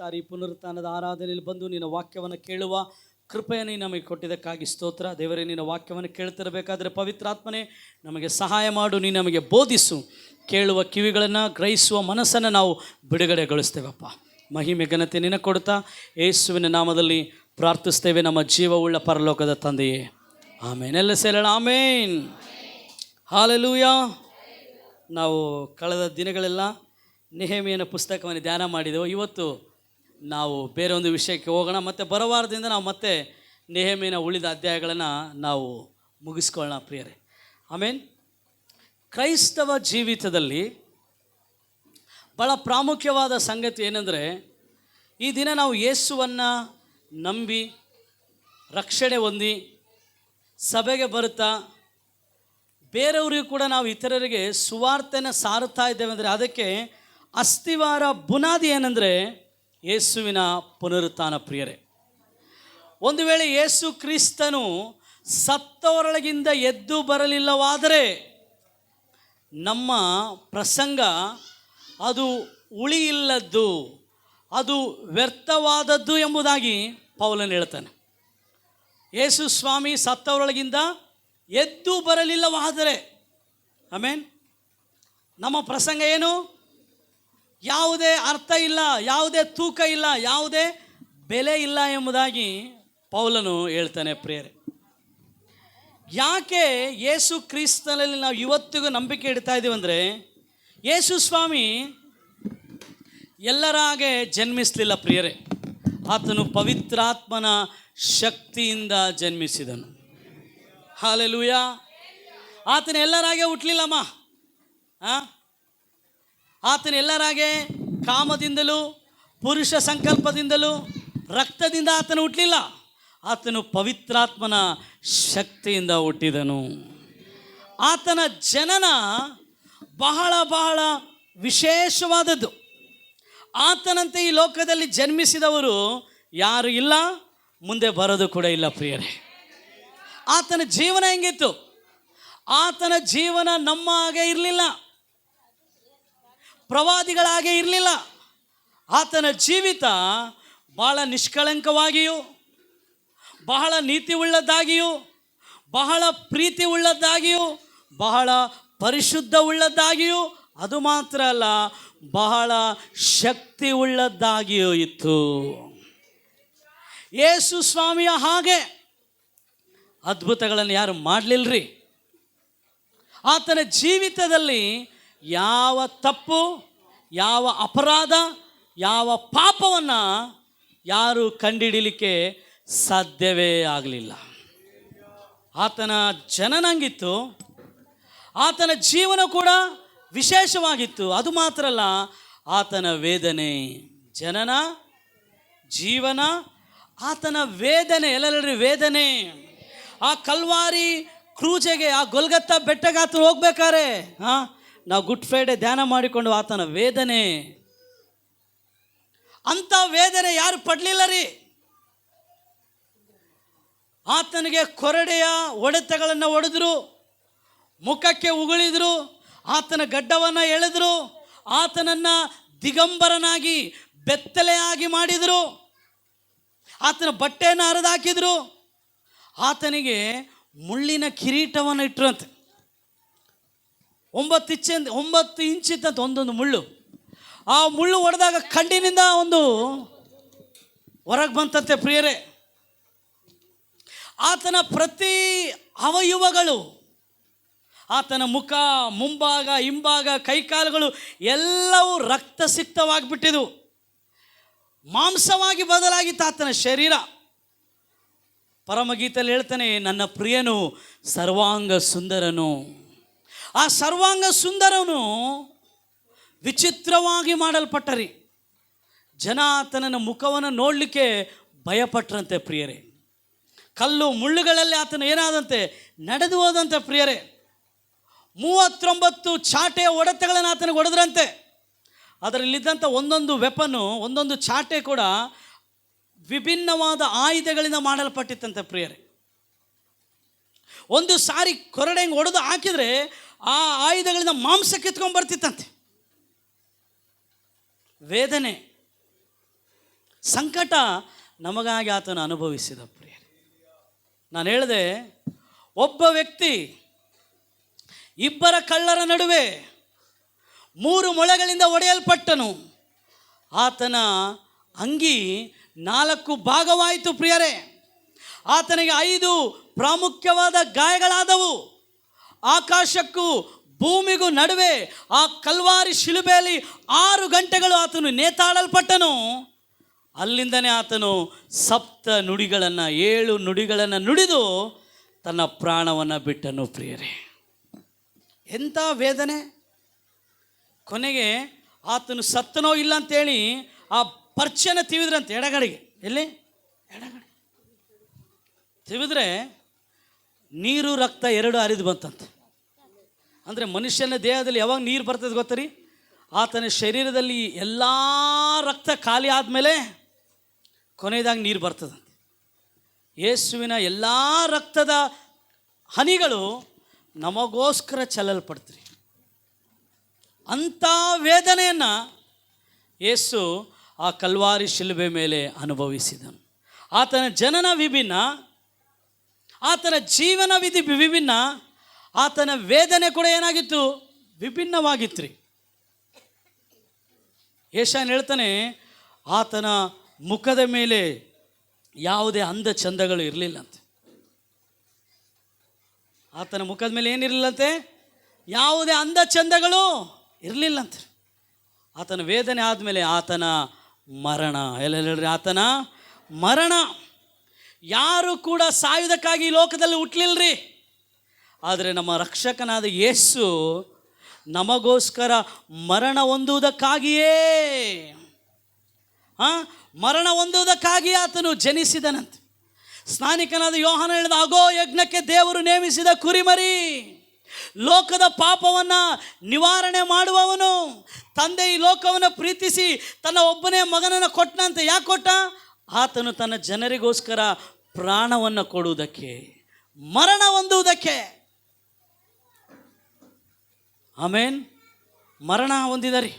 ಸಾರಿ ಪುನರುತ್ಥಾನದ ಆರಾಧನೆಯಲ್ಲಿ ಬಂದು ನಿನ್ನ ವಾಕ್ಯವನ್ನು ಕೇಳುವ ಕೃಪೆಯನ್ನು ನಮಗೆ ಕೊಟ್ಟಿದ್ದಕ್ಕಾಗಿ ಸ್ತೋತ್ರ. ದೇವರೇ, ನಿನ್ನ ವಾಕ್ಯವನ್ನು ಕೇಳ್ತಿರಬೇಕಾದ್ರೆ ಪವಿತ್ರಾತ್ಮನೇ ನಮಗೆ ಸಹಾಯ ಮಾಡು. ನೀನು ನಮಗೆ ಬೋಧಿಸು. ಕೇಳುವ ಕಿವಿಗಳನ್ನು, ಗ್ರಹಿಸುವ ಮನಸ್ಸನ್ನು ನಾವು ಬಿಡುಗಡೆಗೊಳಿಸ್ತೇವಪ್ಪ. ಮಹಿಮೆ ಘನತೆ ನಿನ್ನ ಕೊಡ್ತಾ ಯೇಸುವಿನ ನಾಮದಲ್ಲಿ ಪ್ರಾರ್ಥಿಸ್ತೇವೆ, ನಮ್ಮ ಜೀವವುಳ್ಳ ಪರಲೋಕದ ತಂದೆಯೇ, ಆಮೇನ್. ಎಲ್ಲ ಸೇರೋಣ, ಆಮೇನ್. ಹಾಲೆಲೂಯಾ. ನಾವು ಕಳೆದ ದಿನಗಳೆಲ್ಲ ನೆಹೆಮೀಯನ ಪುಸ್ತಕವನ್ನು ಧ್ಯಾನ ಮಾಡಿದೆವು. ಇವತ್ತು ನಾವು ಬೇರೆ ಒಂದು ವಿಷಯಕ್ಕೆ ಹೋಗೋಣ. ಮತ್ತು ಬರವಾರದಿಂದ ನಾವು ಮತ್ತೆ ನೆಹೆಮೀಯನ ಉಳಿದ ಅಧ್ಯಾಯಗಳನ್ನು ನಾವು ಮುಗಿಸ್ಕೊಳ್ಳೋಣ ಪ್ರಿಯರೇ. ಆಮೇನ್. ಕ್ರೈಸ್ತವ ಜೀವಿತದಲ್ಲಿ ಭಾಳ ಪ್ರಾಮುಖ್ಯವಾದ ಸಂಗತಿ ಏನೆಂದರೆ, ಈ ದಿನ ನಾವು ಯೇಸುವನ್ನು ನಂಬಿ ರಕ್ಷಣೆ ಹೊಂದಿ ಸಭೆಗೆ ಬರುತ್ತಾ ಬೇರೆಯವರಿಗೂ ಕೂಡ ನಾವು ಇತರರಿಗೆ ಸುವಾರ್ತೆಯನ್ನು ಸಾರುತ್ತಾ ಇದ್ದೇವೆ ಅಂದರೆ ಅದಕ್ಕೆ ಅಸ್ತಿವಾರ ಬುನಾದಿ ಏನೆಂದರೆ ಯೇಸುವಿನ ಪುನರುತ್ಥಾನ ಪ್ರಿಯರೇ. ಒಂದು ವೇಳೆ ಯೇಸು ಕ್ರಿಸ್ತನು ಸತ್ತವರೊಳಗಿಂದ ಎದ್ದು ಬರಲಿಲ್ಲವಾದರೆ ನಮ್ಮ ಪ್ರಸಂಗ ಅದು ಉಳಿಯಿಲ್ಲದ್ದು, ಅದು ವ್ಯರ್ಥವಾದದ್ದು ಎಂಬುದಾಗಿ ಪೌಲನು ಹೇಳ್ತಾನೆ. ಯೇಸು ಸ್ವಾಮಿ ಸತ್ತವರೊಳಗಿಂದ ಎದ್ದು ಬರಲಿಲ್ಲವಾದರೆ ಆಮೇನ್, ನಮ್ಮ ಪ್ರಸಂಗ ಏನು? ಯಾವುದೇ ಅರ್ಥ ಇಲ್ಲ, ಯಾವುದೇ ತೂಕ ಇಲ್ಲ, ಯಾವುದೇ ಬೆಲೆ ಇಲ್ಲ ಎಂಬುದಾಗಿ ಪೌಲನು ಹೇಳ್ತಾನೆ ಪ್ರಿಯರೇ. ಯಾಕೆ ಯೇಸು ಕ್ರಿಸ್ತನಲ್ಲಿ ನಾವು ಇವತ್ತಿಗೂ ನಂಬಿಕೆ ಇಡ್ತಾ ಇದ್ದೀವಿ ಅಂದರೆ, ಯೇಸು ಸ್ವಾಮಿ ಎಲ್ಲರ ಹಾಗೆ ಜನ್ಮಿಸಲಿಲ್ಲ ಪ್ರಿಯರೇ. ಆತನು ಪವಿತ್ರಾತ್ಮನ ಶಕ್ತಿಯಿಂದ ಜನ್ಮಿಸಿದನು. ಹಾಲೆಲೂಯಾ. ಆತನ ಎಲ್ಲರಾಗೆ ಹುಟ್ಟಲಿಲ್ಲಮ್ಮ. ಆತನ ಎಲ್ಲರಾಗೆ ಕಾಮದಿಂದಲೂ ಪುರುಷ ಸಂಕಲ್ಪದಿಂದಲೂ ರಕ್ತದಿಂದ ಆತನು ಹುಟ್ಟಲಿಲ್ಲ. ಆತನು ಪವಿತ್ರಾತ್ಮನ ಶಕ್ತಿಯಿಂದ ಹುಟ್ಟಿದನು. ಆತನ ಜನನ ಬಹಳ ಬಹಳ ವಿಶೇಷವಾದದ್ದು. ಆತನಂತೆ ಈ ಲೋಕದಲ್ಲಿ ಜನ್ಮಿಸಿದವರು ಯಾರು ಇಲ್ಲ, ಮುಂದೆ ಬರೋದು ಕೂಡ ಇಲ್ಲ ಪ್ರಿಯರೇ. ಆತನ ಜೀವನ ಹೆಂಗಿತ್ತು? ಆತನ ಜೀವನ ನಮ್ಮ ಹಾಗೆ ಇರಲಿಲ್ಲ, ಪ್ರವಾದಿಗಳಾಗೆ ಇರಲಿಲ್ಲ. ಆತನ ಜೀವಿತ ಬಹಳ ನಿಷ್ಕಳಂಕವಾಗಿಯೂ, ಬಹಳ ನೀತಿ ಉಳ್ಳದ್ದಾಗಿಯೂ, ಬಹಳ ಪ್ರೀತಿ ಉಳ್ಳದ್ದಾಗಿಯೂ, ಬಹಳ ಪರಿಶುದ್ಧ ಉಳ್ಳದ್ದಾಗಿಯೂ, ಅದು ಮಾತ್ರ ಅಲ್ಲ, ಬಹಳ ಶಕ್ತಿ ಉಳ್ಳದ್ದಾಗಿಯೂ ಇತ್ತು. ಯೇಸು ಸ್ವಾಮಿಯ ಹಾಗೆ ಅದ್ಭುತಗಳನ್ನು ಯಾರು ಮಾಡಲಿಲ್ಲರಿ. ಆತನ ಜೀವಿತದಲ್ಲಿ ಯಾವ ತಪ್ಪು, ಯಾವ ಅಪರಾಧ, ಯಾವ ಪಾಪವನ್ನು ಯಾರು ಕಂಡುಹಿಡಿಯಲಿಕ್ಕೆ ಸಾಧ್ಯವೇ ಆಗಲಿಲ್ಲ. ಆತನ ಜನನಂಗಿತ್ತು, ಆತನ ಜೀವನ ಕೂಡ ವಿಶೇಷವಾಗಿತ್ತು. ಅದು ಮಾತ್ರ ಅಲ್ಲ, ಆತನ ವೇದನೆ, ಜನನ, ಜೀವನ, ಆತನ ವೇದನೆ, ಎಲ್ಲೆಲ್ಲರಿ ವೇದನೆ. ಆ ಕಲ್ವಾರಿ ಕ್ರೂಜೆಗೆ, ಆ ಗೊಲ್ಗತ್ತ ಬೆಟ್ಟಗೆ ಆತನು ಹೋಗ್ಬೇಕಾರೆ ನಾವು ಗುಡ್ ಫ್ರೈಡೆ ಧ್ಯಾನ ಮಾಡಿಕೊಂಡು ಆತನ ವೇದನೆ, ಅಂಥ ವೇದನೆ ಯಾರು ಪಡಲಿಲ್ಲ ರೀ. ಆತನಿಗೆ ಕೊರಡೆಯ ಹೊಡೆತಗಳನ್ನು ಹೊಡೆದ್ರು, ಮುಖಕ್ಕೆ ಉಗುಳಿದ್ರು, ಆತನ ಗಡ್ಡವನ್ನು ಎಳೆದ್ರು, ಆತನನ್ನು ದಿಗಂಬರನಾಗಿ ಬೆತ್ತಲೆಯಾಗಿ ಮಾಡಿದರು, ಆತನ ಬಟ್ಟೆಯನ್ನು ಹರಿದಾಕಿದ್ರು, ಆತನಿಗೆ ಮುಳ್ಳಿನ ಕಿರೀಟವನ್ನು ಇಟ್ಟರಂತೆ. 9 ಇಂಚಿತ್ತಂತ ಒಂದೊಂದು ಮುಳ್ಳು. ಆ ಮುಳ್ಳು ಹೊಡೆದಾಗ ಕಣ್ಣಿನಿಂದ ಒಂದು ಹೊರಗೆ ಬಂತಂತೆ ಪ್ರಿಯರೇ. ಆತನ ಪ್ರತಿ ಅವಯವಗಳು, ಆತನ ಮುಖ, ಮುಂಭಾಗ, ಹಿಂಭಾಗ, ಕೈಕಾಲುಗಳು ಎಲ್ಲವೂ ರಕ್ತಸಿಕ್ತವಾಗಿಬಿಟ್ಟಿದ್ವು, ಮಾಂಸವಾಗಿ ಬದಲಾಗಿತ್ತು ಆತನ ಶರೀರ. ಪರಮಗೀತಲ್ಲಿ ಹೇಳ್ತಾನೆ, ನನ್ನ ಪ್ರಿಯನು ಸರ್ವಾಂಗ ಸುಂದರನು. ಆ ಸರ್ವಾಂಗ ಸುಂದರನು ವಿಚಿತ್ರವಾಗಿ ಮಾಡಲ್ಪಟ್ಟರಿ. ಜನ ಆತನ ಮುಖವನ್ನು ನೋಡಲಿಕ್ಕೆ ಭಯಪಟ್ಟರಂತೆ ಪ್ರಿಯರೇ. ಕಲ್ಲು ಮುಳ್ಳುಗಳಲ್ಲಿ ಆತನ ಏನಾದಂತೆ ನಡೆದು ಹೋದಂತೆ ಪ್ರಿಯರೇ. 39 ಚಾಟೆಯ ಹೊಡೆತಗಳನ್ನು ಆತನಿಗೆ ಹೊಡೆದ್ರಂತೆ. ಅದರಲ್ಲಿದ್ದಂಥ ಒಂದೊಂದು ವೆಪನ್ನು, ಒಂದೊಂದು ಚಾಟೆ ಕೂಡ ವಿಭಿನ್ನವಾದ ಆಯುಧಗಳಿಂದ ಮಾಡಲ್ಪಟ್ಟಿತ್ತಂತೆ ಪ್ರಿಯರೇ. ಒಂದು ಸಾರಿ ಕೊರಡೆ ಹಿಂಗೆ ಹೊಡೆದು ಹಾಕಿದರೆ ಆ ಆಯುಧಗಳಿಂದ ಮಾಂಸ ಕಿತ್ಕೊಂಡು ಬರ್ತಿತ್ತಂತೆ. ವೇದನೆ, ಸಂಕಟ ನಮಗಾಗಿ ಆತನು ಅನುಭವಿಸಿದ ಪ್ರಿಯರೇ. ನಾನು ಹೇಳಿದೆ, ಒಬ್ಬ ವ್ಯಕ್ತಿ ಇಬ್ಬರ ಕಳ್ಳರ ನಡುವೆ 3 ಮೊಳೆಗಳಿಂದ ಒಡೆಯಲ್ಪಟ್ಟನು. ಆತನ ಅಂಗಿ 4 ಭಾಗವಾಯಿತು ಪ್ರಿಯರೇ. ಆತನಿಗೆ 5 ಪ್ರಾಮುಖ್ಯವಾದ ಗಾಯಗಳಾದವು. ಆಕಾಶಕ್ಕೂ ಭೂಮಿಗೂ ನಡುವೆ ಆ ಕಲ್ವಾರಿ ಶಿಲುಬೆಯಲ್ಲಿ 6 ಗಂಟೆಗಳು ಆತನು ನೇತಾಡಲ್ಪಟ್ಟನು. ಅಲ್ಲಿಂದನೇ ಆತನು 7 ನುಡಿಗಳನ್ನು ನುಡಿದು ತನ್ನ ಪ್ರಾಣವನ್ನು ಬಿಟ್ಟನು ಪ್ರಿಯರೇ. ಎಂಥ ವೇದನೆ! ಕೊನೆಗೆ ಆತನು ಸತ್ತನೋ ಇಲ್ಲ ಅಂತೇಳಿ ಆ ಪರ್ಚೆನ ತಿವಿದ್ರಂತೆ ಎಡಗಡೆಗೆ. ಎಲ್ಲಿ? ಎಡಗಡೆ ತಿವಿದ್ರೆ ನೀರು ರಕ್ತ 2 ಹರಿದು ಬಂತಂತೆ. ಅಂದರೆ ಮನುಷ್ಯನ ದೇಹದಲ್ಲಿ ಯಾವಾಗ ನೀರು ಬರ್ತದೆ ಗೊತ್ತರಿ? ಆತನ ಶರೀರದಲ್ಲಿ ಎಲ್ಲ ರಕ್ತ ಖಾಲಿ ಆದಮೇಲೆ ಕೊನೆಯದಾಗಿ ನೀರು ಬರ್ತದಂತೆ. ಯೇಸುವಿನ ಎಲ್ಲ ರಕ್ತದ ಹನಿಗಳು ನಮಗೋಸ್ಕರ ಚೆಲ್ಲಲ್ಪಡ್ತೀರಿ. ಅಂಥ ವೇದನೆಯನ್ನು ಯೇಸು ಆ ಕಲ್ವಾರಿ ಶಿಲುಬೆ ಮೇಲೆ ಅನುಭವಿಸಿದನು. ಆತನ ಜನನ ವಿಭಿನ್ನ, ಆತನ ಜೀವನ ವಿಧಿ ವಿಭಿನ್ನ, ಆತನ ವೇದನೆ ಕೂಡ ಏನಾಗಿತ್ತು? ವಿಭಿನ್ನವಾಗಿತ್ತು ರೀ. ಯೆಶಾಯನು ಹೇಳ್ತಾನೆ, ಆತನ ಮುಖದ ಮೇಲೆ ಯಾವುದೇ ಅಂದ ಚಂದಗಳು ಇರಲಿಲ್ಲಂತೆ. ಆತನ ಮುಖದ ಮೇಲೆ ಏನಿರಲಿಲ್ಲಂತೆ? ಯಾವುದೇ ಅಂದ ಚಂದಗಳು ಇರಲಿಲ್ಲಂತೆ. ಆತನ ವೇದನೆ ಆದಮೇಲೆ ಆತನ ಮರಣ. ಎಲ್ಲ ಹೇಳ್ರಿ, ಆತನ ಮರಣ. ಯಾರು ಕೂಡ ಸಾಯುವುದಕ್ಕಾಗಿ ಈ ಲೋಕದಲ್ಲಿ ಹುಟ್ಟಲಿಲ್ಲರಿ. ಆದರೆ ನಮ್ಮ ರಕ್ಷಕನಾದ ಯೇಸು ನಮಗೋಸ್ಕರ ಮರಣ ಹೊಂದುವುದಕ್ಕಾಗಿಯೇ ಮರಣ ಹೊಂದುವುದಕ್ಕಾಗಿಯೇ ಆತನು ಜನಿಸಿದನಂತೆ. ಸ್ನಾನಿಕನಾದ ಯೋಹಾನ ಹೇಳಿದ, ಅಗೋ ಯಜ್ಞಕ್ಕೆ ದೇವರು ನೇಮಿಸಿದ ಕುರಿಮರಿ, ಲೋಕದ ಪಾಪವನ್ನು ನಿವಾರಣೆ ಮಾಡುವವನು. ತಂದೆ ಈ ಲೋಕವನ್ನು ಪ್ರೀತಿಸಿ ತನ್ನ ಒಬ್ಬನೇ ಮಗನನ್ನು ಕೊಟ್ಟನಂತೆ. ಯಾಕೆ ಕೊಟ್ಟ? ಆತನು ತನ್ನ ಜನರಿಗೋಸ್ಕರ ಪ್ರಾಣವನ್ನು ಕೊಡುವುದಕ್ಕೆ, ಮರಣ ಹೊಂದುವುದಕ್ಕೆ. ಆಮೇನ್. ಮರಣ ಹೊಂದಿದರಿ.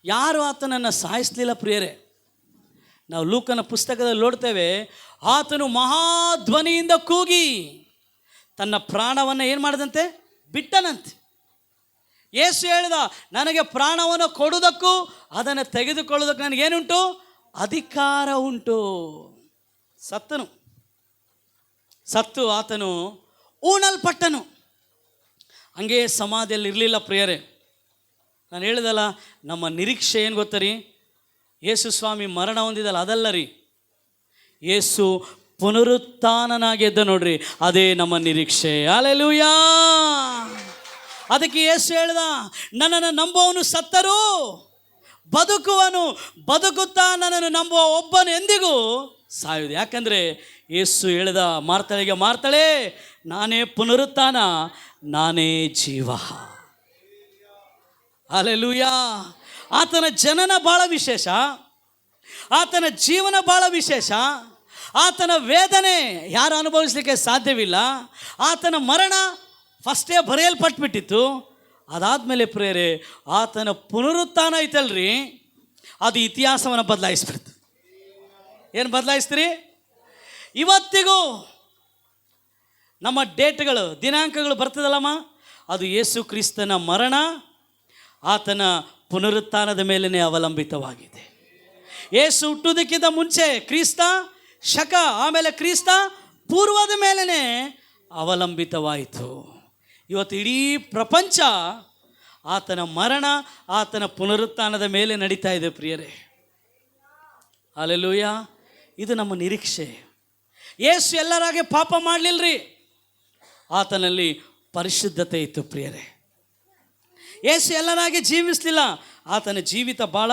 ಯಾರು ಆತನನ್ನು ಸಾಯಿಸಲಿಲ್ಲ ಪ್ರಿಯರೇ. ನಾವು ಲೂಕನ ಪುಸ್ತಕದಲ್ಲಿ ನೋಡ್ತೇವೆ, ಆತನು ಮಹಾಧ್ವನಿಯಿಂದ ಕೂಗಿ ತನ್ನ ಪ್ರಾಣವನ್ನು ಏನು ಮಾಡಿದಂತೆ? ಬಿಟ್ಟನಂತೆ. ಯೇಸು ಹೇಳಿದ, ನನಗೆ ಪ್ರಾಣವನ್ನು ಕೊಡುವುದಕ್ಕೂ ಅದನ್ನು ತೆಗೆದುಕೊಳ್ಳೋದಕ್ಕೆ ನನಗೇನುಂಟು? ಅಧಿಕಾರ ಉಂಟು. ಸತ್ತು ಆತನು ಉಣಲ್ಪಟ್ಟನು. ಹಂಗೆ ಸಮಾಧಿಯಲ್ಲಿ ಇರಲಿಲ್ಲ ಪ್ರಿಯರೇ. ನಾನು ಹೇಳಿದಲ್ಲ, ನಮ್ಮ ನಿರೀಕ್ಷೆ ಏನು ಗೊತ್ತರಿ? ಯೇಸು ಸ್ವಾಮಿ ಮರಣ ಹೊಂದಿದಲ್ಲ, ಅದಲ್ಲ ರೀ. ಯೇಸು ಪುನರುತ್ಥಾನನಾಗಿ ಎದ್ದ ನೋಡ್ರಿ, ಅದೇ ನಮ್ಮ ನಿರೀಕ್ಷೆ. ಹಲ್ಲೆಲೂಯಾ. ಅದಕ್ಕೆ ಯೇಸು ಹೇಳ್ದ, ನನ್ನನ್ನು ನಂಬುವವನು ಸತ್ತರೂ ಬದುಕುವನು, ಬದುಕುತ್ತಾ ನನ್ನನ್ನು ನಂಬುವ ಒಬ್ಬನು ಎಂದಿಗೂ ಸಾಯುವುದು. ಯಾಕಂದರೆ ಯೇಸು ಹೇಳ್ದ ಮಾರ್ತಳೆಗೆ, ಮಾರ್ತಳೆ, ನಾನೇ ಪುನರುತ್ಥಾನ, ನಾನೇ ಜೀವ. ಹಲ್ಲೆಲೂಯಾ. ಆತನ ಜನನ ಭಾಳ ವಿಶೇಷ, ಆತನ ಜೀವನ ಭಾಳ ವಿಶೇಷ. ಆತನ ವೇದನೆ ಯಾರು ಅನುಭವಿಸಲಿಕ್ಕೆ ಸಾಧ್ಯವಿಲ್ಲ. ಆತನ ಮರಣ ಫಸ್ಟೇ ಬರೆಯಲ್ಪಟ್ಬಿಟ್ಟಿತ್ತು. ಅದಾದಮೇಲೆ ಪ್ರಿಯರೇ, ಆತನ ಪುನರುತ್ಥಾನ ಐತಲ್ರಿ, ಅದು ಇತಿಹಾಸವನ್ನು ಬದಲಾಯಿಸ್ಬಿಡ್ತು. ಏನು ಬದಲಾಯಿಸ್ತೀರಿ? ಇವತ್ತಿಗೂ ನಮ್ಮ ಡೇಟ್ಗಳು, ದಿನಾಂಕಗಳು ಬರ್ತದಲ್ಲಮ್ಮ, ಅದು ಯೇಸು ಕ್ರಿಸ್ತನ ಮರಣ, ಆತನ ಪುನರುತ್ಥಾನದ ಮೇಲೇ ಅವಲಂಬಿತವಾಗಿದೆ. ಯೇಸು ಹುಟ್ಟುವುದಕ್ಕಿಂತ ಮುಂಚೆ ಕ್ರಿಸ್ತ ಶಕ, ಆಮೇಲೆ ಕ್ರಿಸ್ತ ಪೂರ್ವದ ಮೇಲೇ ಅವಲಂಬಿತವಾಯಿತು. ಇವತ್ತು ಇಡೀ ಪ್ರಪಂಚ ಆತನ ಮರಣ, ಆತನ ಪುನರುತ್ಥಾನದ ಮೇಲೆ ನಡೀತಾ ಇದೆ ಪ್ರಿಯರೇ. ಹಲ್ಲೆಲೂಯಾ. ಇದು ನಮ್ಮ ನಿರೀಕ್ಷೆ. ಯೇಸು ಎಲ್ಲರಾಗೆ ಪಾಪ ಮಾಡಲಿಲ್ಲರಿ, ಆತನಲ್ಲಿ ಪರಿಶುದ್ಧತೆ ಇತ್ತು ಪ್ರಿಯರೇ. ಯೇಸು ಎಲ್ಲರಾಗೆ ಜೀವಿಸಲಿಲ್ಲ, ಆತನ ಜೀವಿತ ಭಾಳ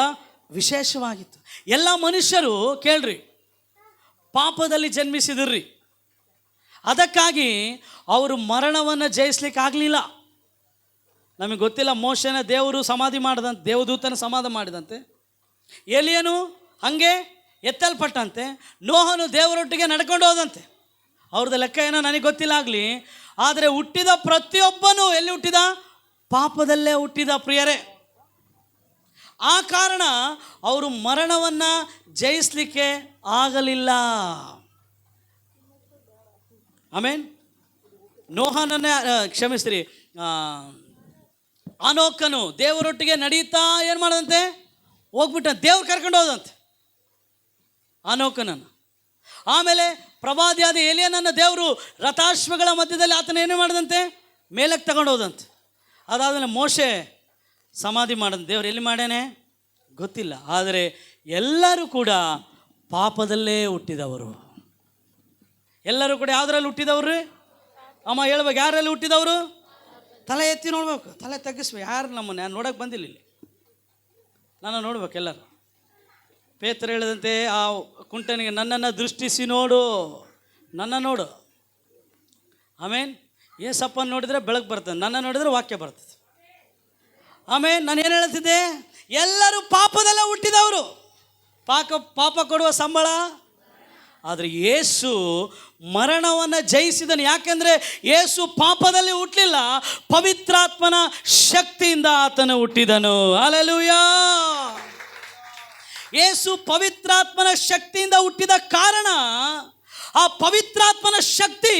ವಿಶೇಷವಾಗಿತ್ತು. ಎಲ್ಲ ಮನುಷ್ಯರು ಕೇಳ್ರಿ ಪಾಪದಲ್ಲಿ ಜನ್ಮಿಸಿದ್ರಿ. ಅದಕ್ಕಾಗಿ ಅವರು ಮರಣವನ್ನು ಜಯಿಸ್ಲಿಕ್ಕೆ ಆಗಲಿಲ್ಲ. ನಮಗೆ ಗೊತ್ತಿಲ್ಲ, ಮೋಶೆನ ದೇವರು ಸಮಾಧಿ ಮಾಡಿದಂತೆ, ದೇವದೂತನ ಸಮಾಧಿ ಮಾಡಿದಂತೆ. ಎಲಿಯನು ಹಾಗೆ ಎತ್ತಲ್ಪಟ್ಟಂತೆ. ನೋಹನು ದೇವರೊಟ್ಟಿಗೆ ನಡ್ಕೊಂಡು ಹೋದಂತೆ. ಅವ್ರದ್ದು ಲೆಕ್ಕ ಏನೋ ನನಗೆ ಗೊತ್ತಿಲ್ಲ ಆಗಲಿ. ಆದರೆ ಹುಟ್ಟಿದ ಪ್ರತಿಯೊಬ್ಬನೂ ಎಲ್ಲಿ ಹುಟ್ಟಿದ? ಪಾಪದಲ್ಲೇ ಹುಟ್ಟಿದ ಪ್ರಿಯರೇ. ಆ ಕಾರಣ ಅವರು ಮರಣವನ್ನು ಜಯಿಸಲಿಕ್ಕೆ ಆಗಲಿಲ್ಲ. ಆಮೇನ್. ನೋಹನನ್ನೇ ಕ್ಷಮಿಸ್ರಿ, ಅನೋಕನು ದೇವರೊಟ್ಟಿಗೆ ನಡೀತಾ ಏನು ಮಾಡೋದಂತೆ, ಹೋಗ್ಬಿಟ್ಟ, ದೇವ್ರು ಕರ್ಕೊಂಡು ಹೋದಂತೆ ಅನೋಕನನ್ನು. ಆಮೇಲೆ ಪ್ರವಾದಿಯಾದ ಎಲಿಯನನ್ನು ದೇವರು ರಥಾಶ್ವಗಳ ಮಧ್ಯದಲ್ಲಿ ಆತನ ಏನೇ ಮಾಡಿದಂತೆ, ಮೇಲಕ್ಕೆ ತಗೊಂಡು ಹೋದಂತೆ. ಅದಾದಮೇಲೆ ಮೋಶೆ ಸಮಾಧಿ ಮಾಡಿದಂತೆ. ದೇವ್ರು ಎಲ್ಲಿ ಮಾಡ್ಯಾನೆ ಗೊತ್ತಿಲ್ಲ, ಆದರೆ ಎಲ್ಲರೂ ಕೂಡ ಪಾಪದಲ್ಲೇ ಹುಟ್ಟಿದವರು. ಎಲ್ಲರೂ ಕೂಡ ಯಾವುದರಲ್ಲಿ ಹುಟ್ಟಿದವರು? ಅಮ್ಮ ಹೇಳ್ಬೇಕು, ಯಾರಲ್ಲಿ ಹುಟ್ಟಿದವರು? ತಲೆ ಎತ್ತಿ ನೋಡ್ಬೇಕು, ತಲೆ ತಗ್ಗಿಸ್ಬೇಕು. ಯಾರು ನಮ್ಮನ್ನು ನಾನು ನೋಡೋಕೆ ಬಂದಿಲ್ಲ ಇಲ್ಲಿ, ನಾನು ನೋಡ್ಬೇಕು ಎಲ್ಲರೂ. ಪೇತ್ರ ಹೇಳಿದಂತೆ ಆ ಕುಂಟನಿಗೆ, ನನ್ನನ್ನು ದೃಷ್ಟಿಸಿ ನೋಡು, ನನ್ನ ನೋಡು. ಆಮೇಲೆ ಏಸಪ್ಪನ ನೋಡಿದರೆ ಬೆಳಕು ಬರ್ತದೆ, ನನ್ನ ನೋಡಿದರೆ ವಾಕ್ಯ ಬರ್ತದೆ. ಆಮೇಲೆ ನಾನು ಏನು ಹೇಳ್ತಿದ್ದೆ, ಎಲ್ಲರೂ ಪಾಪದಲ್ಲೇ ಹುಟ್ಟಿದವರು, ಪಾಪ ಕೊಡುವ ಸಂಬಳ. ಆದರೆ ಯೇಸು ಮರಣವನ್ನು ಜಯಿಸಿದನು. ಯಾಕೆಂದರೆ ಯೇಸು ಪಾಪದಲ್ಲಿ ಹುಟ್ಟಲಿಲ್ಲ, ಪವಿತ್ರಾತ್ಮನ ಶಕ್ತಿಯಿಂದ ಆತನು ಹುಟ್ಟಿದನು. ಹಲ್ಲೆಲೂಯಾ. ಯೇಸು ಪವಿತ್ರಾತ್ಮನ ಶಕ್ತಿಯಿಂದ ಹುಟ್ಟಿದ ಕಾರಣ ಆ ಪವಿತ್ರಾತ್ಮನ ಶಕ್ತಿ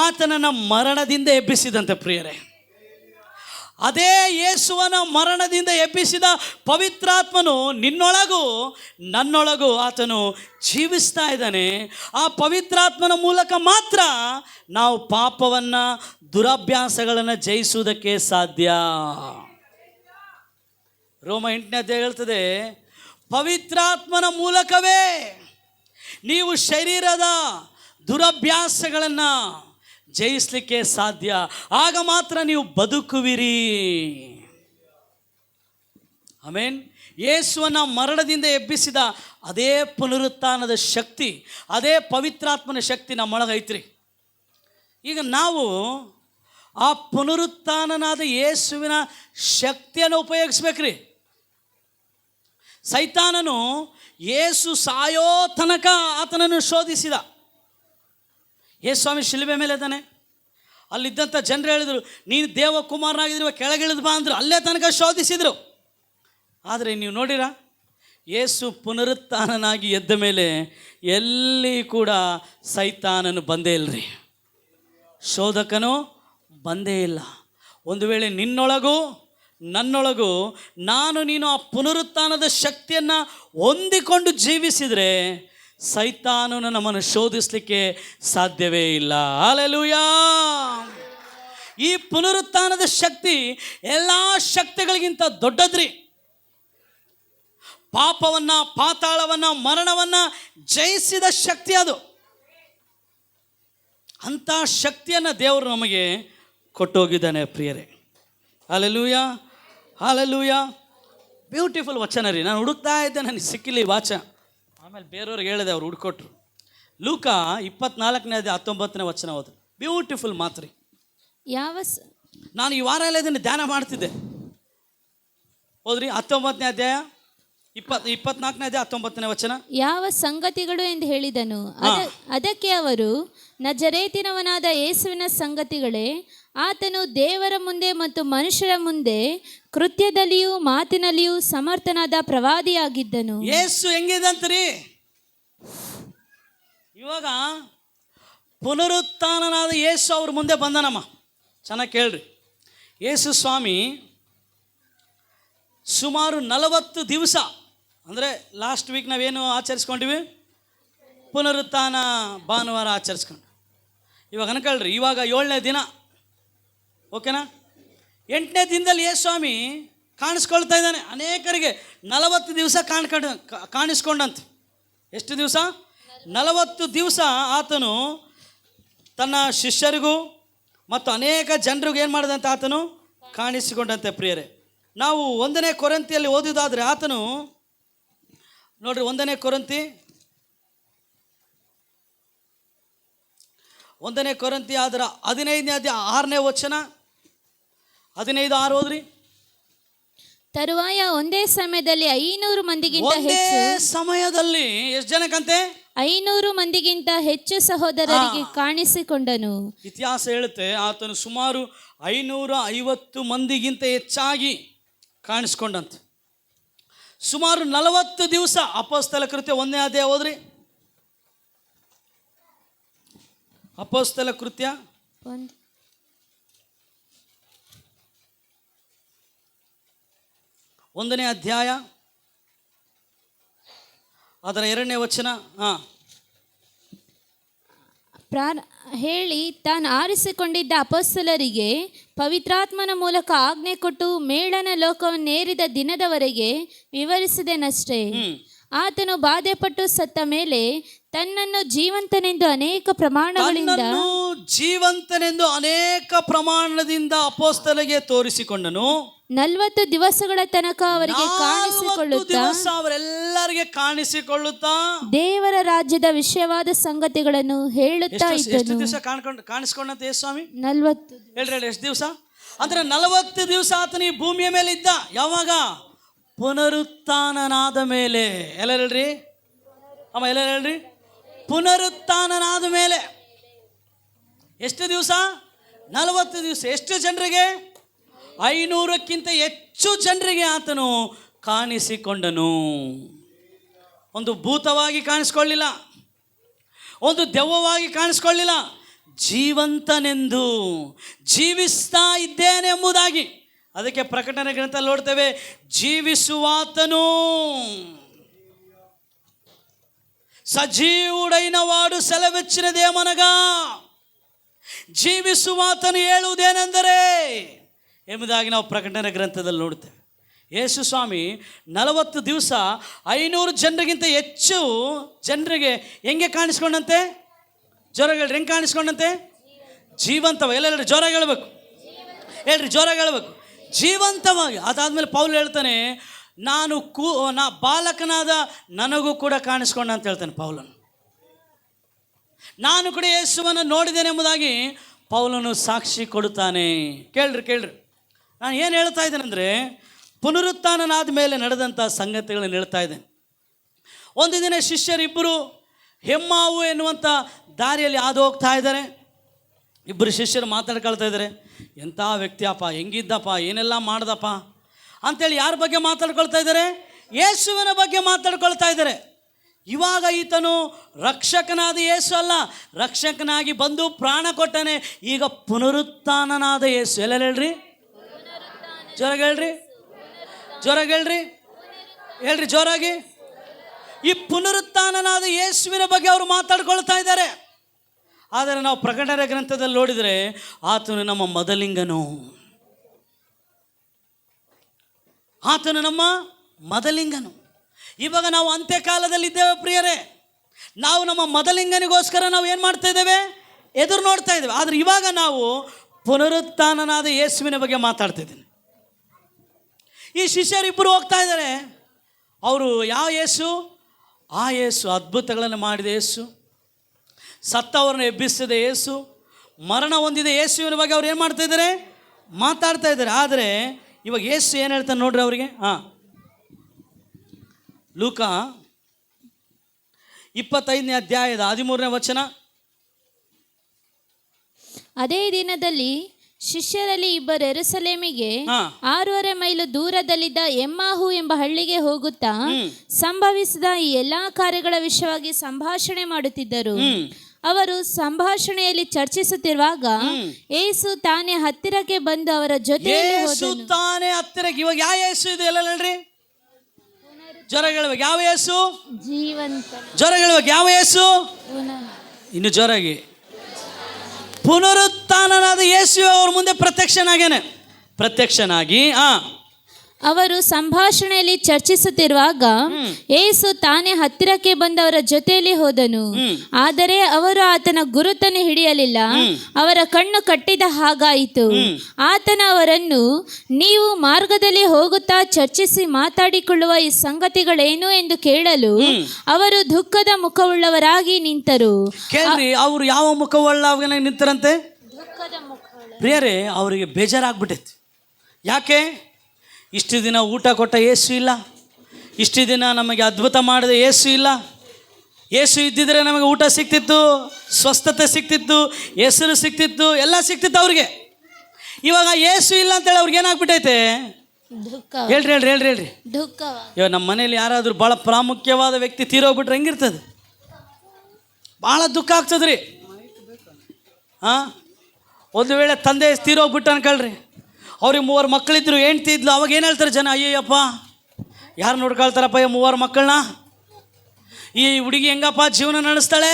ಆತನನ್ನು ಮರಣದಿಂದ ಎಬ್ಬಿಸಿದಂತೆ ಪ್ರಿಯರೇ. ಅದೇ ಯೇಸುವನ ಮರಣದಿಂದ ಎಬ್ಬಿಸಿದ ಪವಿತ್ರಾತ್ಮನು ನಿನ್ನೊಳಗೂ ನನ್ನೊಳಗೂ ಆತನು ಜೀವಿಸ್ತಾ ಇದ್ದಾನೆ. ಆ ಪವಿತ್ರಾತ್ಮನ ಮೂಲಕ ಮಾತ್ರ ನಾವು ಪಾಪವನ್ನು, ದುರಭ್ಯಾಸಗಳನ್ನು ಜಯಿಸುವುದಕ್ಕೆ ಸಾಧ್ಯ. ರೋಮ 8ನೇ ಅಧ್ಯಾಯ ಹೇಳ್ತದೆ, ಪವಿತ್ರಾತ್ಮನ ಮೂಲಕವೇ ನೀವು ಶರೀರದ ದುರಭ್ಯಾಸಗಳನ್ನು ಜಯಿಸಲಿಕ್ಕೆ ಸಾಧ್ಯ. ಆಗ ಮಾತ್ರ ನೀವು ಬದುಕುವಿರಿ. ಆಮೇನ್. ಯೇಸುವನ ಮರಣದಿಂದ ಎಬ್ಬಿಸಿದ ಅದೇ ಪುನರುತ್ಥಾನದ ಶಕ್ತಿ, ಅದೇ ಪವಿತ್ರಾತ್ಮನ ಶಕ್ತಿ ನಮ್ಮೊಳಗೈತ್ರಿ. ಈಗ ನಾವು ಆ ಪುನರುತ್ಥಾನನಾದ ಯೇಸುವಿನ ಶಕ್ತಿಯನ್ನು ಉಪಯೋಗಿಸ್ಬೇಕ್ರಿ. ಸೈತಾನನು ಯೇಸು ಸಾಯೋ ತನಕ ಆತನನ್ನು ಶೋಧಿಸಿದ. ಯೇಸು ಸ್ವಾಮಿ ಶಿಲುಬೆ ಮೇಲೆ ಇದ್ದಾನೆ. ಅಲ್ಲಿದ್ದಂಥ ಜನರು ಹೇಳಿದರು, ನೀನು ದೇವಕುಮಾರನಾಗಿರುವ ಕೆಳಗಿಳಿದು ಬಾ ಅಂದರು. ಅಲ್ಲೇ ತನಕ ಶೋಧಿಸಿದರು. ಆದರೆ ನೀವು ನೋಡಿರ, ಯೇಸು ಪುನರುತ್ಥಾನನಾಗಿ ಎದ್ದ ಮೇಲೆ ಎಲ್ಲಿ ಕೂಡ ಸೈತಾನನು ಬಂದೇ ಇಲ್ಲರಿ, ಶೋಧಕನು ಬಂದೇ ಇಲ್ಲ. ಒಂದು ವೇಳೆ ನಿನ್ನೊಳಗೂ ನನ್ನೊಳಗೂ ನೀನು ಆ ಪುನರುತ್ಥಾನದ ಶಕ್ತಿಯನ್ನು ಹೊಂದಿಕೊಂಡು ಜೀವಿಸಿದರೆ ಸೈತಾನನು ನಮ್ಮನ್ನು ಶೋಧಿಸಲಿಕ್ಕೆ ಸಾಧ್ಯವೇ ಇಲ್ಲ. ಹಲ್ಲೆಲೂಯಾ. ಈ ಪುನರುತ್ಥಾನದ ಶಕ್ತಿ ಎಲ್ಲ ಶಕ್ತಿಗಳಿಗಿಂತ ದೊಡ್ಡದ್ರಿ. ಪಾಪವನ್ನು, ಪಾತಾಳವನ್ನು, ಮರಣವನ್ನು ಜಯಿಸಿದ ಶಕ್ತಿ ಅದು. ಅಂಥ ಶಕ್ತಿಯನ್ನು ದೇವರು ನಮಗೆ ಕೊಟ್ಟೋಗಿದ್ದಾನೆ ಪ್ರಿಯರೇ. Hallelujah, hallelujah. ಬ್ಯೂಟಿಫುಲ್ ವಚನ ರೀ. ನಾನು ಹುಡುಕ್ತಾ ಇದ್ದೆ, ನನಗೆ ಸಿಕ್ಕಿಲ್ಲ ಈ ವಾಚ. ಆಮೇಲೆ ಬೇರೆಯವ್ರಿಗೆ ಹೇಳಿದೆ, ಅವ್ರು ಹುಡ್ಕೊಟ್ರು. ಲೂಕ 24ನೇ ಅಧ್ಯಾಯ 19ನೇ ವಚನ ಹೋದ್ರು. ಬ್ಯೂಟಿಫುಲ್ ಮಾತು ರೀ. ನಾನು ಈ ವಾರ ಎಲ್ಲ ಇದನ್ನು ಧ್ಯಾನ ಮಾಡ್ತಿದ್ದೆ. ಹೋದ್ರಿ 19ನೇ ಅಧ್ಯಾಯ 24ನೇ ಅಧ್ಯಾಯ 19ನೇ ವಚನ. ಯಾವ ಸಂಗತಿಗಳು ಎಂದು ಹೇಳಿದನು. ಅದಕ್ಕೆ ಅವರು, ನಜರೇತಿನವನಾದ ಯೇಸುವಿನ ಸಂಗತಿಗಳೇ, ಆತನು ದೇವರ ಮುಂದೆ ಮತ್ತು ಮನುಷ್ಯರ ಮುಂದೆ ಕೃತ್ಯದಲ್ಲಿಯೂ ಮಾತಿನಲ್ಲಿಯೂ ಸಮರ್ಥನಾದ ಪ್ರವಾದಿಯಾಗಿದ್ದನು. ಯೇಸು ಹೆಂಗಿದಂತ್ರಿ? ಇವಾಗ ಪುನರುತ್ಥಾನನಾದ ಯೇಸು ಅವ್ರ ಮುಂದೆ ಬಂದನಮ್ಮ. ಚೆನ್ನಾಗಿ ಕೇಳ್ರಿ. ಯೇಸು ಸ್ವಾಮಿ ಸುಮಾರು 40 ದಿವಸ, ಅಂದರೆ ಲಾಸ್ಟ್ ವೀಕ್ ನಾವೇನು ಆಚರಿಸ್ಕೊಂಡಿವಿ, ಪುನರುತ್ಥಾನ ಭಾನುವಾರ ಆಚರಿಸ್ಕೊಂಡು. ಇವಾಗ ಅನ್ಕೊಳ್ರಿ, ಇವಾಗ 7ನೇ ದಿನ, ಓಕೆನಾ? 8ನೇ ದಿನದಲ್ಲಿ ಯೇಸು ಸ್ವಾಮಿ ಕಾಣಿಸ್ಕೊಳ್ತಾ ಇದ್ದಾನೆ ಅನೇಕರಿಗೆ. 40 ದಿವಸ ಕಾಣಿಸ್ಕೊಂಡಂತೆ. ಎಷ್ಟು ದಿವಸ? 40 ದಿವಸ ಆತನು ತನ್ನ ಶಿಷ್ಯರಿಗೂ ಮತ್ತು ಅನೇಕ ಜನರಿಗೂ ಏನು ಮಾಡಿದಂತೆ, ಆತನು ಕಾಣಿಸಿಕೊಂಡಂತೆ ಪ್ರಿಯರೇ. ನಾವು 1ನೇ ಕೊರಿಂಥಿಯಲ್ಲಿ ಓದಿದಾದರೆ ಆತನು ನೋಡ್ರಿ, 1ನೇ ಕೊರಿಂಥಿ 1 ಅದರ 15ನೇ ಅಧ್ಯಾಯ 6ನೇ ವಚನ, 15:6 ಓದ್ರಿ. ತರುವಾಯ ಒಂದೇ ಸಮಯದಲ್ಲಿ 500 ಮಂದಿಗಿಂತ ಹೆಚ್ಚು, ಸಮಯದಲ್ಲಿ ಎಷ್ಟು ಜನಕ್ಕಂತೆ? 500 ಮಂದಿಗಿಂತ ಹೆಚ್ಚು ಸಹೋದರರಿಗೆ ಕಾಣಿಸಿಕೊಂಡನು. ಇತಿಹಾಸ ಹೇಳುತ್ತೆ, ಆತನು ಸುಮಾರು 550 ಮಂದಿಗಿಂತ ಹೆಚ್ಚಾಗಿ ಕಾಣಿಸ್ಕೊಂಡಂತೆ. ಸುಮಾರು 40 ದಿವಸ. ಅಪೊಸ್ತಲ ಕೃತ್ಯ 1ನೇ ಅಧ್ಯಾಯ ಓದ್ರಿ. ಅಪೊಸ್ತಲ ಕೃತ್ಯ 1ನೇ ಅಧ್ಯಾಯ ಅದರ 2ನೇ ವಚನ. ಹೇಳಿ ತಾನು ಆರಿಸಿಕೊಂಡಿದ್ದ ಅಪೊಸ್ತಲರಿಗೆ ಪವಿತ್ರಾತ್ಮನ ಮೂಲಕ ಆಜ್ಞೆ ಕೊಟ್ಟು ಮೇಳನ ಲೋಕವನ್ನೇರಿದ ದಿನದವರೆಗೆ ವಿವರಿಸಿದೆನಷ್ಟೇ. ಆತನು ಬಾಧೆಪಟ್ಟು ಸತ್ತ ಮೇಲೆ ತನ್ನನ್ನು ಜೀವಂತನೆಂದು ಅನೇಕ ಪ್ರಮಾಣದಿಂದ ಅಪೊಸ್ತಲರಿಗೆ ತೋರಿಸಿಕೊಂಡನು. 40 ದಿವಸಗಳ ತನಕ ಅವರಿಗೆ ಅವರೆಲ್ಲರಿಗೆ ಕಾಣಿಸಿಕೊಳ್ಳುತ್ತಾ ದೇವರ ರಾಜ್ಯದ ವಿಷಯವಾದ ಸಂಗತಿಗಳನ್ನು ಹೇಳುತ್ತಾ ಇದ್ದನು. ಎಷ್ಟು ದಿವಸ ಕಾಣಿಸಿಕೊಂಡಂತ ಯೇಸು ಸ್ವಾಮಿ? 40. ಹೇಳ್ರಿ ಎಷ್ಟು ದಿವಸ ಅಂದ್ರೆ 40 ದಿವಸ ಆತನ ಈ ಭೂಮಿಯ ಮೇಲೆ ಇದ್ದ. ಯಾವಾಗ? ಪುನರುತ್ಥಾನನಾದ ಮೇಲೆ. ಎಲ್ಲ ಹೇಳ್ರಿ ಅಮ್ಮ, ಎಲ್ಲ ಹೇಳ್ರಿ. ಪುನರುತ್ಥಾನನಾದ ಮೇಲೆ ಎಷ್ಟು ದಿವಸ? 40 ದಿವಸ. ಎಷ್ಟು ಜನರಿಗೆ? 500ಕ್ಕಿಂತ ಹೆಚ್ಚು ಜನರಿಗೆ ಆತನು ಕಾಣಿಸಿಕೊಂಡನು. ಒಂದು ಭೂತವಾಗಿ ಕಾಣಿಸ್ಕೊಳ್ಳಿಲ್ಲ, ಒಂದು ದೆವ್ವವಾಗಿ ಕಾಣಿಸ್ಕೊಳ್ಳಿಲ್ಲ, ಜೀವಂತನೆಂದು ಜೀವಿಸ್ತಾ ಇದ್ದೇನೆ ಎಂಬುದಾಗಿ. ಅದಕ್ಕೆ ಪ್ರಕಟಣೆ ಗ್ರಂಥ ನೋಡ್ತೇವೆ, ಜೀವಿಸುವಾತನು సజీవుడైన వాడు సెలవిచ్చినదేమనగా ಜೀವಿಸುವಾತನು ಹೇಳುವುದೇನೆಂದರೆ ಎಂಬುದಾಗಿ ನಾವು ಪ್ರಕಟಣೆ ಗ್ರಂಥದಲ್ಲಿ ನೋಡ್ತೇವೆ. ಯೇಸು ಸ್ವಾಮಿ 40 ದಿವಸ 500 ಜನರಿಗಿಂತ ಹೆಚ್ಚು ಜನರಿಗೆ ಹೆಂಗೆ ಕಾಣಿಸ್ಕೊಂಡಂತೆ? ಜ್ವರಗಳು ಹೆಂಗೆ ಕಾಣಿಸ್ಕೊಂಡಂತೆ? ಜೀವಂತವಾಗಿ. ಎಲ್ಲ ಹೇಳ್ರಿ, ಜ್ವರ ಹೇಳ್ಬೇಕು. ಹೇಳ್ರಿ, ಜ್ವರ ಹೇಳ್ಬೇಕು. ಜೀವಂತವಾಗಿ. ಅದಾದಮೇಲೆ ಪೌಲ್ ಹೇಳ್ತಾನೆ, ನಾ ಬಾಲಕನಾದ ನನಗೂ ಕೂಡ ಕಾಣಿಸ್ಕೊಂಡ ಅಂತ ಹೇಳ್ತಾನೆ ಪೌಲನು. ನಾನು ಕೂಡ ಯೇಸುವನ್ನು ನೋಡಿದ್ದೇನೆ ಎಂಬುದಾಗಿ ಪೌಲನು ಸಾಕ್ಷಿ ಕೊಡುತ್ತಾನೆ. ಕೇಳ್ರಿ, ನಾನು ಏನು ಹೇಳ್ತಾ ಇದ್ದೇನೆ ಅಂದರೆ, ಪುನರುತ್ಥಾನನಾದ ಮೇಲೆ ನಡೆದಂಥ ಸಂಗತಿಗಳನ್ನು ಹೇಳ್ತಾ ಇದ್ದೇನೆ. ಒಂದು ದಿನ ಶಿಷ್ಯರಿಬ್ಬರು ಹೆಮ್ಮಾವು ಎನ್ನುವಂಥ ದಾರಿಯಲ್ಲಿ ಹಾದು ಹೋಗ್ತಾ ಇದ್ದಾರೆ. ಇಬ್ಬರು ಶಿಷ್ಯರು ಮಾತಾಡ್ಕೊಳ್ತಾ ಇದ್ದಾರೆ. ಎಂಥ ವ್ಯಕ್ತಿಯಪ್ಪ, ಹೆಂಗಿದ್ದಪ್ಪ, ಏನೆಲ್ಲ ಮಾಡ್ದಪ್ಪ ಅಂಥೇಳಿ ಯಾರ ಬಗ್ಗೆ ಮಾತಾಡ್ಕೊಳ್ತಾ ಇದ್ದಾರೆ? ಯೇಸುವಿನ ಬಗ್ಗೆ ಮಾತಾಡ್ಕೊಳ್ತಾ ಇದ್ದಾರೆ. ಇವಾಗ ಈತನು ರಕ್ಷಕನಾದ ಯೇಸು ಅಲ್ಲ, ರಕ್ಷಕನಾಗಿ ಬಂದು ಪ್ರಾಣ ಕೊಟ್ಟನೆ. ಈಗ ಪುನರುತ್ಥಾನನಾದ ಯೇಸು. ಎಲ್ಲ ಹೇಳ್ರಿ, ಜೋರಾಗಿ ಹೇಳ್ರಿ ಜೋರಾಗಿ. ಈ ಪುನರುತ್ಥಾನನಾದ ಯೇಸುವಿನ ಬಗ್ಗೆ ಅವರು ಮಾತಾಡ್ಕೊಳ್ತಾ ಇದ್ದಾರೆ. ಆದರೆ ನಾವು ಪ್ರಕಟಣೆ ಗ್ರಂಥದಲ್ಲಿ ನೋಡಿದರೆ ಆತನು ನಮ್ಮ ಮೊದಲಿಂಗನು. ಆತನು ನಮ್ಮ ಮೊದಲಿಂಗನು. ಇವಾಗ ನಾವು ಅಂತ್ಯಕಾಲದಲ್ಲಿದ್ದೇವೆ ಪ್ರಿಯರೇ. ನಾವು ನಮ್ಮ ಮೊದಲಿಂಗನಿಗೋಸ್ಕರ ನಾವು ಏನು ಮಾಡ್ತಾ ಇದ್ದೇವೆ? ಎದುರು ನೋಡ್ತಾ ಇದ್ದೇವೆ. ಆದರೆ ಇವಾಗ ನಾವು ಪುನರುತ್ಥಾನನಾದ ಯೇಸುವಿನ ಬಗ್ಗೆ ಮಾತಾಡ್ತಾ ಇದ್ದೇನೆ. ಈ ಶಿಷ್ಯರಿಬ್ಬರು ಹೋಗ್ತಾ ಇದ್ದಾರೆ. ಅವರು ಯಾವ ಯೇಸು? ಆ ಯೇಸು, ಅದ್ಭುತಗಳನ್ನು ಮಾಡಿದ ಯೇಸು, ಸತ್ತವರನ್ನು ಎಬ್ಬಿಸಿದ ಯೇಸು, ಮರಣ ಹೊಂದಿದ ಯೇಸುವಿನ ಬಗ್ಗೆ ಅವ್ರು ಏನು ಮಾಡ್ತಾ ಇದ್ದಾರೆ? ಮಾತಾಡ್ತಾ ಇದ್ದಾರೆ. ಆದರೆ ಇವಾಗ ಯೇಸು ಏನು ಹೇಳ್ತಾನೆ ನೋಡ್ರಿ ಅವರಿಗೆ. ಲೂಕ 25ನೇ ಅಧ್ಯಾಯದ 13ನೇ ವಚನ. ಅದೇ ದಿನದಲ್ಲಿ ಶಿಷ್ಯರಲ್ಲಿ ಇಬ್ಬರು ಯೆರೂಸಲೇಮಿಗೆ 6.5 ಮೈಲು ದೂರದಲ್ಲಿದ್ದ ಎಮ್ಮಾಹು ಎಂಬ ಹಳ್ಳಿಗೆ ಹೋಗುತ್ತಾ ಸಂಭವಿಸಿದ ಈ ಎಲ್ಲಾ ಕಾರ್ಯಗಳ ವಿಷಯವಾಗಿ ಸಂಭಾಷಣೆ ಮಾಡುತ್ತಿದ್ದರು. ಅವರು ಸಂಭಾಷಣೆಯಲ್ಲಿ ಚರ್ಚಿಸುತ್ತಿರುವಾಗ ಯೇಸು ತಾನೇ ಹತ್ತಿರಕ್ಕೆ ಬಂದು ಅವರ ಜೊತೆಯಲ್ಲಿ ಹೋದನು. ತಾನೇ ಹತ್ತಿರಕ್ಕೆ. ಇವಾಗ ಯಾವ ಯೇಸು ಇದು? ಎಲ್ಲ ಹೇಳ್ರಿ, ಜ್ವರ ಹೇಳ್ಬೇಕು. ಯಾವ ಯೇಸು? ಜೀವಂತ. ಜ್ವರ ಹೇಳ್ಬೇಕು. ಯಾವ ಯೇಸು? ಇನ್ನು ಜ್ವರಾಗಿ ಪುನರುತ್ಥಾನನಾದ ಯೇಸು ಅವ್ರ ಮುಂದೆ ಪ್ರತ್ಯಕ್ಷನಾಗಿ ಅವರು ಸಂಭಾಷಣೆಯಲ್ಲಿ ಚರ್ಚಿಸುತ್ತಿರುವಾಗ ಯೇಸು ತಾನೇ ಹತ್ತಿರಕ್ಕೆ ಬಂದವರ ಜೊತೆಯಲ್ಲಿ ಹೋದನು. ಆದರೆ ಅವರು ಆತನ ಗುರುತನ್ನು ಹಿಡಿಯಲಿಲ್ಲ. ಅವರ ಕಣ್ಣು ಕಟ್ಟಿದ ಹಾಗಾಯಿತು. ಆತನ ಅವರನ್ನು, ನೀವು ಮಾರ್ಗದಲ್ಲಿ ಹೋಗುತ್ತಾ ಚರ್ಚಿಸಿ ಮಾತಾಡಿಕೊಳ್ಳುವ ಈ ಸಂಗತಿಗಳೇನು ಎಂದು ಕೇಳಲು ಅವರು ದುಃಖದ ಮುಖವುಳ್ಳವರಾಗಿ ನಿಂತರು. ಕೇಳ್ರಿ, ಅವರು ಯಾವ ಮುಖವುಳ್ಳವರಾಗಿ ನಿಂತರಂತೆ? ಪ್ರಿಯರೇ, ಅವರಿಗೆ ಬೇಜಾರಾಗ್ಬಿಟ್ಟೈತಿ. ಯಾಕೆ? ಇಷ್ಟು ದಿನ ಊಟ ಕೊಟ್ಟ ಯೇಸು ಇಲ್ಲ, ಇಷ್ಟು ದಿನ ನಮಗೆ ಅದ್ಭುತ ಮಾಡಿದ ಯೇಸು ಇಲ್ಲ. ಯೇಸು ಇದ್ದಿದ್ರೆ ನಮಗೆ ಊಟ ಸಿಗ್ತಿತ್ತು, ಸ್ವಸ್ಥತೆ ಸಿಗ್ತಿತ್ತು, ಹೆಸರು ಸಿಗ್ತಿತ್ತು, ಎಲ್ಲ ಸಿಗ್ತಿತ್ತು ಅವ್ರಿಗೆ. ಇವಾಗ ಯೇಸು ಇಲ್ಲ ಅಂತೇಳಿ ಅವ್ರಿಗೆ ಏನಾಗ್ಬಿಟ್ಟೈತೆ? ದುಃಖ ಹೇಳ್ರಿ ಹೇಳ್ರಿ ಹೇಳ್ರಿ ಹೇಳ್ರಿ ದುಃಖವ ಇವಾಗ ನಮ್ಮ ಮನೇಲಿ ಯಾರಾದರೂ ಭಾಳ ಪ್ರಾಮುಖ್ಯವಾದ ವ್ಯಕ್ತಿ ತೀರೋಗ್ಬಿಟ್ರೆ ಹೆಂಗಿರ್ತದೆ? ಭಾಳ ದುಃಖ ಆಗ್ತದ್ರಿ. ಹಾಂ, ಒಂದು ವೇಳೆ ತಂದೆ ತೀರೋಗ್ಬಿಟ್ಟು ಅನ್ಕೊಳ್ರಿ, ಅವ್ರಿಗೆ 3 ಮಕ್ಕಳಿದ್ರು, ಹೆಂಡ್ತಿ ಇದ್ಲು, ಅವಾಗ ಏನು ಹೇಳ್ತಾರೆ ಜನ? ಅಯ್ಯಯ್ಯಪ್ಪ, ಯಾರು ನೋಡ್ಕೊಳ್ತಾರಪ್ಪ 3 ಮಕ್ಕಳನ್ನ? ಈ ಹುಡುಗಿ ಹೆಂಗಪ್ಪ ಜೀವನ ನಡೆಸ್ತಾಳೆ?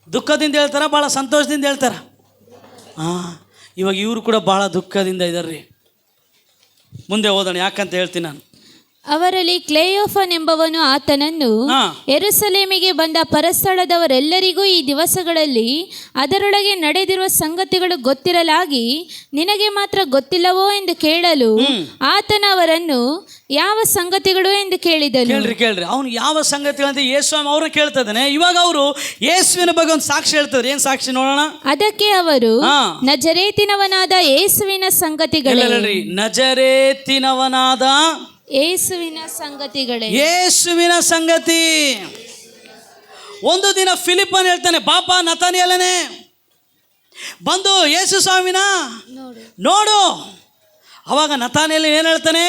ದುಃಖದಿಂದ ಹೇಳ್ತಾರ, ಭಾಳ ಸಂತೋಷದಿಂದ ಹೇಳ್ತಾರ? ಹಾಂ, ಇವಾಗ ಇವರು ಕೂಡ ಭಾಳ ದುಃಖದಿಂದ ಇದ್ದಾರೆ ರೀ. ಮುಂದೆ ಓದೋಣ, ಯಾಕಂತ ಹೇಳ್ತೀನಿ ನಾನು. ಅವರಲ್ಲಿ ಕ್ಲೇಯೋಫನೆಂಬವನು ಆತನನ್ನು ಯೆರೂಸಲೇಮಿಗೆ ಬಂದ ಪರಸ್ಥಳದವರೆಲ್ಲರಿಗೂ ಈ ದಿವಸಗಳಲ್ಲಿ ಅದರೊಳಗೆ ನಡೆದಿರುವ ಸಂಗತಿಗಳು ಗೊತ್ತಿರಲಾಗಿ ನಿನಗೆ ಮಾತ್ರ ಗೊತ್ತಿಲ್ಲವೋ ಎಂದು ಕೇಳಲು ಆತನ ಅವರನ್ನು ಯಾವ ಸಂಗತಿಗಳು ಎಂದು ಕೇಳಿದನು. ಕೇಳ್ರಿ ಅವನು ಯಾವ ಸಂಗತಿಗಳಂತ ಯೇಸುಸ್ವಾಮಿ ಅವ್ರನ್ನ ಕೇಳ್ತಾ ಇದ್ದಾನೆ. ಇವಾಗ ಅವರು ಯೇಸುವಿನ ಬಗ್ಗೆ ಒಂದು ಸಾಕ್ಷಿ ಹೇಳ್ತಾರೆ. ಏನ್ ಸಾಕ್ಷಿ ನೋಡೋಣ? ಅದಕ್ಕೆ ಅವರು ನಜರೇತಿನವನಾದ ಯೇಸುವಿನ ಸಂಗತಿಗಳೇ. ನಜರೇತಿನವನಾದ ಯೇಸುವಿನ ಸಂಗತಿಗಳೇ. ಯೇಸುವಿನ ಸಂಗತಿ. ಒಂದು ದಿನ ಫಿಲಿಪ್ಪನ್ ಹೇಳ್ತಾನೆ, ಬಾಪ ನತಾನಿಯೇಲನೇ ಬಂದು ಯೇಸು ಸ್ವಾಮಿನ ನೋಡು. ಅವಾಗ ನತಾನಿಯೇಲ ಏನು ಹೇಳ್ತಾನೆ?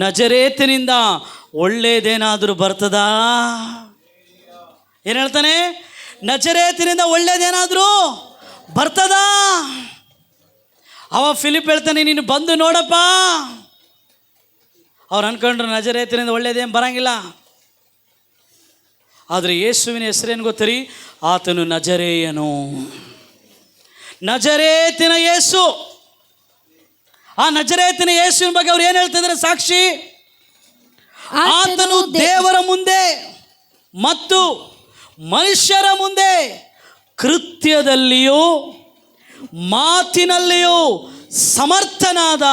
ನಜರೇತಿನಿಂದ ಒಳ್ಳೇದೇನಾದರೂ ಬರ್ತದಾ? ಏನು ಹೇಳ್ತಾನೆ? ನಜರೇತಿನಿಂದ ಒಳ್ಳೇದೇನಾದರೂ ಬರ್ತದಾ? ಅವ ಫಿಲಿಪ್ ಹೇಳ್ತಾನೆ, ನೀನು ಬಂದು ನೋಡಪ್ಪ. ಅವ್ರು ಅನ್ಕೊಂಡ್ರು ನಜರೇತಿನಿಂದ ಒಳ್ಳೇದೇನು ಬರಂಗಿಲ್ಲ. ಆದರೆ ಯೇಸುವಿನ ಹೆಸರೇನು ಗೊತ್ತರಿ? ಆತನು ನಜರೇಯನು, ನಜರೇತಿನ ಯೇಸು. ಆ ನಜರೇತಿನ ಯೇಸುವಿನ ಬಗ್ಗೆ ಅವ್ರು ಏನು ಹೇಳ್ತಿದ್ದಾರೆ? ಸಾಕ್ಷಿ. ಆತನು ದೇವರ ಮುಂದೆ ಮತ್ತು ಮನುಷ್ಯರ ಮುಂದೆ ಕೃತ್ಯದಲ್ಲಿಯೂ ಮಾತಿನಲ್ಲಿಯೂ ಸಮರ್ಥನಾದ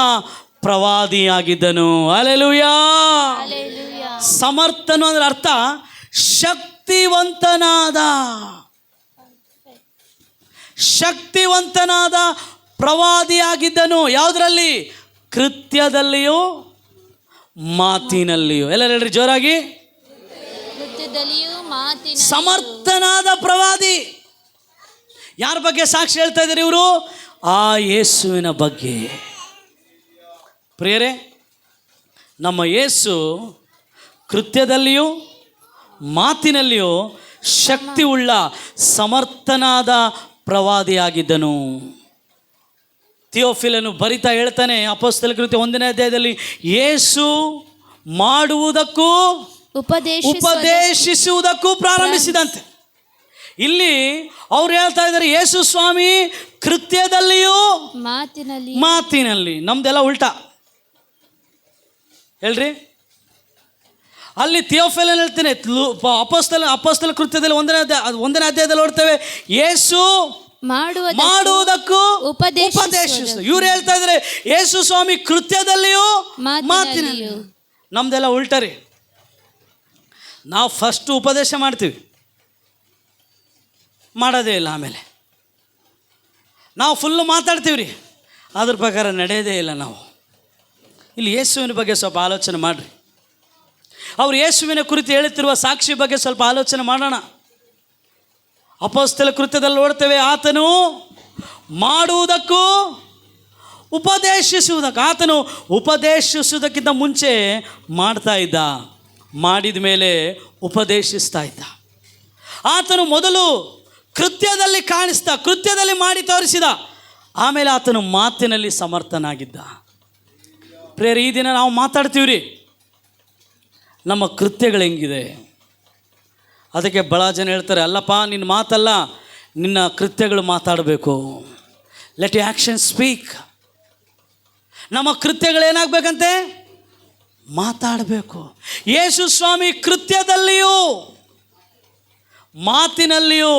ಪ್ರವಾದಿಯಾಗಿದ್ದನು. ಹಲ್ಲೆಲೂಯಾ. ಸಮರ್ಥನು ಅಂದ್ರೆ ಅರ್ಥ ಶಕ್ತಿವಂತನಾದ ಪ್ರವಾದಿಯಾಗಿದ್ದನು. ಯಾವುದರಲ್ಲಿ? ಕೃತ್ಯದಲ್ಲಿಯೂ ಮಾತಿನಲ್ಲಿಯೂ. ಎಲ್ಲರೂ ಹೇಳ್ರಿ ಜೋರಾಗಿ. ಸಮರ್ಥನಾದ ಪ್ರವಾದಿ. ಯಾರ ಬಗ್ಗೆ ಸಾಕ್ಷಿ ಹೇಳ್ತಾ ಇದ್ದಾರೆ ಇವರು? ಆ ಯೇಸುವಿನ ಬಗ್ಗೆ. ಪ್ರಿಯರೇ, ನಮ್ಮ ಯೇಸು ಕೃತ್ಯದಲ್ಲಿಯೂ ಮಾತಿನಲ್ಲಿಯೂ ಶಕ್ತಿ ಉಳ್ಳ ಸಮರ್ಥನಾದ ಪ್ರವಾದಿಯಾಗಿದ್ದನು. ಥಿಯೋಫಿಲನು ಬರಿತಾ ಹೇಳ್ತಾನೆ ಅಪೊಸ್ತಲ ಕೃತ್ಯ 1ನೇ ಅಧ್ಯಾಯದಲ್ಲಿ, ಯೇಸು ಮಾಡುವುದಕ್ಕೂ ಉಪದೇಶಿಸುವುದಕ್ಕೂ ಪ್ರಾರಂಭಿಸಿದಂತೆ. ಇಲ್ಲಿ ಅವ್ರು ಹೇಳ್ತಾ ಇದ್ದಾರೆ ಯೇಸು ಸ್ವಾಮಿ ಕೃತ್ಯದಲ್ಲಿಯೂ ಮಾತಿನಲ್ಲಿ. ನಮ್ದೆಲ್ಲ ಉಲ್ಟಾ ಹೇಳ್ರಿ. ಅಲ್ಲಿ ಥಿಯೋಫಿಲನ್ ಹೇಳ್ತೇನೆ, ಅಪೊಸ್ತಲ ಕೃತ್ಯದಲ್ಲಿ 1ನೇ ಅಧ್ಯಾಯದಲ್ಲಿ ನೋಡ್ತೇವೆ, ಯೇಸು ಮಾಡುವುದಕ್ಕೂ ಉಪದೇಶಿಸು. ಇವ್ರು ಹೇಳ್ತಾ ಇದ್ದಾರೆ ಯೇಸು ಸ್ವಾಮಿ ಕೃತ್ಯದಲ್ಲಿಯೂ ಮಾತಿನಲ್ಲಿಯೂ. ನಮ್ದೆಲ್ಲ ಉಲ್ಟಾ ರೀ. ನಾವು ಫಸ್ಟ್ ಉಪದೇಶ ಮಾಡ್ತೀವಿ, ಮಾಡೋದೇ ಇಲ್ಲ. ಆಮೇಲೆ ನಾವು ಫುಲ್ಲು ಮಾತಾಡ್ತೀವಿ ರೀ, ಅದ್ರ ಪ್ರಕಾರ ನಡೆಯೋದೇ ಇಲ್ಲ ನಾವು. ಇಲ್ಲಿ ಯೇಸುವಿನ ಬಗ್ಗೆ ಸ್ವಲ್ಪ ಆಲೋಚನೆ ಮಾಡಿರಿ. ಅವರು ಯೇಸುವಿನ ಕುರಿತು ಹೇಳುತ್ತಿರುವ ಸಾಕ್ಷಿ ಬಗ್ಗೆ ಸ್ವಲ್ಪ ಆಲೋಚನೆ ಮಾಡೋಣ. ಅಪೊಸ್ತಲ ಕೃತ್ಯದಲ್ಲಿ ನೋಡ್ತೇವೆ, ಆತನು ಮಾಡುವುದಕ್ಕೂ ಉಪದೇಶಿಸುವುದಕ್ಕೂ. ಆತನು ಉಪದೇಶಿಸುವುದಕ್ಕಿಂತ ಮುಂಚೆ ಮಾಡ್ತಾ ಇದ್ದ, ಮಾಡಿದ ಮೇಲೆ ಉಪದೇಶಿಸ್ತಾ ಇದ್ದ. ಆತನು ಮೊದಲು ಕೃತ್ಯದಲ್ಲಿ ಕಾಣಿಸ್ತಾ, ಕೃತ್ಯದಲ್ಲಿ ಮಾಡಿ ತೋರಿಸಿದ, ಆಮೇಲೆ ಆತನು ಮಾತಿನಲ್ಲಿ ಸಮರ್ಥನಾಗಿದ್ದ. ಪ್ರೇರ, ಈ ದಿನ ನಾವು ಮಾತಾಡ್ತೀವಿ ರೀ, ನಮ್ಮ ಕೃತ್ಯಗಳು ಹೆಂಗಿದೆ? ಅದಕ್ಕೆ ಭಾಳ ಜನ ಹೇಳ್ತಾರೆ, ಅಲ್ಲಪ್ಪ ನಿನ್ನ ಮಾತಲ್ಲ, ನಿನ್ನ ಕೃತ್ಯಗಳು ಮಾತಾಡಬೇಕು. Let you action speak. ನಮ್ಮ ಕೃತ್ಯಗಳೇನಾಗಬೇಕಂತೆ? ಮಾತಾಡಬೇಕು. ಯೇಸು ಸ್ವಾಮಿ ಕೃತ್ಯದಲ್ಲಿಯೂ ಮಾತಿನಲ್ಲಿಯೂ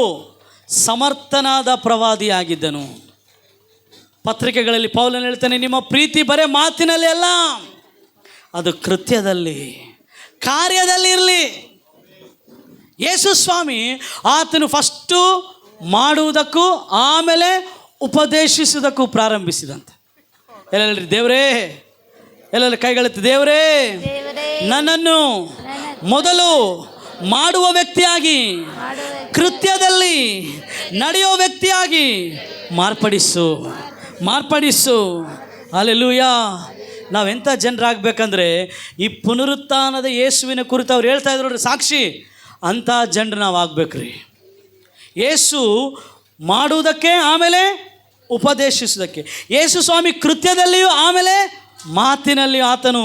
ಸಮರ್ಥನಾದ ಪ್ರವಾದಿಯಾಗಿದ್ದನು. ಪತ್ರಿಕೆಗಳಲ್ಲಿ ಪೌಲನು ಹೇಳ್ತಾನೆ, ನಿಮ್ಮ ಪ್ರೀತಿ ಬರೇ ಮಾತಿನಲ್ಲಿ ಅಲ್ಲ, ಅದು ಕೃತ್ಯದಲ್ಲಿ, ಕಾರ್ಯದಲ್ಲಿ ಇರಲಿ. ಯೇಸು ಸ್ವಾಮಿ ಆತನು ಫಸ್ಟು ಮಾಡುವುದಕ್ಕೂ ಆಮೇಲೆ ಉಪದೇಶಿಸುವುದಕ್ಕೂ ಪ್ರಾರಂಭಿಸಿದಂತೆ. ಎಲ್ಲರಿ ದೇವರೇ, ಎಲ್ಲರ ಕೈಗಳೆತ್ತಿ, ದೇವರೇ ನನ್ನನ್ನು ಮೊದಲು ಮಾಡುವ ವ್ಯಕ್ತಿಯಾಗಿ, ಕೃತ್ಯದಲ್ಲಿ ನಡೆಯೋ ವ್ಯಕ್ತಿಯಾಗಿ ಮಾರ್ಪಡಿಸು. ಹಲ್ಲೆಲೂಯಾ. ನಾವೆಂಥ ಜನರಾಗಬೇಕಂದ್ರೆ ಈ ಪುನರುತ್ಥಾನದ ಯೇಸುವಿನ ಕುರಿತು ಅವ್ರು ಹೇಳ್ತಾ ಇದ್ರು ನೋಡ್ರಿ ಸಾಕ್ಷಿ, ಅಂಥ ಜನರು ನಾವು ಆಗ್ಬೇಕ್ರಿ. ಯೇಸು ಮಾಡುವುದಕ್ಕೆ, ಆಮೇಲೆ ಉಪದೇಶಿಸುವುದಕ್ಕೆ, ಯೇಸು ಸ್ವಾಮಿ ಕೃತ್ಯದಲ್ಲಿಯೂ ಆಮೇಲೆ ಮಾತಿನಲ್ಲಿಯೂ ಆತನು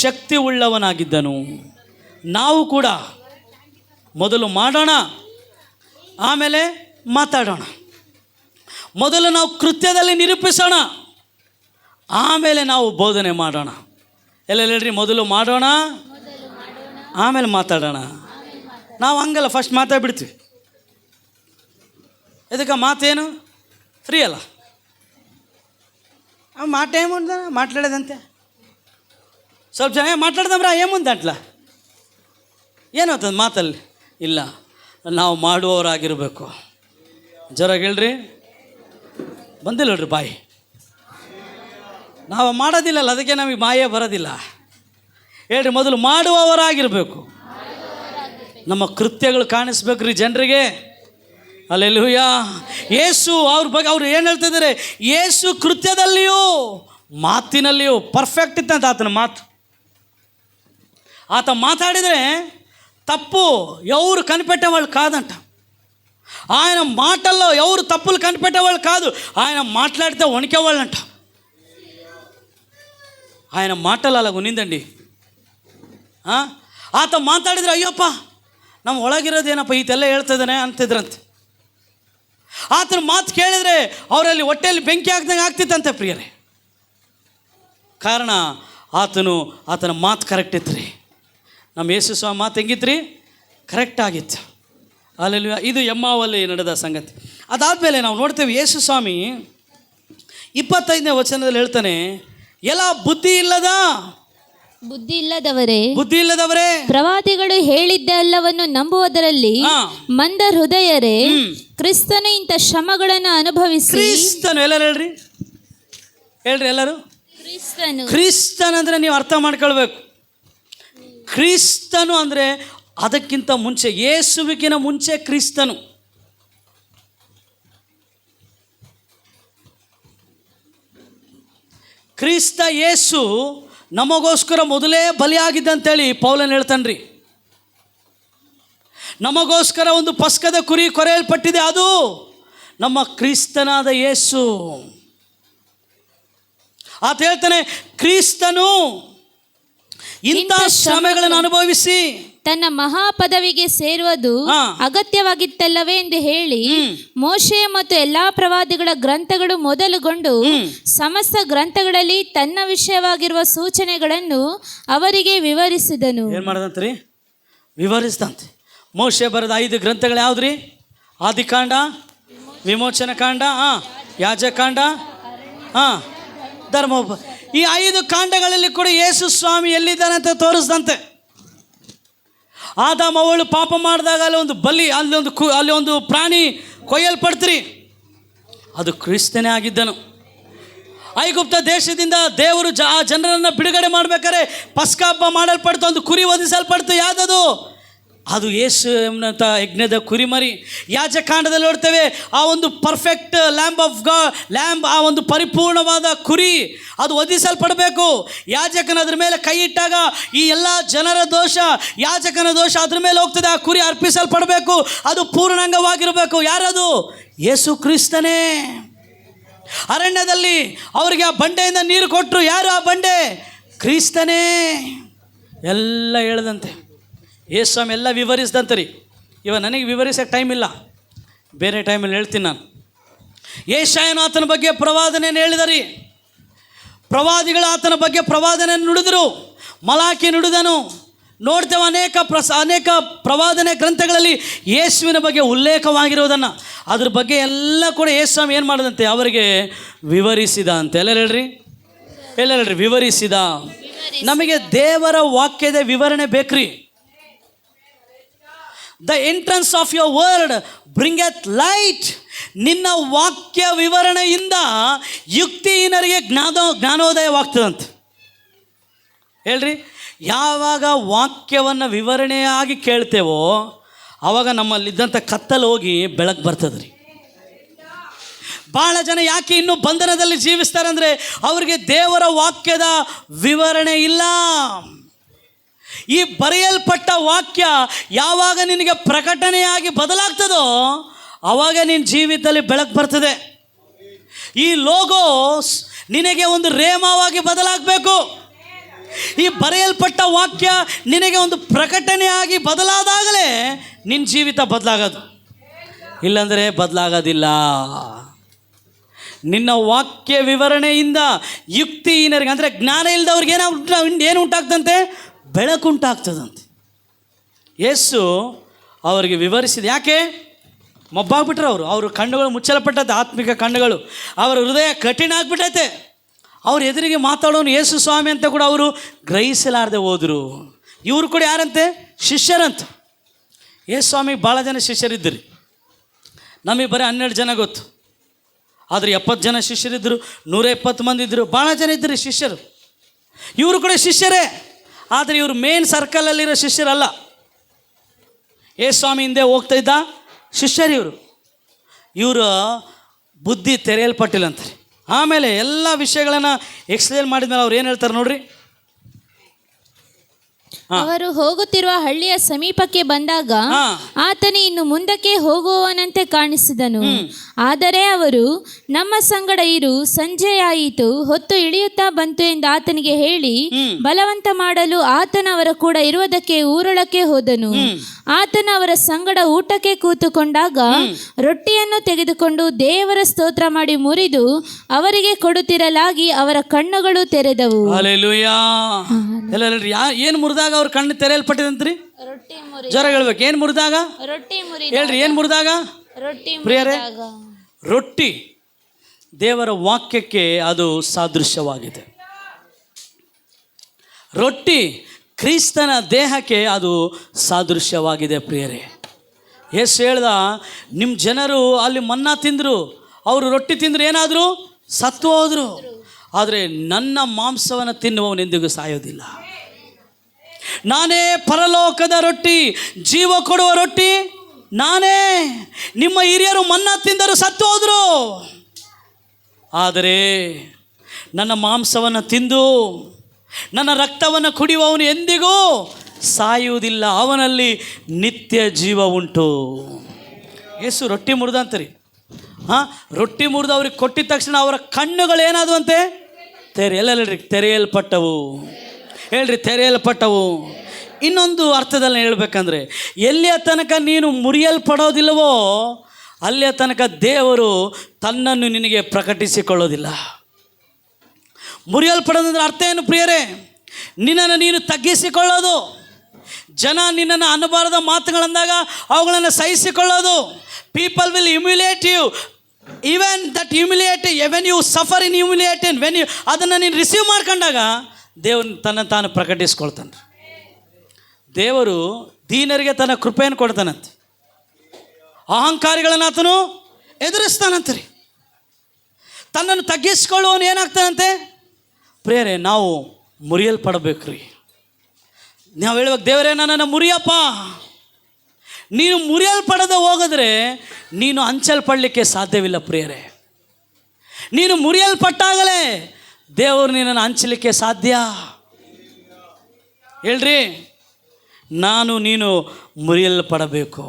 ಶಕ್ತಿ ಉಳ್ಳವನಾಗಿದ್ದನು. ನಾವು ಕೂಡ ಮೊದಲು ಮಾಡೋಣ, ಆಮೇಲೆ ಮಾತಾಡೋಣ. ಮೊದಲು ನಾವು ಕೃತ್ಯದಲ್ಲಿ ನಿರೂಪಿಸೋಣ, ಆಮೇಲೆ ನಾವು ಬೋಧನೆ ಮಾಡೋಣ. ಎಲ್ಲ ಹೇಳ್ರಿ, ಮೊದಲು ಮಾಡೋಣ ಆಮೇಲೆ ಮಾತಾಡೋಣ. ನಾವು ಹಂಗಲ್ಲ, ಫಸ್ಟ್ ಮಾತಾಡ್ಬಿಡ್ತೀವಿ. ಇದಕ್ಕೆ ಮಾತೇನು ಫ್ರೀ ಅಲ್ಲ, మాట ఏముందా మాట్లాడేదంతే. ಸ್ವಲ್ಪ ಜನ ಮಾತಾಡ್ದಮ್ರ ಏಮುಂದ ಅಂಟ್ಲ ಏನవుతుంది ಮಾತಲ್ಲಿ. ಇಲ್ಲ, ನಾವು ಮಾಡುವವರಾಗಿರಬೇಕು. ಜೋರಾಗಿ ಹೇಳ್ರಿ, ಬಂದಿಲ್ಲ ನೋಡ್ರಿ ಬಾಯಿ. ನಾವು ಮಾಡೋದಿಲ್ಲಲ್ಲ, ಅದಕ್ಕೆ ನಮಗೆ ಬಾಯೇ ಬರೋದಿಲ್ಲ. ಹೇಳ್ರಿ, ಮೊದಲು ಮಾಡುವವರಾಗಿರಬೇಕು. ನಮ್ಮ ಕೃತ್ಯಗಳು ಕಾಣಿಸ್ಬೇಕ್ರಿ ಜನರಿಗೆ. ಅಲ್ಲೆಲೂಯಾ. ಯೇಸು ಅವ್ರ ಬಗ್ಗೆ ಅವ್ರು ಏನು ಹೇಳ್ತಿದ್ದಾರೆ, ಯೇಸು ಕೃತ್ಯದಲ್ಲಿಯೂ ಮಾತಿನಲ್ಲಿಯೂ ಪರ್ಫೆಕ್ಟ್ ಇತ್ತಂತ ಆತನ ಮಾತು. ಆತ ಮಾತಾಡಿದರೆ తప్పు ఎవరు కనిపెట్టేవాళ్ళు కాదంట. ఆయన మాటల్లో ఎవరు తప్పులు కనిపెట్టేవాళ్ళు కాదు, ఆయన మాట్లాడితే వణికేవాళ్ళంట. ఆయన మాటలు అలాగ ఉన్నిందండి. ಆತ ಮಾತಾಡಿದ್ರೆ ಅಯ್ಯಪ್ಪ ನಮ್ಮ ಒಳಗಿರೋದೇನಪ್ಪ ಈತೆಲ್ಲ ಹೇಳ್ತಿದ್ದಾನೆ ಅಂತಿದ್ರಂತೆ. ಆತನ ಮಾತು ಕೇಳಿದರೆ ಅವರಲ್ಲಿ ಹೊಟ್ಟೆಯಲ್ಲಿ ಬೆಂಕಿ ಹಾಕ್ದಂಗೆ ಆಗ್ತಿತ್ತಂತೆ ಪ್ರಿಯರೇ. ಕಾರಣ ಆತನ ಮಾತು ಕರೆಕ್ಟ್ ಇತ್ತು ರೀ. ನಮ್ಮ ಯೇಸು ಸ್ವಾಮಿ ಮಾತು ಹೆಂಗಿತ್ತು ರೀ, ಕರೆಕ್ಟ್ ಆಗಿತ್ತು. ಅಲ್ಲಿ ಇದು ಎಮ್ಮಾವಲ್ಲಿ ನಡೆದ ಸಂಗತಿ. ಅದಾದಮೇಲೆ ನಾವು ನೋಡ್ತೇವೆ, ಯೇಸು ಸ್ವಾಮಿ 25ನೇ ವಚನದಲ್ಲಿ ಹೇಳ್ತಾನೆ, ಎಲ್ಲ ಬುದ್ಧಿ ಇಲ್ಲದವರೇ ಪ್ರವಾದಿಗಳು ಹೇಳಿದ್ದೆಲ್ಲವನ್ನು ನಂಬುವುದರಲ್ಲಿ ಮಂದ ಹೃದಯರೇ, ಕ್ರಿಸ್ತನು ಇಂಥ ಶ್ರಮಗಳನ್ನು ಅನುಭವಿಸಿ. ಕ್ರಿಸ್ತನು ಎಲ್ಲರೂ ಹೇಳ್ರಿ ಎಲ್ಲರೂ ಕ್ರಿಸ್ತನ್ ಅಂದರೆ ನೀವು ಅರ್ಥ ಮಾಡ್ಕೊಳ್ಬೇಕು. ಕ್ರಿಸ್ತನು ಅಂದರೆ ಅದಕ್ಕಿಂತ ಮುಂಚೆ, ಯೇಸುವಿಗಿನ ಮುಂಚೆ ಕ್ರಿಸ್ತನು. ಕ್ರಿಸ್ತ ಯೇಸು ನಮಗೋಸ್ಕರ ಮೊದಲೇ ಬಲಿಯಾಗಿದ್ದಂತೇಳಿ ಪೌಲನ್ ಹೇಳ್ತಾನ್ರಿ. ನಮಗೋಸ್ಕರ ಒಂದು ಪಸ್ಕದ ಕುರಿ ಕೊರೆಯಲ್ಪಟ್ಟಿದೆ, ಅದು ನಮ್ಮ ಕ್ರಿಸ್ತನಾದ ಯೇಸು. ಆತ ಹೇಳ್ತಾನೆ, ಕ್ರಿಸ್ತನು ಇಂಥ ಶ್ರಮೆಗಳನ್ನು ಅನುಭವಿಸಿ ತನ್ನ ಮಹಾಪದವಿಗೆ ಸೇರುವುದು ಅಗತ್ಯವಾಗಿತ್ತಲ್ಲವೇ ಎಂದು ಹೇಳಿ, ಮೋಶೆ ಮತ್ತು ಎಲ್ಲಾ ಪ್ರವಾದಿಗಳ ಗ್ರಂಥಗಳು ಮೊದಲುಗೊಂಡು ಸಮಸ್ತ ಗ್ರಂಥಗಳಲ್ಲಿ ತನ್ನ ವಿಷಯವಾಗಿರುವ ಸೂಚನೆಗಳನ್ನು ಅವರಿಗೆ ವಿವರಿಸಿದನು. ಏನು ಮಾಡದಂತ್ರಿ, ವಿವರಿಸಿದಂತೆ. ಮೋಶೆ ಬರೆದ 5 ಗ್ರಂಥಗಳು ಯಾವುದ್ರಿ? ಆದಿಕಾಂಡ, ವಿಮೋಚನ ಕಾಂಡ, ಯಾಜಕಾಂಡ, ಧರ್ಮ. ಈ 5 ಕಾಂಡಗಳಲ್ಲಿ ಕೂಡ ಯೇಸು ಸ್ವಾಮಿ ಎಲ್ಲಿದ್ದಾನೆ ಅಂತ ತೋರಿಸ್ದಂತೆ. ಆದಾಮ ಅವಳು ಪಾಪ ಮಾಡಿದಾಗ ಅಲ್ಲಿ ಒಂದು ಬಲಿ, ಅಲ್ಲಿ ಒಂದು ಪ್ರಾಣಿ ಕೊಯ್ಯಲ್ಪಡ್ತೀರಿ, ಅದು ಕ್ರಿಸ್ತನೇ ಆಗಿದ್ದನು. ಐಗುಪ್ತ ದೇಶದಿಂದ ದೇವರು ಆ ಜನರನ್ನು ಬಿಡುಗಡೆ ಮಾಡ್ಬೇಕಾದ್ರೆ ಪಸ್ಕ ಹಬ್ಬ ಮಾಡಲ್ಪಡ್ತು, ಒಂದು ಕುರಿ ವಧಿಸಲ್ಪಡ್ತು. ಯಾವುದದು? ಅದು ಯೇಸು ಎಂಬಂಥ ಯಜ್ಞದ ಕುರಿಮರಿ. ಯಾಜಕಾಂಡದಲ್ಲಿ ನೋಡ್ತೇವೆ, ಆ ಒಂದು ಪರ್ಫೆಕ್ಟ್ ಲ್ಯಾಂಬ್, ಆ ಒಂದು ಪರಿಪೂರ್ಣವಾದ ಕುರಿ ಅದು ವಧಿಸಲ್ಪಡಬೇಕು. ಯಾಜಕನ ಅದ್ರ ಮೇಲೆ ಕೈ ಇಟ್ಟಾಗ ಈ ಎಲ್ಲ ಜನರ ದೋಷ, ಯಾಜಕನ ದೋಷ ಅದ್ರ ಮೇಲೆ ಹೋಗ್ತದೆ. ಆ ಕುರಿ ಅರ್ಪಿಸಲ್ಪಡಬೇಕು, ಅದು ಪೂರ್ಣಾಂಗವಾಗಿರಬೇಕು. ಯಾರದು? ಯೇಸು ಕ್ರಿಸ್ತನೇ. ಅರಣ್ಯದಲ್ಲಿ ಅವರಿಗೆ ಆ ಬಂಡೆಯಿಂದ ನೀರು ಕೊಟ್ಟರು. ಯಾರು ಆ ಬಂಡೆ? ಕ್ರಿಸ್ತನೇ. ಎಲ್ಲ ಹೇಳ್ದಂತೆ ಯೇಸು ಸ್ವಾಮಿ ಎಲ್ಲ ವಿವರಿಸ್ದಂತೆ ರೀ. ಇವಾಗ ನನಗೆ ವಿವರಿಸೋಕ್ಕೆ ಟೈಮ್ ಇಲ್ಲ, ಬೇರೆ ಟೈಮಲ್ಲಿ ಹೇಳ್ತೀನಿ ನಾನು. ಯೆಶಾಯನು ಆತನ ಬಗ್ಗೆ ಪ್ರವಾದನೆಯನ್ನು ಹೇಳಿದರಿ. ಪ್ರವಾದಿಗಳು ಆತನ ಬಗ್ಗೆ ಪ್ರವಾದನೆಯನ್ನು ನುಡಿದರು. ಮಲಾಕಿ ನುಡಿದನು. ನೋಡ್ತೇವೆ ಅನೇಕ ಪ್ರವಾದನೆ ಗ್ರಂಥಗಳಲ್ಲಿ ಯೇಸುವಿನ ಬಗ್ಗೆ ಉಲ್ಲೇಖವಾಗಿರೋದನ್ನು, ಅದ್ರ ಬಗ್ಗೆ ಎಲ್ಲ ಕೂಡ ಯೇಸು ಸ್ವಾಮಿ ಏನು ಮಾಡಿದಂತೆ, ಅವರಿಗೆ ವಿವರಿಸಿದ ಅಂತ. ಎಲ್ಲ ಹೇಳ್ರಿ ವಿವರಿಸಿದ. ನಮಗೆ ದೇವರ ವಾಕ್ಯದ ವಿವರಣೆ ಬೇಕ್ರಿ. The entrance of your word bringeth light. ನಿನ್ನ ವಾಕ್ಯ ವಿವರಣೆಯಿಂದ ಯುಕ್ತಿಹೀನರಿಗೆ ಜ್ಞಾನೋದಯವಾಗ್ತದಂತೆ. ಹೇಳ್ರಿ, ಯಾವಾಗ ವಾಕ್ಯವನ್ನು ವಿವರಣೆಯಾಗಿ ಕೇಳ್ತೇವೋ ಆವಾಗ ನಮ್ಮಲ್ಲಿದ್ದಂಥ ಕತ್ತಲು ಹೋಗಿ ಬೆಳಕು ಬರ್ತದೆ ರೀ. ಭಾಳ ಜನ ಯಾಕೆ ಇನ್ನೂ ಬಂಧನದಲ್ಲಿ ಜೀವಿಸ್ತಾರೆ ಅಂದರೆ ಅವರಿಗೆ ದೇವರ ವಾಕ್ಯದ ವಿವರಣೆ ಇಲ್ಲ. ಈ ಬರೆಯಲ್ಪಟ್ಟ ವಾಕ್ಯ ಯಾವಾಗ ನಿನಗೆ ಪ್ರಕಟಣೆಯಾಗಿ ಬದಲಾಗ್ತದೋ ಆವಾಗ ನಿನ್ನ ಜೀವಿತದಲ್ಲಿ ಬೆಳಕು ಬರ್ತದೆ. ಈ ಲೋಗೋಸ್ ನಿನಗೆ ಒಂದು ರೇಮವಾಗಿ ಬದಲಾಗಬೇಕು. ಈ ಬರೆಯಲ್ಪಟ್ಟ ವಾಕ್ಯ ನಿನಗೆ ಒಂದು ಪ್ರಕಟಣೆಯಾಗಿ ಬದಲಾದಾಗಲೇ ನಿನ್ನ ಜೀವಿತ ಬದಲಾಗೋದು, ಇಲ್ಲಾಂದರೆ ಬದಲಾಗೋದಿಲ್ಲ. ನಿನ್ನ ವಾಕ್ಯ ವಿವರಣೆಯಿಂದ ಯುಕ್ತಿಹೀನರಿಗೆ ಅಂದರೆ ಜ್ಞಾನ ಇಲ್ಲದವ್ರಿಗೆ ಏನು ಉಂಟಾಗ್ತಂತೆ? ಬೆಳಕುಂಟಾಗ್ತದಂತೆ. ಯೇಸು ಅವರಿಗೆ ವಿವರಿಸಿದ. ಯಾಕೆ ಮೊಬ್ಬಾಗ್ಬಿಟ್ರು ಅವರು ಕಣ್ಣುಗಳು ಮುಚ್ಚಲ್ಪಟ್ಟದ್ದು, ಆತ್ಮಿಕ ಕಣ್ಣುಗಳು. ಅವರ ಹೃದಯ ಕಠಿಣ ಆಗಿಬಿಟ್ಟೈತೆ. ಅವ್ರ ಎದುರಿಗೆ ಮಾತಾಡೋನು ಯೇಸು ಸ್ವಾಮಿ ಅಂತ ಕೂಡ ಅವರು ಗ್ರಹಿಸಲಾರದೆ ಹೋದರು. ಇವರು ಕೂಡ ಯಾರಂತೆ? ಶಿಷ್ಯರಂತ. ಯೇಸು ಸ್ವಾಮಿಗೆ ಭಾಳ ಜನ ಶಿಷ್ಯರಿದ್ದರು. ನಮಗೆ ಬರೀ 12 ಜನ ಗೊತ್ತು, ಆದರೆ 70 ಜನ ಶಿಷ್ಯರಿದ್ದರು, 120 ಮಂದಿ ಇದ್ದರು, ಭಾಳ ಜನ ಇದ್ದರು ಶಿಷ್ಯರು. ಇವರು ಕೂಡ ಶಿಷ್ಯರೇ, ಆದರೆ ಇವರು ಮೇನ್ ಸರ್ಕಲಲ್ಲಿರೋ ಶಿಷ್ಯರಲ್ಲ. ಯೇಸು ಸ್ವಾಮಿ ಹಿಂದೆ ಹೋಗ್ತಾ ಇದ್ದ ಶಿಷ್ಯರು ಇವರು ಬುದ್ಧಿ ತೆರೆಯಲ್ಪಟ್ಟಿಲ್ಲ ಅಂತಾರೆ. ಆಮೇಲೆ ಎಲ್ಲ ವಿಷಯಗಳನ್ನು ಎಕ್ಸ್ಪ್ಲೇನ್ ಮಾಡಿದ್ಮೇಲೆ ಅವ್ರು ಏನು ಹೇಳ್ತಾರೆ ನೋಡ್ರಿ. ಅವರು ಹೋಗುತ್ತಿರುವ ಹಳ್ಳಿಯ ಸಮೀಪಕ್ಕೆ ಬಂದಾಗ ಆತನು ಇನ್ನು ಮುಂದಕ್ಕೆ ಹೋಗುವವನಂತೆ ಕಾಣಿಸಿದನು. ಆದರೆ ಅವರು, ನಮ್ಮ ಸಂಗಡ ಇರು, ಸಂಜೆಯಾಯಿತು, ಹೊತ್ತು ಇಳಿಯುತ್ತಾ ಬಂತು ಎಂದು ಆತನಿಗೆ ಹೇಳಿ ಬಲವಂತ ಮಾಡಲು ಆತನ ಅವರ ಕೂಡ ಇರುವುದಕ್ಕೆ ಊರೊಳಕ್ಕೆ ಹೋದನು. ಆತನು ಅವರ ಸಂಗಡ ಊಟಕ್ಕೆ ಕೂತುಕೊಂಡಾಗ ರೊಟ್ಟಿಯನ್ನು ತೆಗೆದುಕೊಂಡು ದೇವರ ಸ್ತೋತ್ರ ಮಾಡಿ ಮುರಿದು ಅವರಿಗೆ ಕೊಡುತ್ತಿರಲಾಗಿ ಅವರ ಕಣ್ಣುಗಳು ತೆರೆದವು. ಏನು ಮುರಿದಾಗ ಅವ್ರ ಕಣ್ಣು ತೆರೆಯಲ್ಪಟ್ಟಿದಂತ್ರಿ? ಜ್ವರ ಹೇಳ್ಬೇಕು. ಏನು ಮುರಿದಾಗ ಹೇಳ್ರಿ? ಏನು ಮುರಿದಾಗ? ಪ್ರಿಯರೇ, ರೊಟ್ಟಿ ದೇವರ ವಾಕ್ಯಕ್ಕೆ ಅದು ಸಾದೃಶ್ಯವಾಗಿದೆ. ರೊಟ್ಟಿ ಕ್ರಿಸ್ತನ ದೇಹಕ್ಕೆ ಅದು ಸಾದೃಶ್ಯವಾಗಿದೆ. ಪ್ರಿಯರೇ, ಯೇಸು ಹೇಳ್ದ, ನಿಮ್ಮ ಜನರು ಅಲ್ಲಿ ಮನ್ನಾ ತಿಂದರು, ಅವರು ರೊಟ್ಟಿ ತಿಂದರು, ಏನಾದರೂ ಸತ್ತು ಹೋದರು. ಆದರೆ ನನ್ನ ಮಾಂಸವನ್ನು ತಿನ್ನುವವನು ಎಂದಿಗೂ ಸಾಯೋದಿಲ್ಲ. ನಾನೇ ಪರಲೋಕದ ರೊಟ್ಟಿ, ಜೀವ ಕೊಡುವ ರೊಟ್ಟಿ ನಾನೇ. ನಿಮ್ಮ ಹಿರಿಯರು ಮನ್ನಾ ತಿಂದರು, ಸತ್ತು ಹೋದರು, ಆದರೆ ನನ್ನ ಮಾಂಸವನ್ನು ತಿಂದು ನನ್ನ ರಕ್ತವನ್ನು ಕುಡಿಯುವವನು ಎಂದಿಗೂ ಸಾಯುವುದಿಲ್ಲ, ಅವನಲ್ಲಿ ನಿತ್ಯ ಜೀವ ಉಂಟು. ಯೇಸು ರೊಟ್ಟಿ ಮುರಿದಂತರಿ. ರೊಟ್ಟಿ ಮುರಿದು ಅವ್ರಿಗೆ ಕೊಟ್ಟಿದ ತಕ್ಷಣ ಅವರ ಕಣ್ಣುಗಳೇನಾದವಂತೆ? ಎಲ್ಲೆಲ್ರಿ ತೆರೆಯಲ್ಪಟ್ಟವು. ಹೇಳ್ರಿ, ತೆರೆಯಲ್ಪಟ್ಟವು. ಇನ್ನೊಂದು ಅರ್ಥದಲ್ಲಿ ಹೇಳ್ಬೇಕಂದ್ರೆ, ಎಲ್ಲಿಯ ತನಕ ನೀನು ಮುರಿಯಲ್ಪಡೋದಿಲ್ಲವೋ ಅಲ್ಲಿಯ ತನಕ ದೇವರು ತನ್ನನ್ನು ನಿನಗೆ ಪ್ರಕಟಿಸಿಕೊಳ್ಳೋದಿಲ್ಲ. ಮುರಿಯಲ್ಪಡೋದಂದ್ರೆ ಅರ್ಥ ಏನು ಪ್ರಿಯರೇ? ನಿನ್ನನ್ನು ನೀನು ತಗ್ಗಿಸಿಕೊಳ್ಳೋದು. ಜನ ನಿನ್ನನ್ನು ಅನ್ನಬಾರದ ಮಾತುಗಳಂದಾಗ ಅವುಗಳನ್ನು ಸಹಿಸಿಕೊಳ್ಳೋದು. People will humiliate you, even that humiliate when you suffer in humiliated, when you ಅದನ್ನು ನೀನು ರಿಸೀವ್ ಮಾಡ್ಕೊಂಡಾಗ ದೇವರು ತನ್ನ ತಾನು ಪ್ರಕಟಿಸ್ಕೊಳ್ತಾನೆ. ದೇವರು ದೀನರಿಗೆ ತನ್ನ ಕೃಪೆಯನ್ನು ಕೊಡ್ತಾನಂತೆ, ಅಹಂಕಾರಿಗಳನ್ನು ಆತನು ಎದುರಿಸ್ತಾನಂತೆ. ತನ್ನನ್ನು ತಗ್ಗಿಸ್ಕೊಳ್ಳುವವನು ಏನಾಗ್ತಾನಂತೆ? ಪ್ರಿಯರೇ, ನಾವು ಮುರಿಯಲ್ಪಡಬೇಕ್ರಿ. ನಾವು ಹೇಳ್ಬೇಕು, ದೇವರೇ ನನ್ನನ್ನು ಮುರಿಯಪ್ಪ. ನೀನು ಮುರಿಯಲ್ಪಡದೆ ಹೋಗಿದ್ರೆ ನೀನು ಹಂಚಲ್ಪಡಲಿಕ್ಕೆ ಸಾಧ್ಯವಿಲ್ಲ ಪ್ರಿಯರೇ. ನೀನು ಮುರಿಯಲ್ಪಟ್ಟಾಗಲೇ ದೇವರು ನಿನ್ನನ್ನು ಹಂಚಲಿಕ್ಕೆ ಸಾಧ್ಯ. ಹೇಳ್ರಿ, ನಾನು ನೀನು ಮುರಿಯಲ್ಪಡಬೇಕು.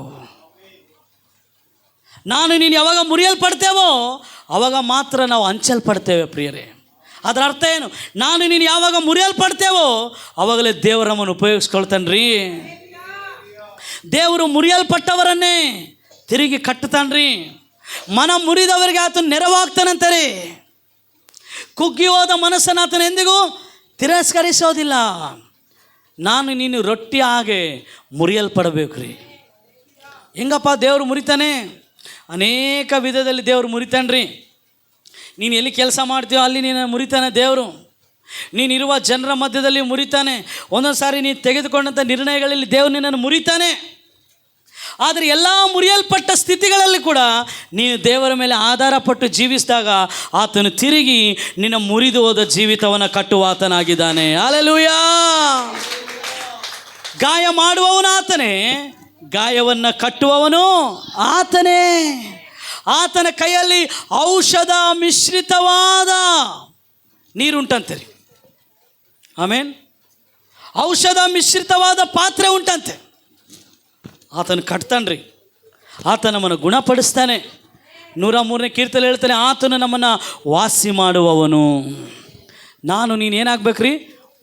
ನಾನು ನೀನು ಯಾವಾಗ ಮುರಿಯಲ್ಪಡ್ತೇವೋ ಆವಾಗ ಮಾತ್ರ ನಾವು ಹಂಚಲ್ಪಡ್ತೇವೆ ಪ್ರಿಯರೇ. ಅದರ ಅರ್ಥ ಏನು? ನಾನು ನೀನು ಯಾವಾಗ ಮುರಿಯಲ್ಪಡ್ತೇವೋ ಆವಾಗಲೇ ದೇವರು ನಮ್ಮನ್ನು ಉಪಯೋಗಿಸ್ಕೊಳ್ತಾನೆ ರೀ. ದೇವರು ಮುರಿಯಲ್ಪಟ್ಟವರನ್ನೇ ತಿರುಗಿ ಕಟ್ಟುತ್ತಾನ್ರಿ. ಮನ ಮುರಿದವರಿಗೆ ಆತನು ನೆರವಾಗ್ತಾನಂತಾರೆ. ಕುಗ್ಗಿ ಹೋದ ಮನಸ್ಸನ್ನು ಆತನು ಎಂದಿಗೂ ತಿರಸ್ಕರಿಸೋದಿಲ್ಲ. ನಾನು ನೀನು ರೊಟ್ಟಿ ಹಾಗೆ ಮುರಿಯಲ್ಪಡಬೇಕು ರೀ. ಹೆಂಗಪ್ಪ ದೇವರು ಮುರಿತಾನೆ? ಅನೇಕ ವಿಧದಲ್ಲಿ ದೇವರು ಮುರಿತಾನೆ ರೀ. ನೀನು ಎಲ್ಲಿ ಕೆಲಸ ಮಾಡ್ತೀಯೋ ಅಲ್ಲಿ ನೀನು ಮುರಿತಾನೆ ದೇವರು. ನೀನಿರುವ ಜನರ ಮಧ್ಯದಲ್ಲಿ ಮುರಿತಾನೆ. ಒಂದೊಂದು ಸಾರಿ ನೀನು ತೆಗೆದುಕೊಂಡಂಥ ನಿರ್ಣಯಗಳಲ್ಲಿ ದೇವರು ನಿನ್ನನ್ನು ಮುರಿತಾನೆ. ಆದರೆ ಎಲ್ಲ ಮುರಿಯಲ್ಪಟ್ಟ ಸ್ಥಿತಿಗಳಲ್ಲಿ ಕೂಡ ನೀನು ದೇವರ ಮೇಲೆ ಆಧಾರಪಟ್ಟು ಜೀವಿಸಿದಾಗ ಆತನು ತಿರುಗಿ ನಿನ್ನ ಮುರಿದು ಹೋದ ಜೀವಿತವನ್ನು ಕಟ್ಟುವ ಆತನಾಗಿದ್ದಾನೆ. ಹಲ್ಲೆಲೂಯಾ. ಗಾಯ ಮಾಡುವವನು ಆತನೇ, ಗಾಯವನ್ನು ಕಟ್ಟುವವನು ಆತನೇ. ಆತನ ಕೈಯಲ್ಲಿ ಔಷಧ ಮಿಶ್ರಿತವಾದ ನೀರುಂಟಂತೆ ರೀ. ಆಮೇನ್. ಔಷಧ ಮಿಶ್ರಿತವಾದ ಪಾತ್ರೆ ಉಂಟಂತೆ. ಆತನ ಕಟ್ತಾನ್ರಿ, ಆತ ನಮ್ಮನ್ನು ಗುಣಪಡಿಸ್ತಾನೆ. 103ನೇ ಕೀರ್ತನೆ ಹೇಳ್ತಾನೆ, ಆತನು ನಮ್ಮನ್ನು ವಾಸಿ ಮಾಡುವವನು. ನಾನು ನೀನೇನಾಗಬೇಕ್ರಿ?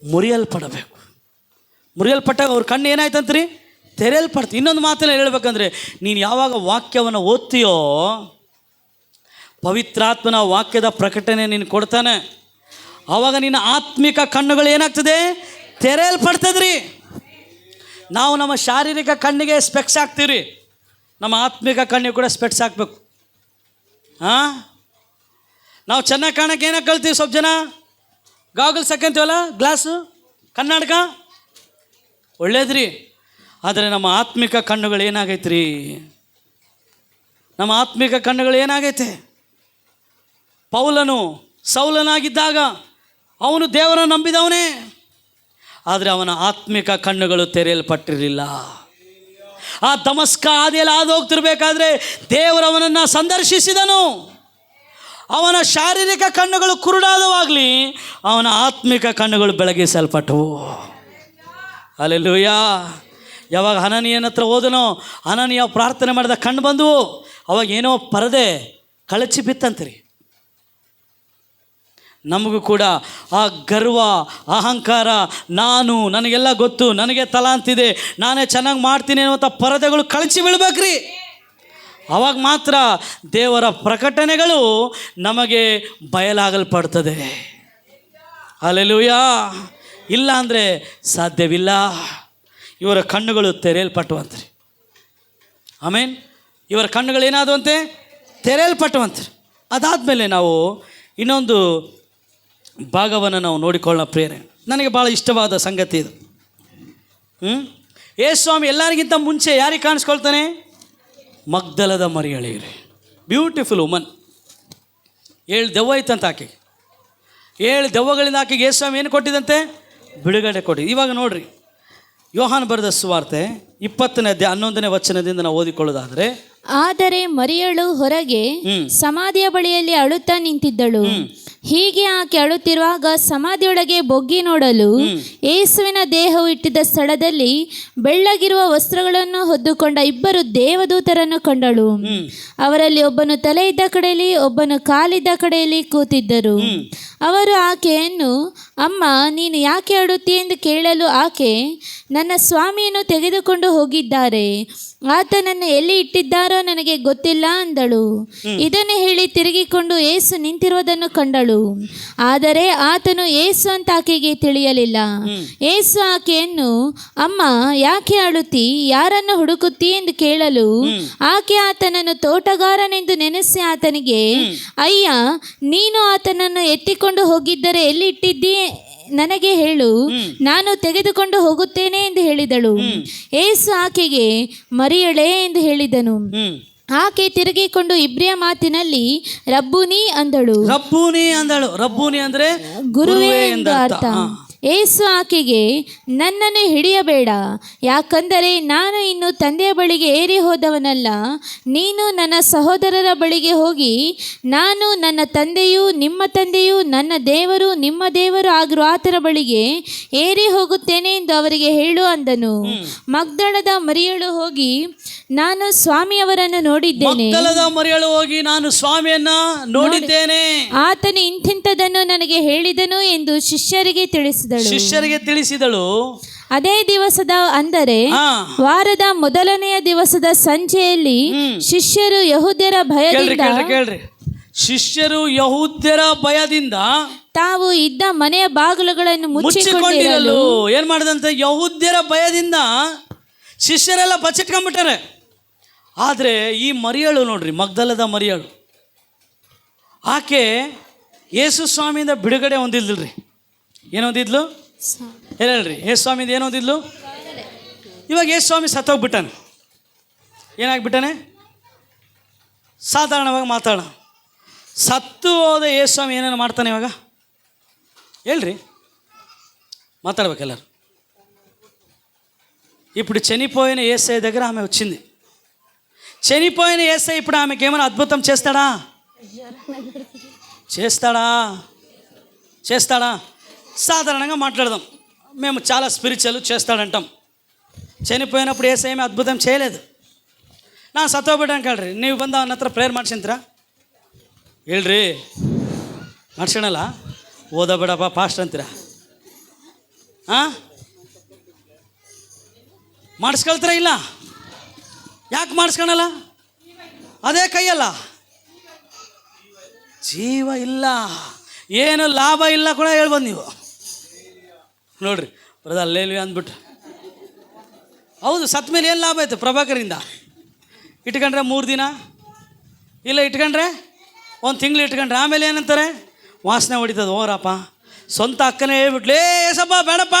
ಮುರಿಯಲ್ಪಡಬೇಕು. ಮುರಿಯಲ್ಪಟ್ಟಾಗ ಅವ್ರ ಕಣ್ಣು ಏನಾಯ್ತಂತ್ರಿ? ತೆರೆಯಲ್ಪಡ್ತು. ಇನ್ನೊಂದು ಮಾತನ್ನ ಹೇಳ್ಬೇಕಂದ್ರೆ, ನೀನು ಯಾವಾಗ ವಾಕ್ಯವನ್ನು ಓದ್ತೀಯೋ ಪವಿತ್ರಾತ್ಮನ ವಾಕ್ಯದ ಪ್ರಕಟಣೆ ನೀನು ಕೊಡ್ತಾನೆ. ಆವಾಗ ನಿನ್ನ ಆತ್ಮಿಕ ಕಣ್ಣುಗಳು ಏನಾಗ್ತದೆ? ತೆರೆಯಲ್ಪಡ್ತದ್ರಿ. ನಾವು ನಮ್ಮ ಶಾರೀರಿಕ ಕಣ್ಣಿಗೆ ಸ್ಪೆಕ್ಸ್ ಹಾಕ್ತೀವಿ, ನಮ್ಮ ಆತ್ಮಿಕ ಕಣ್ಣಿಗೆ ಕೂಡ ಸ್ಪೆಕ್ಸ್ ಹಾಕಬೇಕು. ಹಾಂ, ನಾವು ಚೆನ್ನಾಗಿ ಕಾಣಕ್ಕೆ ಏನಕ್ಕೆ ಕಳ್ತೀವಿ? ಸ್ವಲ್ಪ ಜನ ಗಾಗಲ್ಸ್ ಹಾಕಂತೀವಲ್ಲ, ಗ್ಲಾಸು, ಕನ್ನಡಕ, ಒಳ್ಳೇದ್ರಿ. ಆದರೆ ನಮ್ಮ ಆತ್ಮಿಕ ಕಣ್ಣುಗಳು ಏನಾಗೈತೆ ರೀ? ನಮ್ಮ ಆತ್ಮಿಕ ಕಣ್ಣುಗಳು ಏನಾಗೈತೆ? ಪೌಲನು ಸೌಲನಾಗಿದ್ದಾಗ ಅವನು ದೇವರನ್ನು ನಂಬಿದವನೇ, ಆದರೆ ಅವನ ಆತ್ಮಿಕ ಕಣ್ಣುಗಳು ತೆರೆಯಲ್ಪಟ್ಟಿರಲಿಲ್ಲ. ಆ ದಮಸ್ಕ ಹಾದಿಯಲ್ಲಿ ಹಾದು ಹೋಗ್ತಿರ್ಬೇಕಾದ್ರೆ ದೇವರವನನ್ನು ಸಂದರ್ಶಿಸಿದನು. ಅವನ ಶಾರೀರಿಕ ಕಣ್ಣುಗಳು ಕುರುಡಾದವಾಗಲಿ, ಅವನ ಆತ್ಮಿಕ ಕಣ್ಣುಗಳು ಬೆಳಗಿಸಲ್ಪಟ್ಟವು. ಹಲ್ಲೆಲೂಯಾ. ಯಾವಾಗ ಹನನೀಯನ ಹತ್ರ ಹೋದನೋ, ಹನನೀಯ ಪ್ರಾರ್ಥನೆ ಮಾಡಿದ ಕಣ್ಣು ಬಂದವು. ಅವಾಗ ಏನೋ ಪರದೆ ಕಳಚಿ ಬಿತ್ತಂತ್ರಿ. ನಮಗೂ ಕೂಡ ಆ ಗರ್ವ, ಅಹಂಕಾರ, ನನಗೆಲ್ಲ ಗೊತ್ತು, ನನಗೆ ತಲಾಂತಿದೆ, ನಾನೇ ಚೆನ್ನಾಗಿ ಮಾಡ್ತೀನಿ ಅನ್ನುವಂಥ ಪರದೆಗಳು ಕಳಚಿ ಬೀಳ್ಬೇಕ್ರಿ. ಆವಾಗ ಮಾತ್ರ ದೇವರ ಪ್ರಕಟಣೆಗಳು ನಮಗೆ ಬಯಲಾಗಲ್ಪಡ್ತದೆ. ಹಲ್ಲೆಲೂಯಾ. ಇಲ್ಲ ಅಂದರೆ ಸಾಧ್ಯವಿಲ್ಲ. ಇವರ ಕಣ್ಣುಗಳು ತೆರೆಯಲ್ಪಟ್ಟುವಂತ್ರಿ. ಆಮೇನ್. ಇವರ ಕಣ್ಣುಗಳು ಏನಾದವಂತೆ? ತೆರೆಯಲ್ಪಟ್ಟುವಂತ್ರಿ. ಅದಾದಮೇಲೆ ನಾವು ಇನ್ನೊಂದು ಭಾಗವನ್ನು ನಾವು ನೋಡಿಕೊಳ್ಳೋಣ ಪ್ರಿಯರೇ. ನನಗೆ ಭಾಳ ಇಷ್ಟವಾದ ಸಂಗತಿ ಇದು. ಯೇಸು ಸ್ವಾಮಿ ಎಲ್ಲರಿಗಿಂತ ಮುಂಚೆ ಯಾರಿಗೆ ಕಾಣಿಸ್ಕೊಳ್ತಾನೆ? ಮಗ್ದಲದ ಮರಿಯಳಿಗೆ. Beautiful woman. 7 ದೆವ್ವ ಇತ್ತಂತ ಆಕೆಗೆ. 7 ದೆವ್ವಗಳಿಂದ ಆಕೆಗೆ ಯೇಸು ಸ್ವಾಮಿ ಏನು ಕೊಟ್ಟಿದಂತೆ? ಬಿಡುಗಡೆ ಕೊಡಿ. ಇವಾಗ ನೋಡ್ರಿ, ಯೋಹಾನ ಬರೆದ ಸುವಾರ್ತೆ 20ನೇ ಅಧ್ಯಾಯ 11ನೇ ವಚನದಿಂದ ನಾವು ಓದಿಕೊಳ್ಳೋದಾದರೆ, ಆದರೆ ಮರಿಯಳು ಹೊರಗೆ ಸಮಾಧಿಯ ಬಳಿಯಲ್ಲಿ ಅಳುತ್ತಾ ನಿಂತಿದ್ದಳು. ಹೀಗೆ ಆಕೆ ಅಳುತ್ತಿರುವಾಗ ಸಮಾಧಿಯೊಳಗೆ ಬೊಗ್ಗಿ ನೋಡಲು ಯೇಸುವಿನ ದೇಹವು ಇಟ್ಟಿದ್ದ ಸ್ಥಳದಲ್ಲಿ ಬೆಳ್ಳಗಿರುವ ವಸ್ತ್ರಗಳನ್ನು ಹೊದ್ದುಕೊಂಡ 2 ದೇವದೂತರನ್ನು ಕಂಡಳು. ಅವರಲ್ಲಿ ಒಬ್ಬನು ತಲೆ ಇದ್ದ ಕಡೆಯಲ್ಲಿ, ಒಬ್ಬನು ಕಾಲಿದ್ದ ಕಡೆಯಲ್ಲಿ ಕೂತಿದ್ದರು. ಅವರು ಆಕೆಯನ್ನು, ಅಮ್ಮ, ನೀನು ಯಾಕೆ ಅಳುತ್ತಿ ಎಂದು ಕೇಳಲು ಆಕೆ, ನನ್ನ ಸ್ವಾಮಿಯನ್ನು ತೆಗೆದುಕೊಂಡು ಹೋಗಿದ್ದಾರೆ, ಆತನನ್ನು ಎಲ್ಲಿ ಇಟ್ಟಿದ್ದಾರೋ ನನಗೆ ಗೊತ್ತಿಲ್ಲ ಅಂದಳು. ಇದನ್ನು ಹೇಳಿ ತಿರುಗಿಕೊಂಡು ಯೇಸು ನಿಂತಿರುವುದನ್ನು ಕಂಡಳು. ಆದರೆ ಆತನು ಯೇಸು ಅಂತ ಆಕೆಗೆ ತಿಳಿಯಲಿಲ್ಲ. ಯೇಸು ಆಕೆಯನ್ನು, ಅಮ್ಮ, ಯಾಕೆ ಅಳುತ್ತಿ? ಯಾರನ್ನು ಹುಡುಕುತ್ತಿ ಎಂದು ಕೇಳಲು ಆಕೆ ಆತನನ್ನು ತೋಟಗಾರನೆಂದು ನೆನೆಸಿ ಆತನಿಗೆ, ಅಯ್ಯ, ನೀನು ಆತನನ್ನು ಎತ್ತಿಕೊಂಡು ಹೋಗಿದ್ದರೆ ಎಲ್ಲಿ ಇಟ್ಟಿದ್ದೀ? ನನಗೆ ಹೇಳು, ನಾನು ತೆಗೆದುಕೊಂಡು ಹೋಗುತ್ತೇನೆ ಎಂದು ಹೇಳಿದಳು. ಯೇಸು ಆಕೆಗೆ, ಮರಿಯಳೇ ಎಂದು ಹೇಳಿದನು. ಆಕೆ ತಿರುಗಿಕೊಂಡು ಇಬ್ರಿಯ ಮಾತಿನಲ್ಲಿ ರಬ್ಬೂನಿ ಅಂದಳು. ರಬ್ಬೂನಿ ಅಂದ್ರೆ ಗುರುವೇ ಎಂದು ಅರ್ಥ. ಯೇಸು ಆಕೆಗೆ, ನನ್ನನ್ನು ಹಿಡಿಯಬೇಡ, ಯಾಕಂದರೆ ನಾನು ಇನ್ನು ತಂದೆಯ ಬಳಿಗೆ ಏರಿ ಹೋದವನಲ್ಲ. ನೀನು ನನ್ನ ಸಹೋದರರ ಬಳಿಗೆ ಹೋಗಿ, ನಾನು ನನ್ನ ತಂದೆಯೂ ನಿಮ್ಮ ತಂದೆಯೂ ನನ್ನ ದೇವರು ನಿಮ್ಮ ದೇವರು ಆಗಿರುವ ಆತನ ಬಳಿಗೆ ಏರಿ ಹೋಗುತ್ತೇನೆ ಎಂದು ಅವರಿಗೆ ಹೇಳು ಅಂದನು. ಮಗ್ದಲದ ಮರಿಯಳು ಹೋಗಿ, ನಾನು ಸ್ವಾಮಿಯವರನ್ನು ನೋಡಿದ್ದೇನೆ. ನಾನು ಸ್ವಾಮಿಯನ್ನ ನೋಡಿದ್ದೇನೆ, ಆತನು ಇಂಥಿಂಥದನ್ನು ನನಗೆ ಹೇಳಿದನು ಎಂದು ಶಿಷ್ಯರಿಗೆ ತಿಳಿಸಿದಳು. ಅದೇ ದಿವಸದ, ಅಂದರೆ ವಾರದ ಮೊದಲನೆಯ ದಿವಸದ ಸಂಜೆಯಲ್ಲಿ ಶಿಷ್ಯರು ಯಹೂದ್ಯರ ಭಯದಿಂದ ತಾವು ಇದ್ದ ಮನೆಯ ಬಾಗಿಲುಗಳನ್ನು ಮುಚ್ಚಿಕೊಂಡಿರಲು ಏನ್ ಮಾಡಿದಂತೆ? ಯಹೂದ್ಯರ ಭಯದಿಂದ ಶಿಷ್ಯರೆಲ್ಲ ಬಚ್ಚಿಟ್ಕೊಂಡ್ಬಿಟ್ಟಾರೆ. ಆದರೆ ಈ ಮರಿಯಳು ನೋಡ್ರಿ, ಮಗ್ದಲದ ಮರಿಯಳು, ಆಕೆ ಯೇಸು ಸ್ವಾಮಿಯಿಂದ ಬಿಡುಗಡೆ ಹೊಂದಿದ್ಲ್ರಿ. ಏನು ಹೊಂದಿದ್ಲು? ಹೇಳ್ರಿ, ಯೇಸು ಸ್ವಾಮಿಯಿಂದ ಏನು ಹೊಂದಿದ್ಲು? ಇವಾಗ ಯೇಸು ಸ್ವಾಮಿ ಸತ್ತೋಗ್ಬಿಟ್ಟಾನೆ. ಏನಾಗ್ಬಿಟ್ಟಾನೆ? ಸಾಧಾರಣವಾಗಿ ಮಾತಾಡೋಣ. ಸತ್ತು ಹೋದ ಯೇಸು ಸ್ವಾಮಿ ಏನೇನು ಮಾಡ್ತಾನೆ ಇವಾಗ? ಹೇಳ್ರಿ, మాట్లాడబెక్కలారు. ఇప్పుడు చనిపోయిన యేసయ్య దగ్గర ఆమె వచ్చింది. చనిపోయిన యేసయ్య ఇప్పుడు ఆమెకి ఏమైనా అద్భుతం చేస్తాడా? చేస్తాడా? సాధారణంగా మాట్లాడదాం, మేము చాలా స్పిరిచువల్, చేస్తాడంటాం. చనిపోయినప్పుడు యేసయ్య ఏమీ ಅದ್ಭುతం చేయలేదు. ನಾ ಸತ್ತೋಗ್ಬಿಟ್ಟಂಗೆ ಹೇಳ್ರಿ, ನೀವು ಬಂದು ಅವನ ಹತ್ರ ಪ್ರೇಯರ್ ಮಾಡ್ಸಂತೀರಾ? ಹೇಳ್ರಿ, ಮಾಡ್ಸೋಣಲ್ಲ, ಓದಬೇಡಪ್ಪ ಫಾಸ್ಟ್ ಅಂತೀರಾ? ಮಾಡಿಸ್ಕೊಳ್ತೀರ? ಇಲ್ಲ. ಯಾಕೆ ಮಾಡಿಸ್ಕೊಳಲ್ಲ? ಅದೇ ಕೈಯಲ್ಲ, ಜೀವ ಇಲ್ಲ, ಏನು ಲಾಭ ಇಲ್ಲ ಕೂಡ ಹೇಳ್ಬೋದು ನೀವು. ನೋಡ್ರಿ ಬ್ರದರ್, ಅಲ್ಲೇಲ್ವಿ ಅಂದ್ಬಿಟ್ಟು. ಹೌದು, ಸತ್ತ ಮೇಲೆ ಏನು ಲಾಭ ಆಯಿತು? ಪ್ರಭಾಕರಿಂದ ಇಟ್ಕೊಂಡ್ರೆ 3 ದಿನ, ಇಲ್ಲ ಇಟ್ಕೊಂಡ್ರೆ 1 ತಿಂಗಳು ಇಟ್ಕೊಂಡ್ರೆ ಆಮೇಲೆ ಏನಂತಾರೆ? ವಾಸನೆ ಹೊಡಿತದೆ. ಹೋರಪ್ಪ, ಸ್ವಂತ ಅಕ್ಕನೇ ಹೇಳ್ಬಿಟ್ಲೇ, ಏಸಪ್ಪ ಬೇಡಪ್ಪ,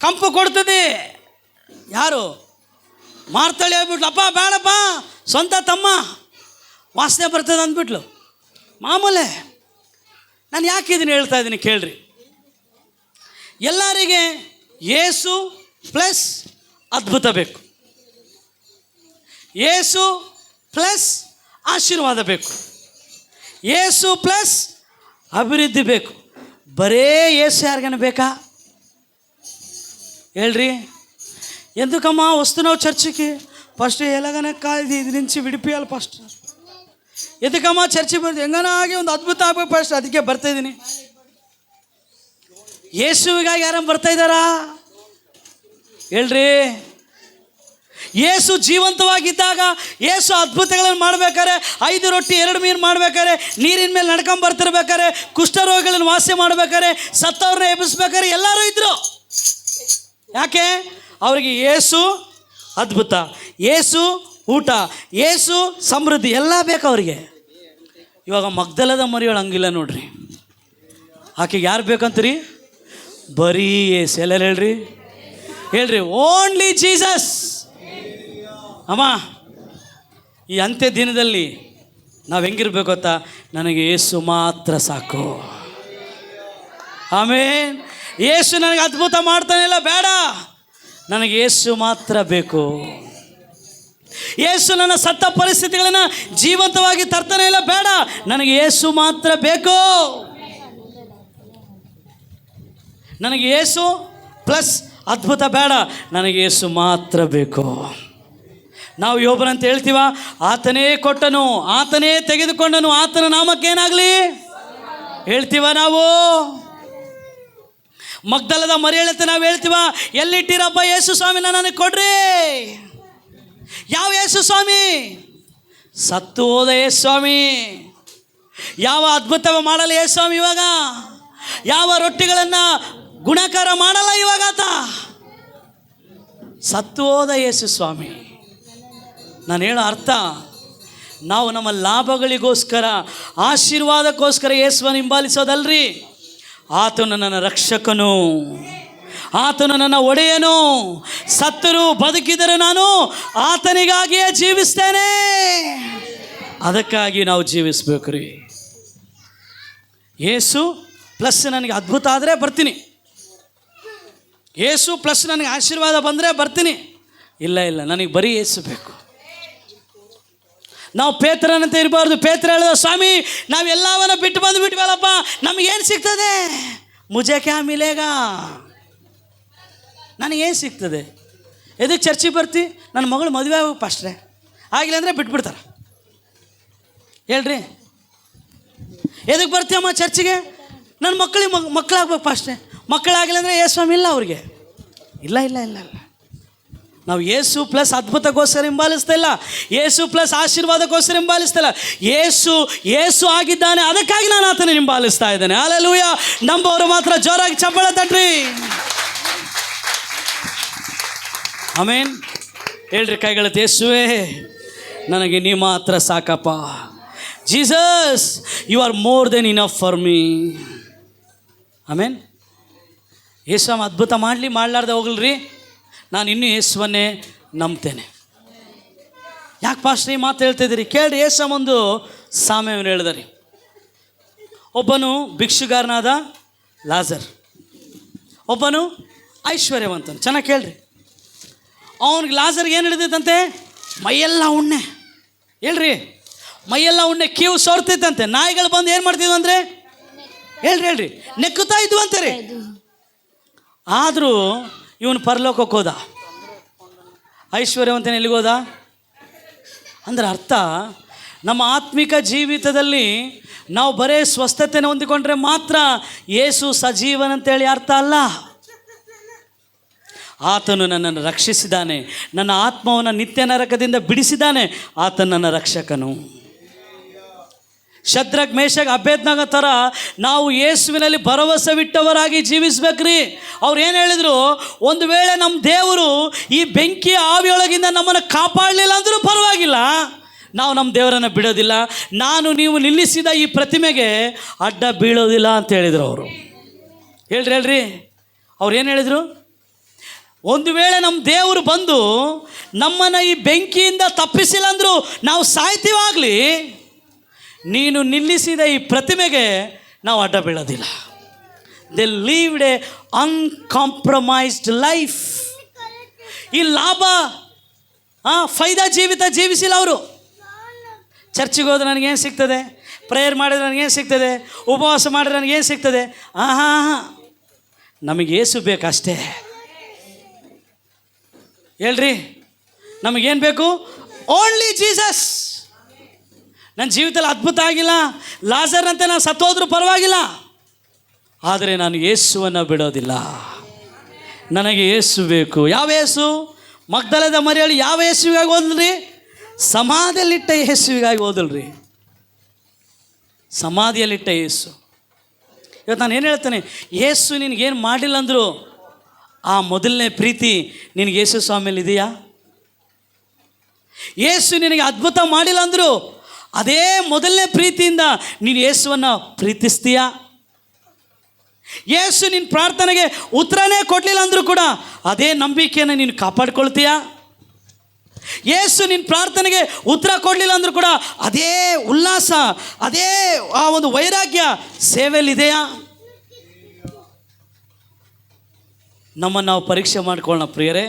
ಕಂಪು ಕೊಡ್ತದೆ. ಯಾರು? ಮಾರ್ತಾಳೆ ಹೇಳ್ಬಿಟ್ಲು, ಅಪ್ಪ ಬೇಡಪ್ಪ, ಸ್ವಂತ ತಮ್ಮ, ವಾಸನೆ ಬರ್ತದೆ ಅಂದ್ಬಿಟ್ಲು. ಮಾಮೂಲೆ. ನಾನು ಯಾಕೆ ಇದನ್ನು ಹೇಳ್ತಾ ಇದ್ದೀನಿ ಕೇಳ್ರಿ. ಎಲ್ಲರಿಗೆ ಯೇಸು ಪ್ಲಸ್ ಅದ್ಭುತ ಬೇಕು, ಯೇಸು ಪ್ಲಸ್ ಆಶೀರ್ವಾದ ಬೇಕು, ಯೇಸು ಪ್ಲಸ್ ಅಭಿವೃದ್ಧಿ ಬೇಕು. ಬರೇ ಯೇಸು ಯಾರಿಗಾನ ಬೇಕಾ? ಹೇಳ್ರಿ. ఎందుకమ్మా వస్తున్నావు చర్చికి? ఫస్ట్ ఎలాగనే కాదు, ఇది నుంచి విడిపియాలి ఫస్ట్. ఎందుకమ్మా ಚರ್ಚಿ ಬಂದು ಹೆಂಗನ ಆಗಿ ಒಂದು ಅದ್ಭುತ ಆಗಬೇಕು ಫಸ್ಟ್, ಅದಕ್ಕೆ ಬರ್ತಾ ಇದ್ದೀನಿ. ಯೇಸುವಿಗಾಗಿ ಯಾರಮ್ಮ ಬರ್ತಾ ಇದ್ದಾರಾ? ಹೇಳ್ರಿ. ಯೇಸು ಜೀವಂತವಾಗಿದ್ದಾಗ, ಯೇಸು ಅದ್ಭುತಗಳನ್ನು ಮಾಡ್ಬೇಕಾರೆ, 5 ರೊಟ್ಟಿ 2 ಮೀನು ಮಾಡ್ಬೇಕಾರೆ, ನೀರಿನ ಮೇಲೆ ನಡ್ಕೊಂಡು ಬರ್ತಿರ್ಬೇಕಾರೆ, ಕುಷ್ಠರೋಗಿಗಳನ್ನು ವಾಸಿ ಮಾಡ್ಬೇಕಾರೆ, ಸತ್ತವ್ರನ್ನ ಎಬ್ಬಿಸ್ಬೇಕಾರೆ ಎಲ್ಲರೂ ಇದ್ರು. ಯಾಕೆ? ಅವರಿಗೆ ಯೇಸು ಅದ್ಭುತ, ಯೇಸು ಊಟ, ಯೇಸು ಸಮೃದ್ಧಿ ಎಲ್ಲ ಬೇಕು ಅವರಿಗೆ. ಇವಾಗ ಮಗ್ದಲದ ಮರಿಯೋಳು ಹಂಗಿಲ್ಲ ನೋಡ್ರಿ. ಆಕೆಗೆ ಯಾರು ಬೇಕಂತೀರಿ? ಬರೀ ಯೇಸು. ಎಲ್ಲರೂ ಹೇಳ್ರಿ, ಓನ್ಲಿ ಜೀಸಸ್. ಅಮ್ಮ, ಈ ಅಂತ್ಯ ದಿನದಲ್ಲಿ ನಾವು ಹೆಂಗಿರ್ಬೇಕು ಗೊತ್ತಾ? ನನಗೆ ಯೇಸು ಮಾತ್ರ ಸಾಕು. ಆಮೇನ್. ಯೇಸು ನನಗೆ ಅದ್ಭುತ ಮಾಡ್ತಾನೆ ಇಲ್ಲ, ಬೇಡ, ನನಗೆ ಯೇಸು ಮಾತ್ರ ಬೇಕು. ಯೇಸು ನನ್ನ ಸತ್ತ ಪರಿಸ್ಥಿತಿಗಳನ್ನು ಜೀವಂತವಾಗಿ ತರ್ತಾನೆ ಇಲ್ಲ, ಬೇಡ, ನನಗೆ ಯೇಸು ಮಾತ್ರ ಬೇಕು. ನನಗೆ ಯೇಸು ಪ್ಲಸ್ ಅದ್ಭುತ ಬೇಡ, ನನಗೆ ಯೇಸು ಮಾತ್ರ ಬೇಕು. ನಾವು ಯೋಬನಂತ ಹೇಳ್ತೀವ, ಆತನೇ ಕೊಟ್ಟನು, ಆತನೇ ತೆಗೆದುಕೊಂಡನು, ಆತನ ನಾಮಕ್ಕೇನಾಗಲಿ ಹೇಳ್ತೀವ ನಾವು. ಮಗ್ದಲದ ಮರಿಯಳಂತೆ ನಾವು ಹೇಳ್ತೀವ, ಎಲ್ಲಿಟ್ಟಿರಪ್ಪ ಯೇಸು ಸ್ವಾಮಿನ ನನಗೆ ಕೊಡ್ರಿ. ಯಾವ ಯೇಸು ಸ್ವಾಮಿ? ಸತ್ತು ಹೋದ ಯೇಸು ಸ್ವಾಮಿ. ಯಾವ ಅದ್ಭುತ ಮಾಡಲ್ಲ ಯೇಸು ಸ್ವಾಮಿ ಇವಾಗ, ಯಾವ ರೊಟ್ಟಿಗಳನ್ನು ಗುಣಕಾರ ಮಾಡಲ್ಲ ಇವಾಗ ಆತ. ಸತ್ತು ಹೋದ ಯೇಸು ಸ್ವಾಮಿ. ನಾನು ಹೇಳೋ ಅರ್ಥ, ನಾವು ನಮ್ಮ ಲಾಭಗಳಿಗೋಸ್ಕರ, ಆಶೀರ್ವಾದಕ್ಕೋಸ್ಕರ ಯೇಸುವನ್ನು ಹಿಂಬಾಲಿಸೋದಲ್ರಿ. ಆತನು ನನ್ನ ರಕ್ಷಕನು, ಆತನು ನನ್ನ ಒಡೆಯನು. ಸತ್ತರೂ ಬದುಕಿದರೆ ನಾನು ಆತನಿಗಾಗಿಯೇ ಜೀವಿಸ್ತೇನೆ. ಅದಕ್ಕಾಗಿ ನಾವು ಜೀವಿಸ್ಬೇಕು ರೀ. ಯೇಸು ಪ್ಲಸ್ ನನಗೆ ಅದ್ಭುತ ಆದರೆ ಬರ್ತೀನಿ, ಯೇಸು ಪ್ಲಸ್ ನನಗೆ ಆಶೀರ್ವಾದ ಬಂದರೆ ಬರ್ತೀನಿ. ಇಲ್ಲ, ನನಗೆ ಬರೀ ಯೇಸು ಬೇಕು. ನಾವು ಪೇತ್ರನಂತ ಇರಬಾರ್ದು. ಪೇತ್ರ ಹೇಳಿದ, ಸ್ವಾಮಿ ನಾವೆಲ್ಲವನ್ನ ಬಿಟ್ಟು ಬಂದುಬಿಟ್ವಲ್ಲಪ್ಪ, ನಮಗೇನು ಸಿಗ್ತದೆ? ಮುಜೆ ಕ್ಯಾ ಮಿಲೇಗಾ? ನನಗೇನು ಸಿಗ್ತದೆ? ಎದಕ್ಕೆ ಚರ್ಚಿಗೆ ಬರ್ತಿ? ನನ್ನ ಮಗಳು ಮದುವೆ ಆಗಬೇಕು ಪಾಸ್ಟ್ರೆ, ಆಗಿಲ್ಲ ಅಂದರೆ ಬಿಟ್ಬಿಡ್ತಾರೆ. ಹೇಳ್ರಿ, ಎದಕ್ಕೆ ಬರ್ತೀಯಮ್ಮ ಚರ್ಚಿಗೆ? ನನ್ನ ಮಕ್ಕಳಾಗ್ಬೇಕು ಪಾಸ್ಟ್ರೆ, ಮಕ್ಕಳಾಗಿಲ್ಲ ಅಂದರೆ ಯೇಸು ಸ್ವಾಮಿ ಇಲ್ಲ ಅವ್ರಿಗೆ. ಇಲ್ಲ, ನಾವು ಯೇಸು ಪ್ಲಸ್ ಅದ್ಭುತಕ್ಕೋಸ್ಕರ ಹಿಂಬಾಲಿಸ್ತಾ ಇಲ್ಲ, ಯೇಸು ಪ್ಲಸ್ ಆಶೀರ್ವಾದಕ್ಕೋಸ್ಕರ ಹಿಂಬಾಲಿಸ್ತಾ ಇಲ್ಲ. ಯೇಸು ಆಗಿದ್ದಾನೆ, ಅದಕ್ಕಾಗಿ ನಾನು ಆತನ ಹಿಂಬಾಲಿಸ್ತಾ ಇದ್ದೇನೆ. ಹಲ್ಲೆಲೂಯ. ನಂಬೋರು ಮಾತ್ರ ಜೋರಾಗಿ ಚಪ್ಪಾಳೆ ತಟ್ರಿ. ಆಮೇನ್. ಹೇಳ್ರಿ ಕೈಗಳತ್ತು, ಯೇಸುವೇ ನನಗೆ ನೀ ಮಾತ್ರ ಸಾಕಪ್ಪ. Jesus, you are more than enough for me. Amen. ಯೇಸು ಅದ್ಭುತ ಮಾಡಲಾರ್ದೆ ಹೋಗಲ್ರಿ, ನಾನು ಇನ್ನೂ ಯೇಸುವನ್ನೇ ನಂಬ್ತೇನೆ. ಯಾಕೆ ಪಾಸ್ಟ್ರಿ ಮಾತು ಹೇಳ್ತಾಯಿದ್ದೀರಿ ಕೇಳಿ. ಯೇಸು ಒಂದು ಸಾಮ್ಯವನ್ನು ಹೇಳಿದಾರೆ. ಒಬ್ಬನು ಭಿಕ್ಷುಗಾರನಾದ ಲಾಜರ್, ಒಬ್ಬನು ಐಶ್ವರ್ಯವಂತನು. ಚೆನ್ನಾಗಿ ಕೇಳ್ರಿ. ಅವನಿಗೆ ಲಾಜರ್ಗೆ ಏನು ಹಿಡಿದಿತ್ತಂತೆ? ಮೈಯೆಲ್ಲ ಉಣ್ಣೆ, ಹೇಳ್ರಿ ಮೈಯೆಲ್ಲ ಉಣ್ಣೆ, ಕೀವು ಸೋರ್ತಿತ್ತಂತೆ. ನಾಯಿಗಳು ಬಂದು ಏನು ಮಾಡ್ತಿದ್ವು ಅಂದರೆ ಹೇಳ್ರಿ ನೆಕ್ಕುತ್ತಾ ಇದ್ವು ಅಂತಾರೆ. ಆದರೂ ಇವನು ಪರಲೋಕಕ್ಕೆ ಹೋದ, ಐಶ್ವರ್ಯವಂತನ ಎಲ್ಲಿಗೋದ ಅಂದ್ರೆ ಅರ್ಥ, ನಮ್ಮ ಆತ್ಮಿಕ ಜೀವಿತದಲ್ಲಿ ನಾವು ಬರೇ ಸ್ವಸ್ಥತೆಯನ್ನು ಹೊಂದಿಕೊಂಡ್ರೆ ಮಾತ್ರ ಯೇಸು ಸಜೀವನಂತೇಳಿ ಅರ್ಥ ಅಲ್ಲ. ಆತನು ನನ್ನನ್ನು ರಕ್ಷಿಸಿದ್ದಾನೆ, ನನ್ನ ಆತ್ಮವನ್ನು ನಿತ್ಯ ನರಕದಿಂದ ಬಿಡಿಸಿದ್ದಾನೆ, ಆತನು ನನ್ನ ರಕ್ಷಕನು. ಶದ್ರಕ್ ಮೇಷಕ್ ಅಬೇದ್ನಗ ಥರ ನಾವು ಯೇಸುವಿನಲ್ಲಿ ಭರವಸೆವಿಟ್ಟವರಾಗಿ ಜೀವಿಸ್ಬೇಕ್ರಿ. ಅವ್ರು ಏನು ಹೇಳಿದರು, ಒಂದು ವೇಳೆ ನಮ್ಮ ದೇವರು ಈ ಬೆಂಕಿಯ ಆವಿಯೊಳಗಿಂದ ನಮ್ಮನ್ನು ಕಾಪಾಡಲಿಲ್ಲ ಅಂದರೂ ಪರವಾಗಿಲ್ಲ, ನಾವು ನಮ್ಮ ದೇವರನ್ನು ಬಿಡೋದಿಲ್ಲ, ನಾನು ನೀವು ನಿಲ್ಲಿಸಿದ ಈ ಪ್ರತಿಮೆಗೆ ಅಡ್ಡ ಬೀಳೋದಿಲ್ಲ ಅಂತ ಹೇಳಿದರು ಅವರು. ಹೇಳ್ರಿ ಅವ್ರು ಏನು ಹೇಳಿದರು, ಒಂದು ವೇಳೆ ನಮ್ಮ ದೇವರು ಬಂದು ನಮ್ಮನ್ನು ಈ ಬೆಂಕಿಯಿಂದ ತಪ್ಪಿಸಿಲ್ಲ ಅಂದರೂ ನಾವು ಸಾಯ್ತೀವಾಗಲಿ, ನೀನು ನಿಲ್ಲಿಸಿದ ಈ ಪ್ರತಿಮೆಗೆ ನಾವು ಅಡ್ಡ ಬೀಳೋದಿಲ್ಲ. ದೆ ಲೀವ್ಡ್ ಎ ಅನ್ಕಾಂಪ್ರಮೈಸ್ಡ್ ಲೈಫ್. ಈ ಲಾಭ ಫೈದಾ ಜೀವಿತ ಜೀವಿಸಿಲ್ಲ ಅವರು. ಚರ್ಚಿಗೆ ಹೋದ್ರೆ ನನಗೇನು ಸಿಗ್ತದೆ, ಪ್ರೇಯರ್ ಮಾಡಿದ್ರೆ ನನಗೇನು ಸಿಗ್ತದೆ, ಉಪವಾಸ ಮಾಡಿದ್ರೆ ನನಗೇನು ಸಿಗ್ತದೆ, ನಮಗೆ ಏಸು ಬೇಕಷ್ಟೇ. ಹೇಳ್ರಿ ನಮಗೇನು ಬೇಕು? Only Jesus. ನನ್ನ ಜೀವಿತದಲ್ಲಿ ಅದ್ಭುತ ಆಗಿಲ್ಲ, ಲಾಜರ್ನಂತೆ ನಾನು ಸತ್ತೋದ್ರೂ ಪರವಾಗಿಲ್ಲ, ಆದರೆ ನಾನು ಯೇಸುವನ್ನು ಬಿಡೋದಿಲ್ಲ. ನನಗೆ ಯೇಸು ಬೇಕು. ಯಾವ ಯೇಸು? ಮಗ್ದಲದ ಮರಿಯಳು ಯಾವ ಯೇಸುವಿಗಾಗಿ ಓದಲ್ರಿ? ಸಮಾಧಿಯಲ್ಲಿಟ್ಟ ಯೇಸುವಿಗಾಗಿ ಓದಲ್ರಿ, ಸಮಾಧಿಯಲ್ಲಿಟ್ಟ ಯೇಸು. ಇವತ್ತು ನಾನು ಏನು ಹೇಳ್ತೇನೆ, ಯೇಸು ನಿನಗೇನು ಮಾಡಿಲ್ಲ ಅಂದರು ಆ ಮೊದಲನೇ ಪ್ರೀತಿ ನಿನಗೆ ಯೇಸು ಸ್ವಾಮಿಯಲ್ಲಿ ಇದೆಯಾ? ಯೇಸು ನಿನಗೆ ಅದ್ಭುತ ಮಾಡಿಲ್ಲ ಅಂದರು ಅದೇ ಮೊದಲನೇ ಪ್ರೀತಿಯಿಂದ ನೀನು ಯೇಸುವನ್ನು ಪ್ರೀತಿಸ್ತೀಯಾ? ಯೇಸು ನಿನ್ನ ಪ್ರಾರ್ಥನೆಗೆ ಉತ್ತರನೇ ಕೊಡಲಿಲ್ಲ ಅಂದರೂ ಕೂಡ ಅದೇ ನಂಬಿಕೆಯನ್ನು ನೀನು ಕಾಪಾಡ್ಕೊಳ್ತೀಯಾ? ಯೇಸು ನಿನ್ನ ಪ್ರಾರ್ಥನೆಗೆ ಉತ್ತರ ಕೊಡಲಿಲ್ಲ ಅಂದರೂ ಕೂಡ ಅದೇ ಉಲ್ಲಾಸ, ಅದೇ ಆ ಒಂದು ವೈರಾಗ್ಯ ಸೇವೆಯಲ್ಲಿದೆಯಾ? ನಮ್ಮನ್ನು ನಾವು ಪರೀಕ್ಷೆ ಮಾಡ್ಕೊಳ್ಳೋಣ ಪ್ರಿಯರೇ.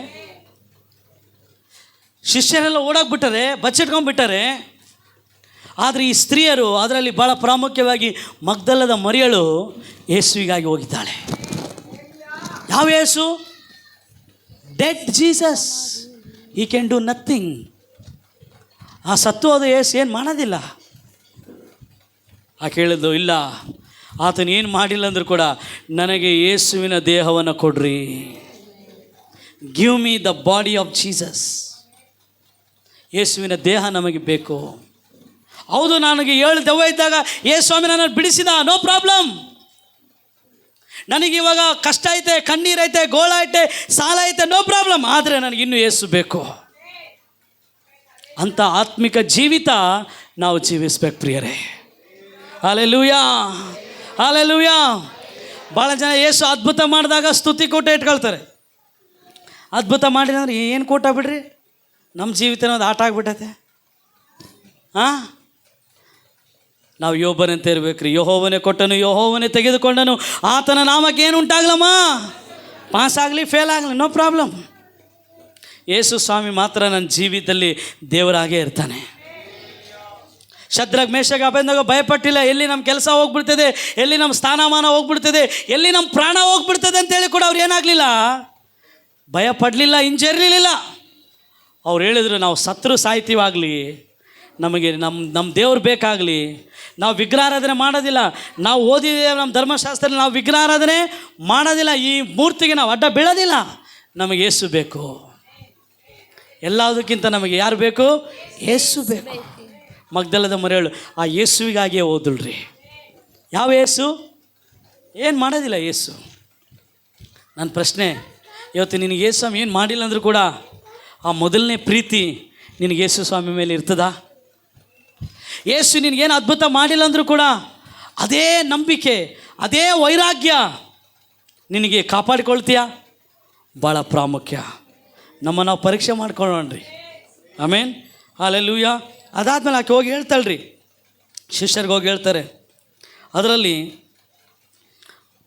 ಶಿಷ್ಯರೆಲ್ಲ ಓಡೋಗ್ಬಿಟ್ಟಾರೆ, ಬಚ್ಚಿಟ್ಕೊಂಡ್ಬಿಟ್ಟಾರೆ. ಆದರೆ ಈ ಸ್ತ್ರೀಯರು, ಅದರಲ್ಲಿ ಭಾಳ ಪ್ರಾಮುಖ್ಯವಾಗಿ ಮಗ್ದಲದ ಮರಿಯಳು ಯೇಸುವಿಗಾಗಿ ಹೋಗಿದ್ದಾಳೆ. ಯಾವ ಯೇಸು? Dead Jesus. He can do nothing. ಆ ಸತ್ತು ಹೋದ ಯೇಸು ಏನು ಮಾಡೋದಿಲ್ಲ. ಆ ಕೇಳಿದ್ದು ಇಲ್ಲ, ಆತನು ಏನು ಮಾಡಿಲ್ಲ ಅಂದರೂ ಕೂಡ ನನಗೆ ಯೇಸುವಿನ ದೇಹವನ್ನು ಕೊಡ್ರಿ, give me the body of Jesus. ಯೇಸುವಿನ ದೇಹ ನಮಗೆ ಬೇಕು. ಹೌದು, ನನಗೆ 7 ದೆವ್ವ ಇದ್ದಾಗ ಯೇಸು ಸ್ವಾಮಿ ನನ್ನನ್ನು ಬಿಡಿಸಿದ, ನೋ ಪ್ರಾಬ್ಲಮ್. ನನಗಿವಾಗ ಕಷ್ಟ ಐತೆ, ಕಣ್ಣೀರೈತೆ, ಗೋಳ ಐತೆ, ಸಾಲ ಐತೆ, ನೋ ಪ್ರಾಬ್ಲಮ್. ಆದರೆ ನನಗಿನ್ನೂ ಯೇಸು ಬೇಕು. ಅಂಥ ಆತ್ಮಿಕ ಜೀವಿತ ನಾವು ಜೀವಿಸ್ಬೇಕು ಪ್ರಿಯರೇ. Hallelujah, hallelujah. ಭಾಳ ಜನ ಯೇಸು ಅದ್ಭುತ ಮಾಡಿದಾಗ ಸ್ತುತಿ ಕೂಟ ಇಟ್ಕೊಳ್ತಾರೆ. ಅದ್ಭುತ ಮಾಡಿದಂದ್ರೆ ಏನು ಕೂಟ ಬಿಡ್ರಿ, ನಮ್ಮ ಜೀವಿತ ಅನ್ನೋದು ಆಟ ಆಗಿಬಿಟ್ಟೈತೆ. ನಾವು ಯೋಬನಂತ ಇರಬೇಕ್ರಿ. ಯೆಹೋವನೇ ಕೊಟ್ಟನು, ಯೆಹೋವನೇ ತೆಗೆದುಕೊಂಡನು, ಆತನ ನಾಮಕ್ಕೆ ಏನು ಉಂಟಾಗ್ಲಮ್ಮ, ಪಾಸ್ ಆಗಲಿ ಫೇಲ್ ಆಗಲಿ, ನೋ ಪ್ರಾಬ್ಲಮ್. ಯೇಸು ಸ್ವಾಮಿ ಮಾತ್ರ ನನ್ನ ಜೀವಿತದಲ್ಲಿ ದೇವರಾಗೇ ಇರ್ತಾನೆ. ಶದ್ರಕ್ ಮೇಷಕ್ ಅಬೇದ್ನೆಗೋ ಭಯಪಟ್ಟಿಲ್ಲ. ಎಲ್ಲಿ ನಮ್ಮ ಕೆಲಸ ಹೋಗ್ಬಿಡ್ತದೆ, ಎಲ್ಲಿ ನಮ್ಮ ಸ್ಥಾನಮಾನ ಹೋಗ್ಬಿಡ್ತದೆ, ಎಲ್ಲಿ ನಮ್ಮ ಪ್ರಾಣ ಹೋಗ್ಬಿಡ್ತದೆ ಅಂತೇಳಿ ಕೂಡ ಅವ್ರು ಏನಾಗಲಿಲ್ಲ, ಭಯಪಡಲಿಲ್ಲ, ಹಿಂಜರಿಲಿಲ್ಲ. ಅವ್ರು ಹೇಳಿದ್ರು, ನಾವು ಸತ್ರು ಸಾಯ್ತೀವಾಗಲಿ, ನಮಗೆ ನಮ್ಮ ದೇವ್ರು ಬೇಕಾಗಲಿ, ನಾವು ವಿಗ್ರಹಾರಾಧನೆ ಮಾಡೋದಿಲ್ಲ, ನಾವು ಓದಿದ್ದೇವೆ ನಮ್ಮ ಧರ್ಮಶಾಸ್ತ್ರ, ನಾವು ವಿಗ್ರಹಾರಾಧನೆ ಮಾಡೋದಿಲ್ಲ, ಈ ಮೂರ್ತಿಗೆ ನಾವು ಅಡ್ಡ ಬೀಳೋದಿಲ್ಲ, ನಮಗೆ ಯೇಸು ಬೇಕು. ಎಲ್ಲದಕ್ಕಿಂತ ನಮಗೆ ಯಾರು ಬೇಕು? ಯೇಸು ಬೇಕು. ಮಗ್ದಲದ ಮರಿಯಳು ಆ ಯೇಸುವಿಗಾಗಿಯೇ ಓದಲ್ರಿ. ಯಾವ ಯೇಸು? ಏನು ಮಾಡೋದಿಲ್ಲ ಯೇಸು. ನನ್ನ ಪ್ರಶ್ನೆ ಇವತ್ತು, ನಿನಗೆ ಯೇಸು ಸ್ವಾಮಿ ಏನು ಮಾಡಿಲ್ಲ ಅಂದರೂ ಕೂಡ ಆ ಮೊದಲನೇ ಪ್ರೀತಿ ನಿನಗೆ ಯೇಸು ಸ್ವಾಮಿ ಮೇಲೆ ಇರ್ತದಾ? ಯೇಸು ನಿನಗೇನು ಅದ್ಭುತ ಮಾಡಿಲ್ಲ ಅಂದರೂ ಕೂಡ ಅದೇ ನಂಬಿಕೆ, ಅದೇ ವೈರಾಗ್ಯ ನಿನಗೆ ಕಾಪಾಡಿಕೊಳ್ತೀಯಾ? ಭಾಳ ಪ್ರಾಮುಖ್ಯ. ನಮ್ಮನ್ನು ನಾವು ಪರೀಕ್ಷೆ ಮಾಡ್ಕೊಳ್ಳೋಣ್ರಿ. ಆಮೇನ್, ಹಲ್ಲೆಲೂಯಾ. ಅದಾದ್ಮೇಲೆ ಆಕೆ ಹೋಗಿ ಹೇಳ್ತಾಳ್ರಿ, ಶಿಷ್ಯರಿಗೆ ಹೋಗಿ ಹೇಳ್ತಾರೆ. ಅದರಲ್ಲಿ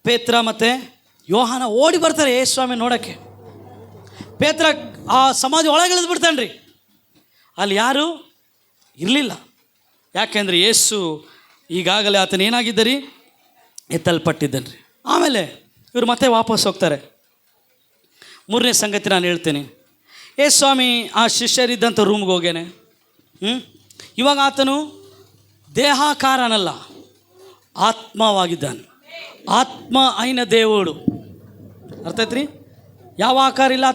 ಪೇತ್ರ ಮತ್ತು ಯೋಹಾನ ಓಡಿ ಬರ್ತಾರೆ ಯೇಸು ಸ್ವಾಮಿ ನೋಡೋಕ್ಕೆ. ಪೇತ್ರ ಆ ಸಮಾಧಿ ಒಳಗೆ ಇಳಿದು ಬಿಡ್ತಾನೆ ರೀ. ಅಲ್ಲಿ ಯಾರು ಇರಲಿಲ್ಲ. ಯಾಕೆಂದರೆ ಯೇಸು ಈಗಾಗಲೇ ಆತನ ಏನಾಗಿದ್ದರಿ, ಎತ್ತಲ್ಪಟ್ಟಿದ್ದನ್ರಿ. ಆಮೇಲೆ ಇವರು ಮತ್ತೆ ವಾಪಸ್ ಹೋಗ್ತಾರೆ. ಮೂರನೇ ಸಂಗತಿ ನಾನು ಹೇಳ್ತೀನಿ. ಸ್ವಾಮಿ ಆ ಶಿಷ್ಯರಿದ್ದಂಥ ರೂಮ್ಗೆ ಹೋಗ್ಯಾನೆ. ಇವಾಗ ಆತನು ದೇಹಾಕಾರನಲ್ಲ, ಆತ್ಮವಾಗಿದ್ದಾನೆ. ಆತ್ಮ ಐನ ದೇವೋಡು ಅರ್ಥ ಐತ್ರಿ. ಯಾವ ಆಕಾರ ಇಲ್ಲ.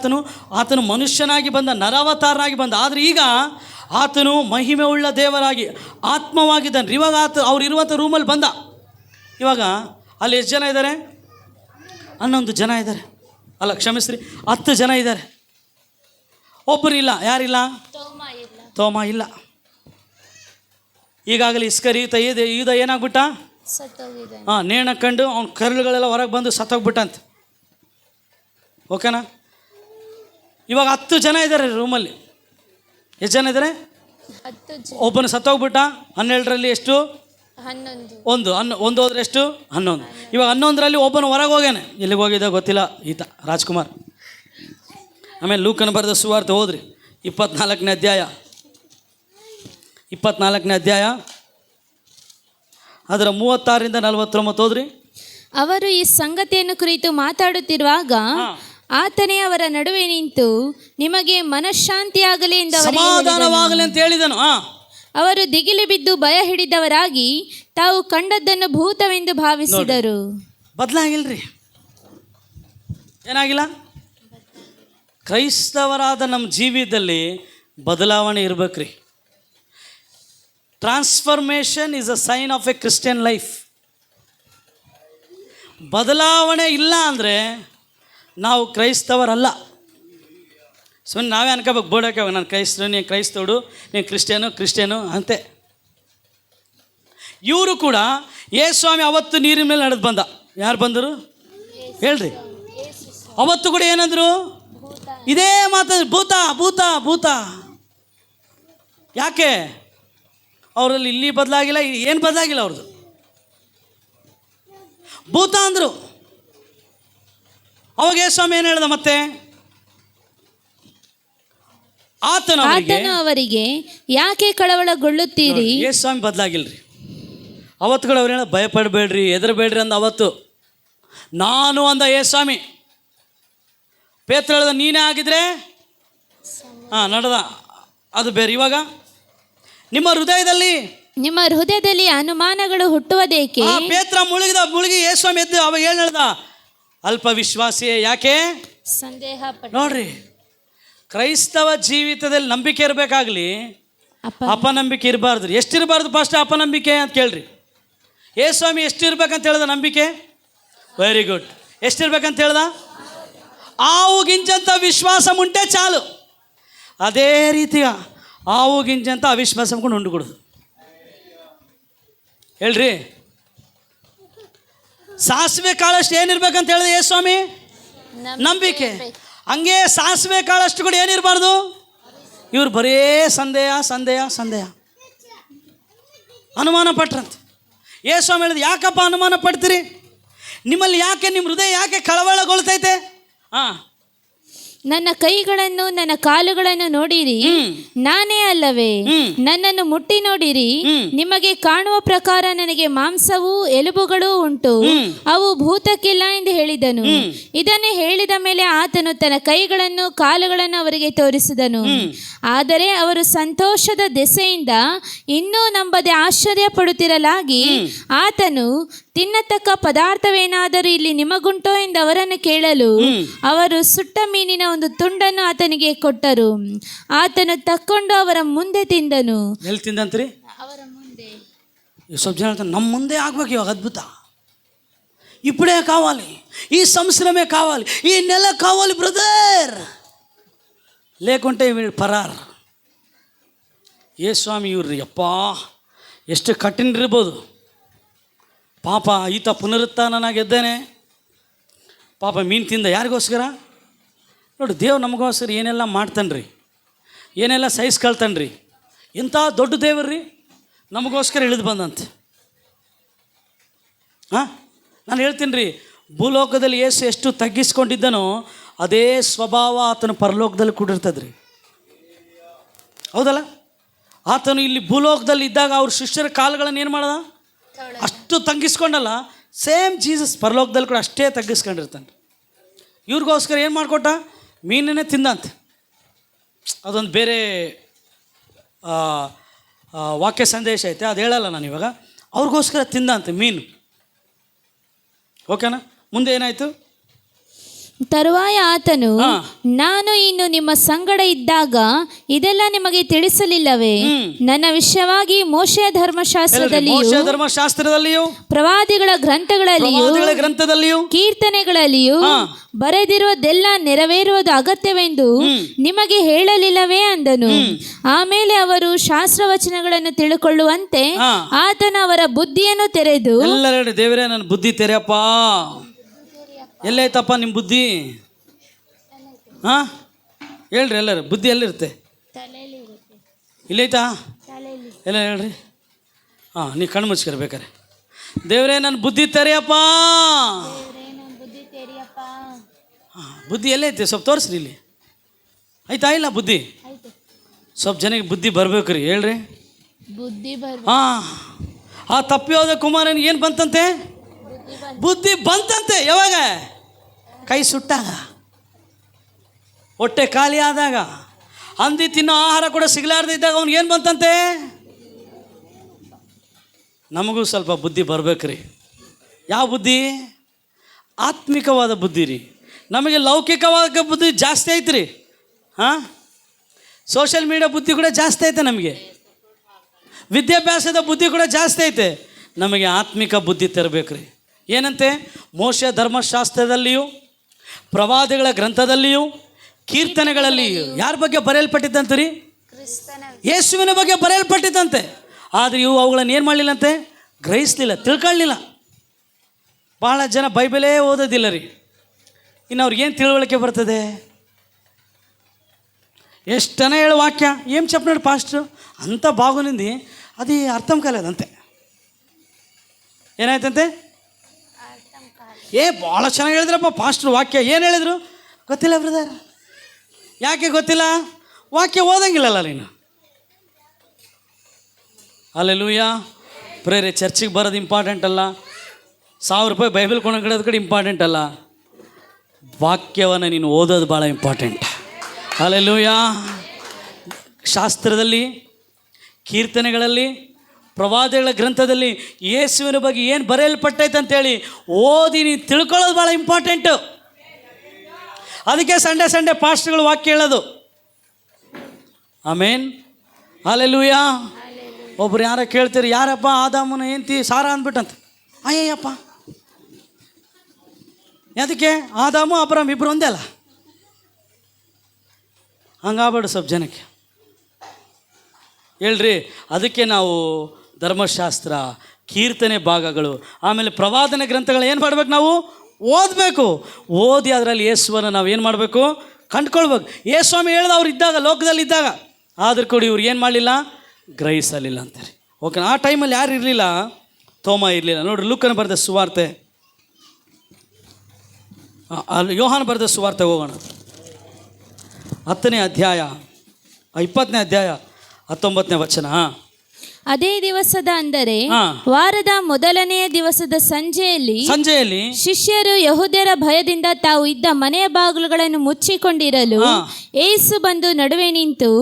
ಆತನು ಮನುಷ್ಯನಾಗಿ ಬಂದ, ನರಾವತಾರನಾಗಿ ಬಂದ. ಆದರೆ ಈಗ ಆತನು ಮಹಿಮೆ ಉಳ್ಳ ದೇವರಾಗಿ ಆತ್ಮವಾಗಿದ್ದಾನೆ. ಇವಾಗ ಅವ್ರು ಇರುವಂಥ ರೂಮಲ್ಲಿ ಬಂದ. ಇವಾಗ ಅಲ್ಲಿ ಎಷ್ಟು ಜನ ಇದ್ದಾರೆ? 11 ಜನ ಇದ್ದಾರೆ. ಅಲ್ಲ, ಕ್ಷಮಿಸ್ರಿ, 10 ಜನ ಇದ್ದಾರೆ. ಒಬ್ಬರು ಇಲ್ಲ. ಯಾರಿಲ್ಲ? ತೋಮ ಇಲ್ಲ. ಈಗಾಗಲೇ ಇಸ್ಕರಿಯೋತ ಯೂದ ಏನಾಗ್ಬಿಟ್ಟ? ನೇಣ ಕಂಡು ಅವ್ನ ಕರುಳುಗಳೆಲ್ಲ ಹೊರಗೆ ಬಂದು ಸತ್ತೋಗ್ಬಿಟ್ಟಂತ. ಓಕೆನಾ? ಇವಾಗ 10 ಜನ ಇದ್ದಾರೆ ರೂಮಲ್ಲಿ. ಎಷ್ಟು ಜನ ಇದ್ದಾರೆ? ಒಬ್ಬನು ಸತ್ತೋಗ್ಬಿಟ್ಟ. 12ರಲ್ಲಿ ಎಷ್ಟು? 11 ಹೋದ್ರೆ ಎಷ್ಟು? 11. ಇವಾಗ 11ರಲ್ಲಿ ಒಬ್ಬನು ಹೊರಗೆ ಹೋಗ್ಯಾನೆ. ಎಲ್ಲಿಗೆ ಹೋಗಿದ್ದ ಗೊತ್ತಿಲ್ಲ ಈತ, ರಾಜ್ಕುಮಾರ್. ಆಮೇಲೆ ಲೂಕನ ಬರೆದ ಸುವಾರ್ತೆ ಹೋದ್ರಿ, 24ನೇ ಅಧ್ಯಾಯ. 24ನೇ ಅಧ್ಯಾಯ ಅದರ 36ರಿಂದ 49 ಹೋದ್ರಿ. ಅವರು ಈ ಸಂಗತಿಯನ್ನು ಕುರಿತು ಮಾತಾಡುತ್ತಿರುವಾಗ ಆತನೇ ಅವರ ನಡುವೆ ನಿಂತು, ನಿಮಗೆ ಮನಃಶಾಂತಿಯಾಗಲಿ ಎಂದು ಸಮಾಧಾನವಾಗಲಿ ಅಂತ ಹೇಳಿದನು. ಅವರು ದಿಗಿಲು ಬಿದ್ದು ಭಯ ಹಿಡಿದವರಾಗಿ ತಾವು ಕಂಡದ್ದನ್ನು ಭೂತವೆಂದು ಭಾವಿಸಿದರು. ಬದಲಾಗಿಲ್ರಿ. ಏನಾಗಿಲ್ಲ? ಕ್ರೈಸ್ತವರಾದ ನಮ್ಮ ಜೀವಿತದಲ್ಲಿ ಬದಲಾವಣೆ ಇರ್ಬೇಕ್ರಿ. Transformation is a sign of a Christian life. ಬದಲಾವಣೆ ಇಲ್ಲ ಅಂದರೆ ನಾವು ಕ್ರೈಸ್ತವರಲ್ಲ. ಸುಮ್ಮನೆ ನಾವೇ ಅನ್ಕೋಬೇಕು, ಬೋಡಕ್ಕೆ ನಾನು ಕ್ರೈಸ್ತರು, ನೀನು ಕ್ರೈಸ್ತೋಡು, ನೀನು ಕ್ರಿಶ್ಚಿಯನು ಅಂತೆ. ಇವರು ಕೂಡ ಸ್ವಾಮಿ ಅವತ್ತು ನೀರಿನ ಮೇಲೆ ನಡೆದು ಬಂದ. ಯಾರು ಬಂದರು ಹೇಳ್ರಿ? ಅವತ್ತು ಕೂಡ ಏನಂದರು? ಇದೇ ಮಾತಾಡಿ, ಭೂತ ಭೂತ ಭೂತ. ಯಾಕೆ? ಅವರಲ್ಲಿ ಇಲ್ಲಿ ಬದಲಾಗಿಲ್ಲ, ಏನು ಬದಲಾಗಿಲ್ಲ ಅವ್ರದ್ದು. ಭೂತ ಅಂದರು. ಅವಾಗ ಸ್ವಾಮಿ ಏನು ಹೇಳ್ದ? ಮತ್ತೆ ಆತನು ಅವರಿಗೆ, ಯಾಕೆ ಕಳವಳಗೊಳ್ಳುತ್ತೀರಿ? ಸ್ವಾಮಿ ಬದಲಾಗಿಲ್ರಿ. ಅವತ್ತುಗಳು ಅವ್ರು ಹೇಳ, ಭಯಪಡಬೇಡ್ರಿ, ಹೆದರಬೇಡ್ರಿ ಅಂದ. ಅವತ್ತು ನಾನು ಅಂದ ಸ್ವಾಮಿ. ಪೇತ್ರ ಹೇಳ್ದ, ನೀನೇ ಆಗಿದ್ರೆ ನಡೆದ, ಅದು ಬೇರೆ. ಇವಾಗ ನಿಮ್ಮ ಹೃದಯದಲ್ಲಿ ಅನುಮಾನಗಳು ಹುಟ್ಟುವುದೇಕೆ? ಪೇತ್ರ ಮುಳುಗಿ ಸ್ವಾಮಿ ಎದ್ದು ಅವಾಗ ಏನು ಹೇಳ್ದ? ಅಲ್ಪ ವಿಶ್ವಾಸಿಯೇ, ಯಾಕೆ ಸಂದೇಹ? ನೋಡ್ರಿ, ಕ್ರೈಸ್ತವ ಜೀವಿತದಲ್ಲಿ ನಂಬಿಕೆ ಇರಬೇಕಾಗ್ಲಿ, ಅಪನಂಬಿಕೆ ಇರಬಾರ್ದು. ಎಷ್ಟಿರಬಾರ್ದು? ಫಸ್ಟ್ ಅಪನಂಬಿಕೆ ಅಂತ ಕೇಳ್ರಿ. ಸ್ವಾಮಿ ಎಷ್ಟಿರ್ಬೇಕಂತ ಹೇಳ್ದ ನಂಬಿಕೆ? Very good. ಎಷ್ಟಿರ್ಬೇಕಂತ ಹೇಳ್ದ? ಆವು ಗಿಂಚಂತ ವಿಶ್ವಾಸ ಉಂಟೆ ಚಾಲು. ಅದೇ ರೀತಿಯ ಆವು ಗಿಂಚಂತ ಅವಿಶ್ವಾಸ ಅಂದ್ಕೊಂಡು ಉಂಡುಕೊಡುದು. ಹೇಳ್ರಿ, ಸಾಸಿವೆ ಕಾಳಷ್ಟು ಏನಿರ್ಬೇಕಂತ ಹೇಳಿದೆ ಸ್ವಾಮಿ? ನಂಬಿಕೆ. ಹಂಗೆ ಸಾಸಿವೆ ಕಾಳಷ್ಟು ಕೂಡ ಏನಿರಬಾರ್ದು? ಇವ್ರು ಬರೇ ಸಂದೇಹ ಸಂದೇಹ ಸಂದೇಹ, ಅನುಮಾನ ಪಟ್ರಂತೆ. ಸ್ವಾಮಿ ಹೇಳಿದ, ಯಾಕಪ್ಪ ಅನುಮಾನ ಪಡ್ತೀರಿ? ನಿಮ್ಮಲ್ಲಿ ಯಾಕೆ, ನಿಮ್ಮ ಹೃದಯ ಯಾಕೆ ಕಳವಳಗೊಳ್ತೈತೆ? ನನ್ನ ಕೈಗಳನ್ನು ನನ್ನ ಕಾಲುಗಳನ್ನು ನೋಡಿರಿ, ನಾನೇ ಅಲ್ಲವೇ? ನನ್ನನ್ನು ಮುಟ್ಟಿ ನೋಡಿರಿ, ನಿಮಗೆ ಕಾಣುವ ಪ್ರಕಾರ ನನಗೆ ಮಾಂಸವೂ ಎಲುಬುಗಳೂ ಉಂಟು, ಅವು ಭೂತಕ್ಕಿಲ್ಲ ಎಂದು ಹೇಳಿದನು. ಇದನ್ನು ಹೇಳಿದ ಮೇಲೆ ಆತನು ತನ್ನ ಕೈಗಳನ್ನು ಕಾಲುಗಳನ್ನು ಅವರಿಗೆ ತೋರಿಸಿದನು. ಆದರೆ ಅವರು ಸಂತೋಷದ ದೆಸೆಯಿಂದ ಇನ್ನೂ ನಂಬದೆ ಆಶ್ಚರ್ಯ ಪಡುತ್ತಿರಲಾಗಿ ಆತನು, ತಿನ್ನತಕ್ಕ ಪದಾರ್ಥವೇನಾದರೂ ಇಲ್ಲಿ ನಿಮಗುಂಟೋ ಎಂದು ಅವರನ್ನು ಕೇಳಲು ಅವರು ಸುಟ್ಟ ಮೀನಿನ ಒಂದು ತುಂಡನ್ನು ಆತನಿಗೆ ಕೊಟ್ಟರು. ಆತನು ತಕ್ಕೊಂಡು ಅವರ ಮುಂದೆ ತಿಂದನು. ಎಲ್ಲಿ ತಿಂದಂತ್ರಿ? ಅವರ ಮುಂದೆ. ಸ್ವಲ್ಪ ಜನ ನಮ್ಮ ಮುಂದೆ ಆಗ್ಬೇಕು ಇವಾಗ ಅದ್ಭುತ. ಇಪ್ಪಡೇ ಕಾవాలి, ಈ ಸಂಶ್ರಮೆ ಕಾవాలి, ಈ ನೆಲ ಕಾవాలి ಬ್ರದರ್, ಲೇಕೊಂಟೆ ಪರಾರ್. ಸ್ವಾಮಿ ಇವ್ರಿ ಅಪ್ಪ ಎಷ್ಟು ಕಠಿಣ ಇರ್ಬೋದು. ಪಾಪ ಈತ ಪುನರುತ್ಥಾನನಾಗಿ ಎದ್ದೇನೆ, ಪಾಪ ಮೀನು ತಿಂದ. ಯಾರಿಗೋಸ್ಕರ? ನೋಡಿ, ದೇವ್ರು ನಮಗೋಸ್ಕರ ಏನೆಲ್ಲ ಮಾಡ್ತಾನ್ರಿ, ಏನೆಲ್ಲ ಸಹಿಸ್ಕೊಳ್ತಾನ್ರಿ. ಇಂಥ ದೊಡ್ಡ ದೇವ್ರಿ ನಮಗೋಸ್ಕರ ಇಳಿದು ಬಂದಂತೆ. ನಾನು ಹೇಳ್ತೀನಿ ರೀ, ಭೂಲೋಕದಲ್ಲಿ ಯೇಸು ಎಷ್ಟು ತಗ್ಗಿಸ್ಕೊಂಡಿದ್ದನೋ ಅದೇ ಸ್ವಭಾವ ಆತನ ಪರಲೋಕದಲ್ಲಿ ಕೂಡಿರ್ತದೆ ರೀ. ಹೌದಲ್ಲ? ಆತನು ಇಲ್ಲಿ ಭೂಲೋಕದಲ್ಲಿ ಇದ್ದಾಗ ಅವ್ರ ಶಿಷ್ಯರ ಕಾಲುಗಳನ್ನು ಏನು ಮಾಡ್ದ? ಅಷ್ಟು ತಗ್ಗಿಸ್ಕೊಂಡಲ್ಲ, ಸೇಮ್ ಜೀಸಸ್ ಪರಲೋಕದಲ್ಲಿ ಕೂಡ ಅಷ್ಟೇ ತಗ್ಗಿಸ್ಕೊಂಡಿರ್ತಾನೆ. ಇವ್ರಿಗೋಸ್ಕರ ಏನು ಮಾಡಿಕೊಟ್ಟ? ಮೀನನ್ನೇ ತಿಂದಂತೆ. ಅದೊಂದು ಬೇರೆ ವಾಕ್ಯ ಸಂದೇಶ ಐತೆ, ಅದು ಹೇಳಲ್ಲ ನಾನು ಇವಾಗ. ಅವ್ರಿಗೋಸ್ಕರ ತಿಂದಂತೆ ಮೀನು. ಓಕೆನಾ? ಮುಂದೆ ಏನಾಯಿತು? ತರುವಾಯ ಆತನು, ನಾನು ಇನ್ನು ನಿಮ್ಮ ಸಂಗಡ ಇದ್ದಾಗ ಇದೆಲ್ಲ ನಿಮಗೆ ತಿಳಿಸಲಿಲ್ಲವೇ? ನನ್ನ ವಿಷಯವಾಗಿ ಮೋಶೆಯ ಧರ್ಮಶಾಸ್ತ್ರದಲ್ಲಿಯೂ ಪ್ರವಾದಿಗಳ ಗ್ರಂಥಗಳಲ್ಲಿಯೂ ಕೀರ್ತನೆಗಳಲ್ಲಿಯೂ ಬರೆದಿರುವುದೆಲ್ಲ ನೆರವೇರುವುದು ಅಗತ್ಯವೆಂದು ನಿಮಗೆ ಹೇಳಲಿಲ್ಲವೇ ಅಂದನು. ಆಮೇಲೆ ಅವರು ಶಾಸ್ತ್ರವಚನಗಳನ್ನು ತಿಳುಕೊಳ್ಳುವಂತೆ ಆತನ ಅವರ ಬುದ್ಧಿಯನ್ನು ತೆರೆದು, ಎಲ್ಲರೂ ದೇವರೇ ನನ್ನ ಬುದ್ಧಿ ತೆರೆಯಪ್ಪ. ಎಲ್ಲೈತಪ್ಪ ನಿಮ್ಮ ಬುದ್ಧಿ? ಹಾಂ ಹೇಳ್ರಿ ಎಲ್ಲರೂ, ಬುದ್ಧಿ ಎಲ್ಲಿರುತ್ತೆ? ಇಲ್ಲೈತಾ? ಎಲ್ಲ ಹೇಳ್ರಿ. ಹಾಂ, ನೀವು ಕಣ್ಣು ಮುಚ್ಚಿರ್ಬೇಕಾರೆ, ದೇವರೇ ನನ್ನ ಬುದ್ಧಿ ತೆರೆಯಪ್ಪ. ಹಾಂ, ಬುದ್ಧಿ ಎಲ್ಲೈತೆ? ಸ್ವಲ್ಪ ತೋರಿಸ್ರಿ ಇಲ್ಲಿ. ಆಯ್ತಾ ಇಲ್ಲ ಬುದ್ಧಿ? ಸ್ವಲ್ಪ ಜನಕ್ಕೆ ಬುದ್ಧಿ ಬರ್ಬೇಕು ರೀ, ಹೇಳ್ರಿ. ಹಾಂ, ಆ ತಪ್ಪಿ ಹೋದ ಕುಮಾರನಿಗೆ ಏನು ಬಂತಂತೆ? ಬುದ್ಧಿ ಬಂತಂತೆ. ಯಾವಾಗ? ಕೈ ಸುಟ್ಟಾಗ, ಹೊಟ್ಟೆ ಖಾಲಿ ಆದಾಗ, ಹಂದಿ ತಿನ್ನೋ ಆಹಾರ ಕೂಡ ಸಿಗಲಾರ್ದಿದ್ದಾಗ ಅವ್ನಿಗೇನು ಬಂತಂತೆ? ನಮಗೂ ಸ್ವಲ್ಪ ಬುದ್ಧಿ ಬರ್ಬೇಕ್ರಿ. ಯಾವ ಬುದ್ಧಿ? ಆತ್ಮಿಕವಾದ ಬುದ್ಧಿ ರೀ. ನಮಗೆ ಲೌಕಿಕವಾದ ಬುದ್ಧಿ ಜಾಸ್ತಿ ಐತ್ರಿ. ಹಾಂ, ಸೋಷಿಯಲ್ ಮೀಡಿಯಾ ಬುದ್ಧಿ ಕೂಡ ಜಾಸ್ತಿ ಐತೆ, ನಮಗೆ ವಿದ್ಯಾಭ್ಯಾಸದ ಬುದ್ಧಿ ಕೂಡ ಜಾಸ್ತಿ ಐತೆ. ನಮಗೆ ಆತ್ಮಿಕ ಬುದ್ಧಿ ತರಬೇಕ್ರಿ. ಏನಂತೆ? ಮೋಶೆ ಧರ್ಮಶಾಸ್ತ್ರದಲ್ಲಿಯೂ ಪ್ರವಾದಿಗಳ ಗ್ರಂಥದಲ್ಲಿಯೂ ಕೀರ್ತನೆಗಳಲ್ಲಿಯೂ ಯಾರ ಬಗ್ಗೆ ಬರೆಯಲ್ಪಟ್ಟಿದ್ದಂತೆ ರೀ? ಯೇಸುವಿನ ಬಗ್ಗೆ ಬರೆಯಲ್ಪಟ್ಟಿದ್ದಂತೆ. ಆದರೆ ಇವು ಅವುಗಳನ್ನು ಏನು ಮಾಡಲಿಲ್ಲಂತೆ? ಗ್ರಹಿಸಲಿಲ್ಲ, ತಿಳ್ಕೊಳ್ಳಿಲ್ಲ. ಭಾಳ ಜನ ಬೈಬಲೇ ಓದೋದಿಲ್ಲ ರೀ. ಇನ್ನು ಅವ್ರಿಗೇನು ತಿಳುವಳಿಕೆ ಬರ್ತದೆ? ಎಷ್ಟನ ಹೇಳು ವಾಕ್ಯ ಏಂ చెప్పినాడు ಪಾಸ್ಟ್ರು ಅಂಥ ಬಾಗುನಿಂది అది అర్థం కాలేదంతే. ಏನಾಯ್ತಂತೆ? ಭಾಳ ಚೆನ್ನಾಗಿ ಹೇಳಿದ್ರಪ್ಪ ಪಾಸ್ಟ್ರು ವಾಕ್ಯ. ಏನು ಹೇಳಿದ್ರು ಗೊತ್ತಿಲ್ಲ ಬ್ರದರ್. ಯಾಕೆ ಗೊತ್ತಿಲ್ಲ? ವಾಕ್ಯ ಓದಂಗಿಲ್ಲಲ್ಲ ನೀನು. ಹಲ್ಲೆಲೂಯಾ. ಪ್ರೇರೆ ಚರ್ಚಿಗೆ ಬರೋದು ಇಂಪಾರ್ಟೆಂಟ್ ಅಲ್ಲ, 1000 ರೂಪಾಯಿ ಬೈಬಲ್ ಕೊಂಡೋಗಿಡೋದು ಕಡೆ ಇಂಪಾರ್ಟೆಂಟ್ ಅಲ್ಲ, ವಾಕ್ಯವನ್ನು ನೀನು ಓದೋದು ಭಾಳ ಇಂಪಾರ್ಟೆಂಟ್. ಹಲ್ಲೆಲೂಯಾ. ಶಾಸ್ತ್ರದಲ್ಲಿ, ಕೀರ್ತನೆಗಳಲ್ಲಿ, ಪ್ರವಾದಿಗಳ ಗ್ರಂಥದಲ್ಲಿ ಯೇಸುವಿನ ಬಗ್ಗೆ ಏನು ಬರೆಯಲ್ಪಟ್ಟೈತೆ ಅಂತೇಳಿ ಓದಿ ನೀನು ತಿಳ್ಕೊಳ್ಳೋದು ಭಾಳ ಇಂಪಾರ್ಟೆಂಟು. ಅದಕ್ಕೆ ಸಂಡೇ ಪಾಸ್ಟ್ಗಳು ವಾಕ್ಯ ಹೇಳೋದು. ಆಮೇನ್. ಹಲ್ಲೆಲೂಯಾ. ಒಬ್ರು ಯಾರ ಕೇಳ್ತೀರಿ, ಯಾರಪ್ಪ ಆದಾಮನ ಹೆಂಡತಿ ಸಾರಾ ಅಂದ್ಬಿಟ್ಟಂತ. ಅಯ್ಯಪ್ಪ, ಅದಕ್ಕೆ ಆದಾಮು ಅಬ್ರಾಮ್ ಇಬ್ಬರು ಒಂದೇ ಅಲ್ಲ. ಹಂಗಾಗ್ಬೇಡು ಸ್ವಲ್ಪ ಜನಕ್ಕೆ, ಹೇಳ್ರಿ. ಅದಕ್ಕೆ ನಾವು ಧರ್ಮಶಾಸ್ತ್ರ, ಕೀರ್ತನೆ ಭಾಗಗಳು, ಆಮೇಲೆ ಪ್ರವಾದನೆ ಗ್ರಂಥಗಳು ಏನು ಮಾಡಬೇಕು? ನಾವು ಓದಬೇಕು. ಓದಿ ಅದರಲ್ಲಿ ಯೇಸುವನ್ನು ನಾವು ಏನು ಮಾಡಬೇಕು? ಕಂಡುಕೊಳ್ಬೇಕು. ಯೇಸ್ವಾಮಿ ಹೇಳ್ದ ಅವ್ರು ಇದ್ದಾಗ, ಲೋಕದಲ್ಲಿ ಇದ್ದಾಗ. ಆದರೂ ಕೂಡ ಇವ್ರು ಏನು ಮಾಡಲಿಲ್ಲ? ಗ್ರಹಿಸಲಿಲ್ಲ ಅಂತಾರೆ. ಓಕೆ, ಆ ಟೈಮಲ್ಲಿ ಯಾರು ಇರಲಿಲ್ಲ? ತೋಮ ಇರಲಿಲ್ಲ. ನೋಡ್ರಿ, ಲೂಕನ ಬರೆದ ಸುವಾರ್ತೆ, ಯೋಹಾನ ಬರೆದ ಸುವಾರ್ತೆ ಹೋಗೋಣ. 10ನೇ ಅಧ್ಯಾಯ 20ನೇ ಅಧ್ಯಾಯ 19ನೇ ವಚನ. ಅದೇ ದಿವಸದ, ಅಂದರೆ ವಾರದ ಮೊದಲನೆಯ ದಿವಸದ ಸಂಜೆಯಲ್ಲಿ ಶಿಷ್ಯರು ಯೆಹೂದ್ಯರ ಭಯದಿಂದ ತಾವು ಇದ್ದ ಮನೆಯ ಬಾಗಿಲುಗಳನ್ನು ಮುಚ್ಚಿಕೊಂಡಿರಲು ಯೇಸು ಬಂದು ನಡುವೆ ನಿಂತು,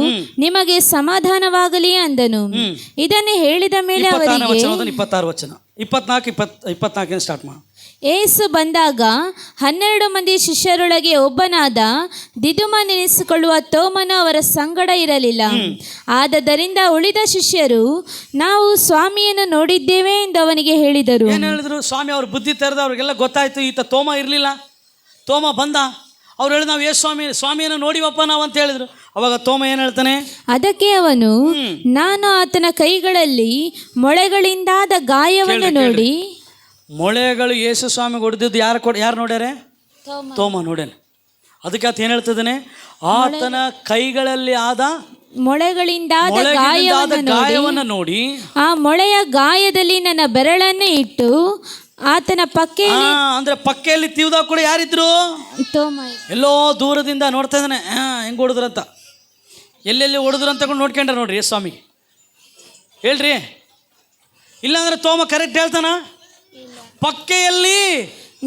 ನಿಮಗೆ ಸಮಾಧಾನವಾಗಲಿ ಅಂದನು. ಇದನ್ನು ಹೇಳಿದ ಮೇಲೆ ಅವರಿಗೆ 26 ವಚನ 24 ಸ್ಟಾರ್ಟ್ ಮಾಡಿ. ಯೇಸು ಬಂದಾಗ 12 ಮಂದಿ ಶಿಷ್ಯರೊಳಗೆ ಒಬ್ಬನಾದ ದಿದುಮನೆನಿಸಿಕೊಳ್ಳುವ ತೋಮನು ಅವರ ಸಂಗಡ ಇರಲಿಲ್ಲ. ಆದ್ದರಿಂದ ಉಳಿದ ಶಿಷ್ಯರು, ನಾವು ಸ್ವಾಮಿಯನ್ನು ನೋಡಿದ್ದೇವೆ ಎಂದು ಅವನಿಗೆ ಹೇಳಿದರು. ಏನು ಹೇಳಿದ್ರು? ಸ್ವಾಮಿ ಅವ್ರ ಬುದ್ಧಿ ತೆರೆದ ಅವ್ರಿಗೆಲ್ಲ ಗೊತ್ತಾಯ್ತು, ಈತ ತೋಮ ಇರಲಿಲ್ಲ. ತೋಮ ಬಂದ, ಅವ್ರು ಹೇಳಿದ್ರು ನಾವು ಸ್ವಾಮಿಯನ್ನು ನೋಡಿವಪ್ಪ ನಾವು ಅಂತ ಹೇಳಿದ್ರು. ಅವಾಗ ತೋಮ ಏನು ಹೇಳ್ತಾನೆ? ಅದಕ್ಕೆ ಅವನು, ನಾನು ಆತನ ಕೈಗಳಲ್ಲಿ ಮೊಳೆಗಳಿಂದಾದ ಗಾಯವನ್ನು ನೋಡಿ. ಮೊಳೆಗಳು ಯೇಸು ಸ್ವಾಮಿಗೆ ಹೊಡೆದಿದ್ದು ಯಾರು ನೋಡ್ಯಾರೆ? ತೋಮ ನೋಡ್ಯಾನೆ. ಅದಕ್ಕೆ ಆತ ಏನು ಹೇಳ್ತಿದ್ದಾನೆ? ಆತನ ಕೈಗಳಲ್ಲಿ ಆದ ಮೊಳೆಗಳಿಂದಾದ ಗಾಯವನ್ನು ನೋಡಿ, ಆ ಮೊಳೆಯ ಗಾಯದಲ್ಲಿ ನನ್ನ ಬೆರಳನ್ನು ಇಟ್ಟು ಆತನ ಪಕ್ಕೆಯಲ್ಲಿ, ಅಂದ್ರೆ ಪಕ್ಕೆಯಲ್ಲಿ ತೀವ್ದಾಗ ಕೂಡ ಯಾರಿದ್ರು? ತೋಮ ಎಲ್ಲೋ ದೂರದಿಂದ ನೋಡ್ತಾ ಇದ್ದಾನೆ, ಹೆಂಗ್ ಹೊಡೆದ್ರಂತ. ಎಲ್ಲೆಲ್ಲಿ ಹೊಡೆದ್ರು ಅಂತ ನೋಡ್ಕೊಂಡ್ರೆ ನೋಡ್ರಿ ಸ್ವಾಮಿ ಹೇಳ್ರಿ. ಇಲ್ಲಾಂದ್ರೆ ತೋಮ ಕರೆಕ್ಟ್ ಹೇಳ್ತಾನ, ಪಕ್ಕೆಯಲ್ಲಿ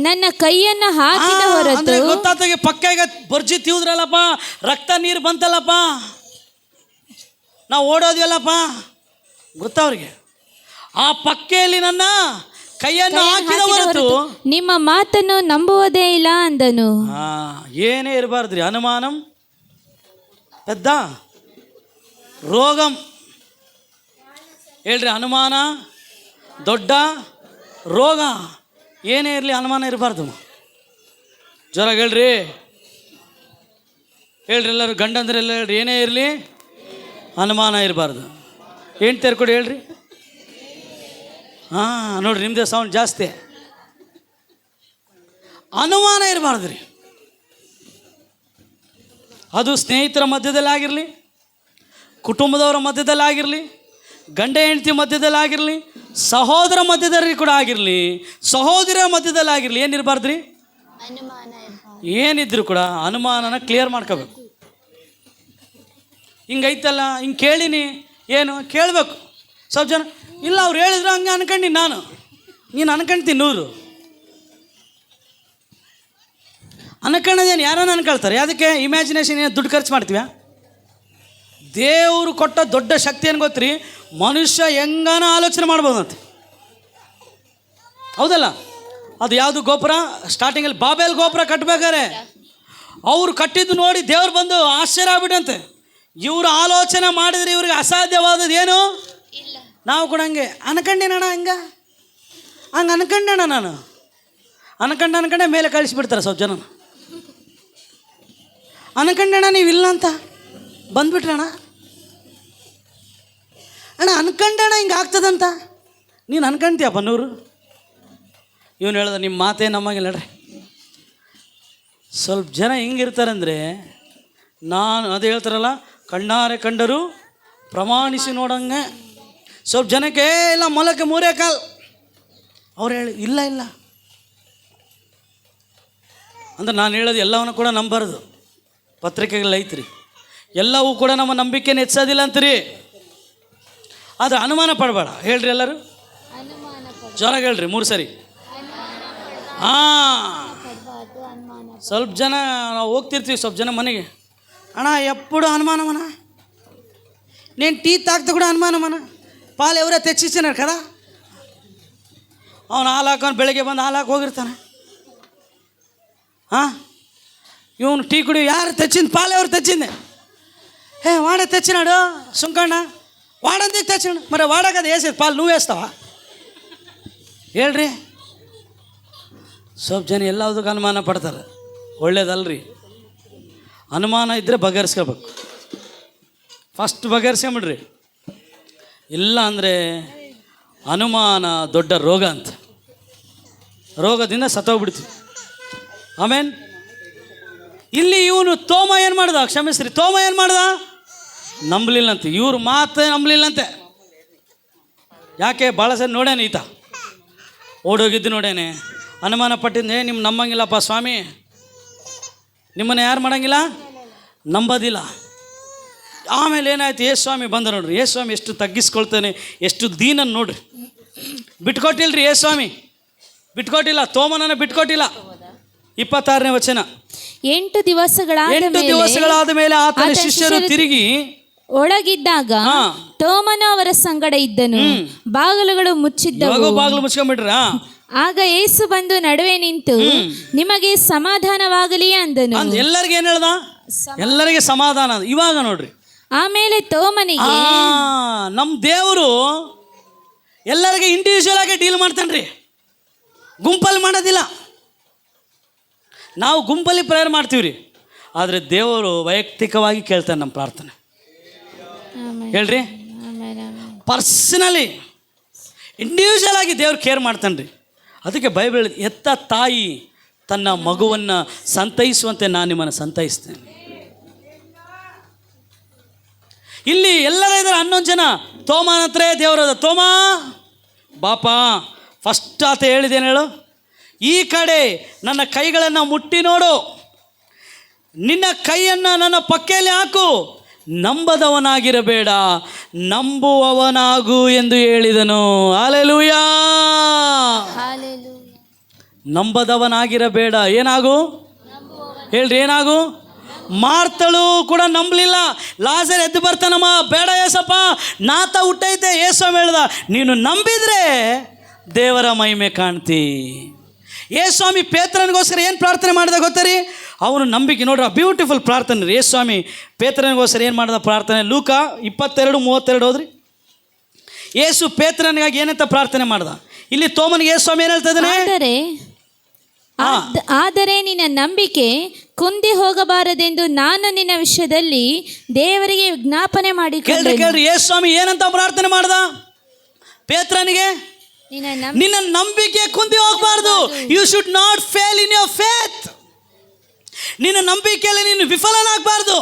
ನನ್ನ ಕೈಯನ್ನು ಹಾಕಿದ ಹೊರತು. ಗೊತ್ತಾತಾಗೆ ಪಕ್ಕೆಗೆ ಬರ್ಜಿ ತಿವುದ್ರಲ್ಲಪ್ಪ, ರಕ್ತ ನೀರು ಬಂತಲ್ಲಪ್ಪ, ನಾವು ಓಡೋದ್ವಲ್ಲಪ್ಪ, ಗೊತ್ತವ್ರಿಗೆ. ಆ ಪಕ್ಕೆಯಲ್ಲಿ ನನ್ನ ಕೈಯನ್ನು ಹಾಕಿದ ಹೊರತು ನಿಮ್ಮ ಮಾತನ್ನು ನಂಬುವುದೇ ಇಲ್ಲ ಅಂದನು. ಏನೇ ಇರಬಾರ್ದ್ರಿ, ಅನುಮಾನಂ ಪೆದ್ದ ರೋಗಂ ಹೇಳ್ರಿ. ಅನುಮಾನ ದೊಡ್ಡ ರೋಗ. ಏನೇ ಇರಲಿ ಅನುಮಾನ ಇರಬಾರ್ದು. ಜೋರಾಗಿ ಹೇಳ್ರಿ, ಹೇಳ್ರಿ ಎಲ್ಲರೂ, ಗಂಡಂದ್ರೆಲ್ಲ ಹೇಳ್ರಿ, ಏನೇ ಇರಲಿ ಅನುಮಾನ ಇರಬಾರ್ದು. ಏನು ತೆರ್ಕೊಡಿ ಹೇಳ್ರಿ. ನೋಡ್ರಿ ನಿಮ್ಮದೇ ಸೌಂಡ್ ಜಾಸ್ತಿ. ಅನುಮಾನ ಇರಬಾರ್ದು ರೀ. ಅದು ಸ್ನೇಹಿತರ ಮಧ್ಯದಲ್ಲಿ ಆಗಿರಲಿ, ಕುಟುಂಬದವರ ಮಧ್ಯದಲ್ಲಿ ಆಗಿರಲಿ, ಗಂಡ ಹೆಂಡತಿ ಮಧ್ಯದಲ್ಲಿ ಆಗಿರಲಿ, ಸಹೋದರ ಮಧ್ಯದಲ್ಲಿ ಕೂಡ ಆಗಿರಲಿ, ಸಹೋದರ ಮಧ್ಯದಲ್ಲಿ ಆಗಿರಲಿ, ಏನಿರಬಾರ್ದು ರೀ, ಏನಿದ್ರು ಕೂಡ ಅನುಮಾನನ ಕ್ಲಿಯರ್ ಮಾಡ್ಕೋಬೇಕು. ಹಿಂಗೈತಲ್ಲ, ಹಿಂಗೆ ಕೇಳೀನಿ, ಏನು ಕೇಳಬೇಕು. ಸ್ವಲ್ಪ ಜನ ಇಲ್ಲ ಅವ್ರು ಹೇಳಿದ್ರು ಹಂಗೆ ಅನ್ಕೊಂಡಿ, ನೀನು ಅನ್ಕೊಂತೀನಿ 100 ಅನ್ಕೊಳ್ಳೋದೇನು, ಯಾರನ್ನ ಅನ್ಕೊಳ್ತಾರೆ. ಅದಕ್ಕೆ ಇಮ್ಯಾಜಿನೇಷನ್ ಏನು ದುಡ್ಡು ಖರ್ಚು ಮಾಡ್ತೀವ? ದೇವರು ಕೊಟ್ಟ ದೊಡ್ಡ ಶಕ್ತಿ ಏನು ಗೊತ್ತ್ರಿ, ಮನುಷ್ಯ ಹೆಂಗಾನ ಆಲೋಚನೆ ಮಾಡ್ಬೋದಂತೆ, ಹೌದಲ್ಲ. ಅದು ಯಾವುದು ಗೋಪುರ, ಸ್ಟಾರ್ಟಿಂಗಲ್ಲಿ ಬಾಬೇಲ್ ಗೋಪುರ ಕಟ್ಟಬೇಕಾರೆ ಅವ್ರು ಕಟ್ಟಿದ್ದು ನೋಡಿ ದೇವ್ರು ಬಂದು ಆಶ್ಚರ್ಯ ಆಗ್ಬಿಟ್ಟಂತೆ. ಇವರು ಆಲೋಚನೆ ಮಾಡಿದ್ರೆ ಇವ್ರಿಗೆ ಅಸಾಧ್ಯವಾದದ್ದು ಏನು. ನಾವು ಕೂಡ ಹಂಗೆ ಅನ್ಕೊಂಡೇನಣ್ಣ, ಹಂಗೆ ಅನ್ಕೊಂಡಣ್ಣ, ನಾನು ಅನ್ಕೊಂಡೆ ಮೇಲೆ ಕಳಿಸ್ಬಿಡ್ತಾರೆ ಸ್ವಲ್ಪ ಜನ. ಅನ್ಕೊಂಡಣ್ಣ ನೀವಿಲ್ಲ ಅಂತ ಬಂದ್ಬಿಟ್ರಣ್ಣ, ಅಣ್ಣ ಅನ್ಕೊಂಡಣ್ಣ ಹಿಂಗೆ ಆಗ್ತದಂತ ನೀನು ಅನ್ಕೊಂತೀಯಪ್ಪ 100. ಇವನು ಹೇಳ್ದ ನಿಮ್ಮ ಮಾತೇ ನಮಗಿಲ್ಲ ನಡ್ರಿ. ಸ್ವಲ್ಪ ಜನ ಹೆಂಗಿರ್ತಾರಂದರೆ, ನಾನು ಅದು ಹೇಳ್ತಾರಲ್ಲ, ಕಣ್ಣಾರೆ ಕಂಡರು ಪ್ರಮಾಣಿಸಿ ನೋಡಂಗೆ. ಸ್ವಲ್ಪ ಜನಕ್ಕೆ ಇಲ್ಲ ಮೊಲಕ್ಕೆ 3 ಕಾಲು, ಅವ್ರು ಹೇಳಿ ಇಲ್ಲ ಅಂದ್ರೆ ನಾನು ಹೇಳೋದು ಎಲ್ಲವನ್ನೂ ಕೂಡ ನಂಬಾರ್ದು. ಪತ್ರಿಕೆಗಳಲ್ಲಿ ಐತ್ರಿ, ಎಲ್ಲವೂ ಕೂಡ ನಮ್ಮ ನಂಬಿಕೆನ ಹೆಚ್ಚೋದಿಲ್ಲ ಅಂತೀರಿ. ಆದರೆ ಅನುಮಾನ ಪಡಬೇಡ ಹೇಳ್ರಿ ಎಲ್ಲರೂ, ಜೋರಾಗಿ ಹೇಳ್ರಿ 3 ಸರಿ. ಸ್ವಲ್ಪ ಜನ ನಾವು ಹೋಗ್ತಿರ್ತೀವಿ, ಸ್ವಲ್ಪ ಜನ ಮನೆಗೆ, ಅಣ್ಣ ಎప్పుడు అనుమానమనా, నేను టీ తాగితే కూడా అనుమానమనా, ಪಾಲು ఎవరో తెచ్చిచ్చినారు కదా. ಅವನು ಹಾಲು ಹಾಕೊಂಡು ಬೆಳಗ್ಗೆ ಬಂದು ಹಾಲು ಹಾಕಿ ಹೋಗಿರ್ತಾನೆ. ಇವನು ಟೀ ಕುಡಿ, ಯಾರು తెచ్చింది పాలు ఎవరు తెచ్చింది, వాడే తెచ్చినాడు సుంకಣ್ಣ, వాడందుకు తెచ్చినాడు, మరి వాడా కదా వేసేది పాలు, నువ్వు వేస్తావా ಹೇಳ್ರಿ. ಸ್ವಲ್ಪ ಜನ ಎಲ್ಲದಕ್ಕೂ ಅನುಮಾನ ಪಡ್ತಾರೆ, ಒಳ್ಳೇದಲ್ರಿ. ಅನುಮಾನ ಇದ್ದರೆ ಬಗೆಹರಿಸ್ಕೋಬೇಕು, ಫಸ್ಟ್ ಬಗೆಹರಿಸ್ಕೊಂಬಿಡ್ರಿ. ಇಲ್ಲ ಅಂದರೆ ಅನುಮಾನ ದೊಡ್ಡ ರೋಗ ಅಂತ, ರೋಗದಿಂದ ಸತ್ತೋಗ್ಬಿಡ್ತೀವಿ. ಆಮೇಲೆ ಇಲ್ಲಿ ಇವನು ತೋಮ ಏನು ಮಾಡ್ದ, ಕ್ಷಮಿಸ್ರಿ, ತೋಮ ಏನು ಮಾಡ್ದ, ನಂಬಲಿಲ್ಲಂತೆ. ಇವ್ರ ಮಾತು ನಂಬಲಿಲ್ಲಂತೆ. ಯಾಕೆ, ಭಾಳ ಸರಿ ನೋಡೇನೆ ಈತ ಓಡೋಗಿದ್ದು ನೋಡೇನೆ, ಅನುಮಾನ ಪಟ್ಟಿದ್ದೆ. ನಿಮ್ಮ ನಂಬಂಗಿಲ್ಲಪ್ಪ ಸ್ವಾಮಿ, ನಿಮ್ಮನ್ನು ಯಾರು ಮಾಡೋಂಗಿಲ್ಲ, ನಂಬೋದಿಲ್ಲ. ಆಮೇಲೆ ಏನಾಯ್ತು, ಯೇಸು ಸ್ವಾಮಿ ಬಂದ ನೋಡ್ರಿ. ಯೇಸು ಸ್ವಾಮಿ ಎಷ್ಟು ತಗ್ಗಿಸ್ಕೊಳ್ತಾನೆ, ಎಷ್ಟು ದೀನನ್ನು ನೋಡ್ರಿ. ಬಿಟ್ಕೊಟ್ಟಿಲ್ರಿ ಯೇಸು ಸ್ವಾಮಿ, ಬಿಟ್ಕೊಟ್ಟಿಲ್ಲ, ತೋಮನನ್ನು ಬಿಟ್ಕೊಟ್ಟಿಲ್ಲ. 26ನೇ ವಚನ, 8 ದಿವಸಗಳಾದ ಮೇಲೆ ಆತನ ಶಿಷ್ಯರು ತಿರುಗಿ ಒಳಗಿದ್ದಾಗ ತೋಮನು ಅವರ ಸಂಗಡ ಇದ್ದನು, ಬಾಗಿಲುಗಳು ಮುಚ್ಚಿದ್ದವು. ಬಾಗಿಲು ಮುಚ್ಕೊಂಡ್ಬಿಟ್ರ. ಆಗ ಯೇಸು ಬಂದು ನಡುವೆ ನಿಂತು ನಿಮಗೆ ಸಮಾಧಾನವಾಗಲಿ ಅಂದನು. ಎಲ್ಲರಿಗೆ ಏನು ಹೇಳ್ದ, ಎಲ್ಲರಿಗೆ ಸಮಾಧಾನ. ಇವಾಗ ನೋಡ್ರಿ, ಆಮೇಲೆ ತೋಮನಿಗೆ, ನಮ್ಮ ದೇವರು ಎಲ್ಲರಿಗೆ ಇಂಡಿವಿಜುವಲ್ ಆಗಿ ಡೀಲ್ ಮಾಡ್ತಾನ್ರಿ, ಗುಂಪಲ್ಲಿ ಮಾಡೋದಿಲ್ಲ. ನಾವು ಗುಂಪಲ್ಲಿ ಪ್ರೇಯರ್ ಮಾಡ್ತೀವ್ರಿ, ಆದರೆ ದೇವರು ವೈಯಕ್ತಿಕವಾಗಿ ಕೇಳ್ತಾನೆ ನಮ್ಮ ಪ್ರಾರ್ಥನೆ. ಹೇಳ್ರಿ, ಪರ್ಸನಲಿ ಇಂಡಿವಿಜುವಲ್ ಆಗಿ ದೇವ್ರು ಕೇರ್ ಮಾಡ್ತಾನೆ ರೀ. ಅದಕ್ಕೆ ಬೈಬಲ್ ಎತ್ತ ತಾಯಿ ತನ್ನ ಮಗುವನ್ನು ಸಂತೈಸುವಂತೆ ನಾನು ನಿಮ್ಮನ್ನು ಸಂತೈಸ್ತೇನೆ. ಇಲ್ಲಿ ಎಲ್ಲರ ಇದ್ದಾರೆ 11 ಜನ. ತೋಮನ ಹತ್ರ ದೇವರದ, ತೋಮ ಬಾಪ, ಫಸ್ಟ್ ಆತ ಹೇಳಿದೇನು ಹೇಳು, ಈ ಕಡೆ ನನ್ನ ಕೈಗಳನ್ನು ಮುಟ್ಟಿ ನೋಡು, ನಿನ್ನ ಕೈಯನ್ನು ನನ್ನ ಪಕ್ಕೆಯಲ್ಲಿ ಹಾಕು, ನಂಬದವನಾಗಿರಬೇಡ, ನಂಬುವವನಾಗು ಎಂದು ಹೇಳಿದನು. ಹಲ್ಲೆಲೂಯಾ. ನಂಬದವನಾಗಿರಬೇಡ, ಏನಾಗು ಹೇಳ್ರಿ, ಏನಾಗು. ಮಾರ್ತಳು ಕೂಡ ನಂಬಲಿಲ್ಲ. ಲಾಜರ್ ಎದ್ದು ಬರ್ತಾನಮ್ಮ, ಬೇಡ ಏಸಪ್ಪ, ನಾತ ಹುಟ್ಟೈತೆ. ಯೇಸ್ವಾಮಿ ಹೇಳ್ದ, ನೀನು ನಂಬಿದ್ರೆ ದೇವರ ಮಹಿಮೆ ಕಾಣ್ತಿ. ಯೇಸ್ವಾಮಿ ಪೇತ್ರನಿಗೋಸ್ಕರ ಏನು ಪ್ರಾರ್ಥನೆ ಮಾಡಿದ ಗೊತ್ತರಿ? ಅವನು ನಂಬಿಕೆ ನೋಡ್ರಿ, ಬ್ಯೂಟಿಫುಲ್ ಪ್ರಾರ್ಥನೆ ರೀ. ಯೇಸ್ವಾಮಿ ಪೇತ್ರನಿಗೋಸ್ಕರ ಏನು ಮಾಡಿದ ಪ್ರಾರ್ಥನೆ? ಲೂಕ 22:32 ಹೋದ್ರಿ. ಯೇಸು ಪೇತ್ರನಿಗಾಗಿ ಏನಂತ ಪ್ರಾರ್ಥನೆ ಮಾಡ್ದ? ಇಲ್ಲಿ ತೋಮನಿಗೆ ಯೇಸ್ವಾಮಿ ಏನು ಹೇಳ್ತಾ ಇದ್ದಾನೆ? ಆದರೆ ನಿನ್ನ ನಂಬಿಕೆ ಕುಂದಿ ಹೋಗಬಾರದೆಂದು ನಾನು ನಿನ್ನ ವಿಷಯದಲ್ಲಿ ದೇವರಿಗೆ ವಿಜ್ಞಾಪನೆ ಮಾಡಿಕೊಂಡೆ. ಕೇಳ್ರಿ, ಯೇಸ್ವಾಮಿ ಏನಂತ ಪ್ರಾರ್ಥನೆ ಮಾಡ್ದ ಪೇತ್ರನಿಗೆ? ನಿನ್ನ ನಂಬಿಕೆ ಕುಂದಿ ಹೋಗಬಾರ್ದು. You should not fail in your faith. ನಿನ್ನ ನಂಬಿಕೆಯಲ್ಲಿ ನೀನು ವಿಫಲನಾಗಬಾರ್ದು.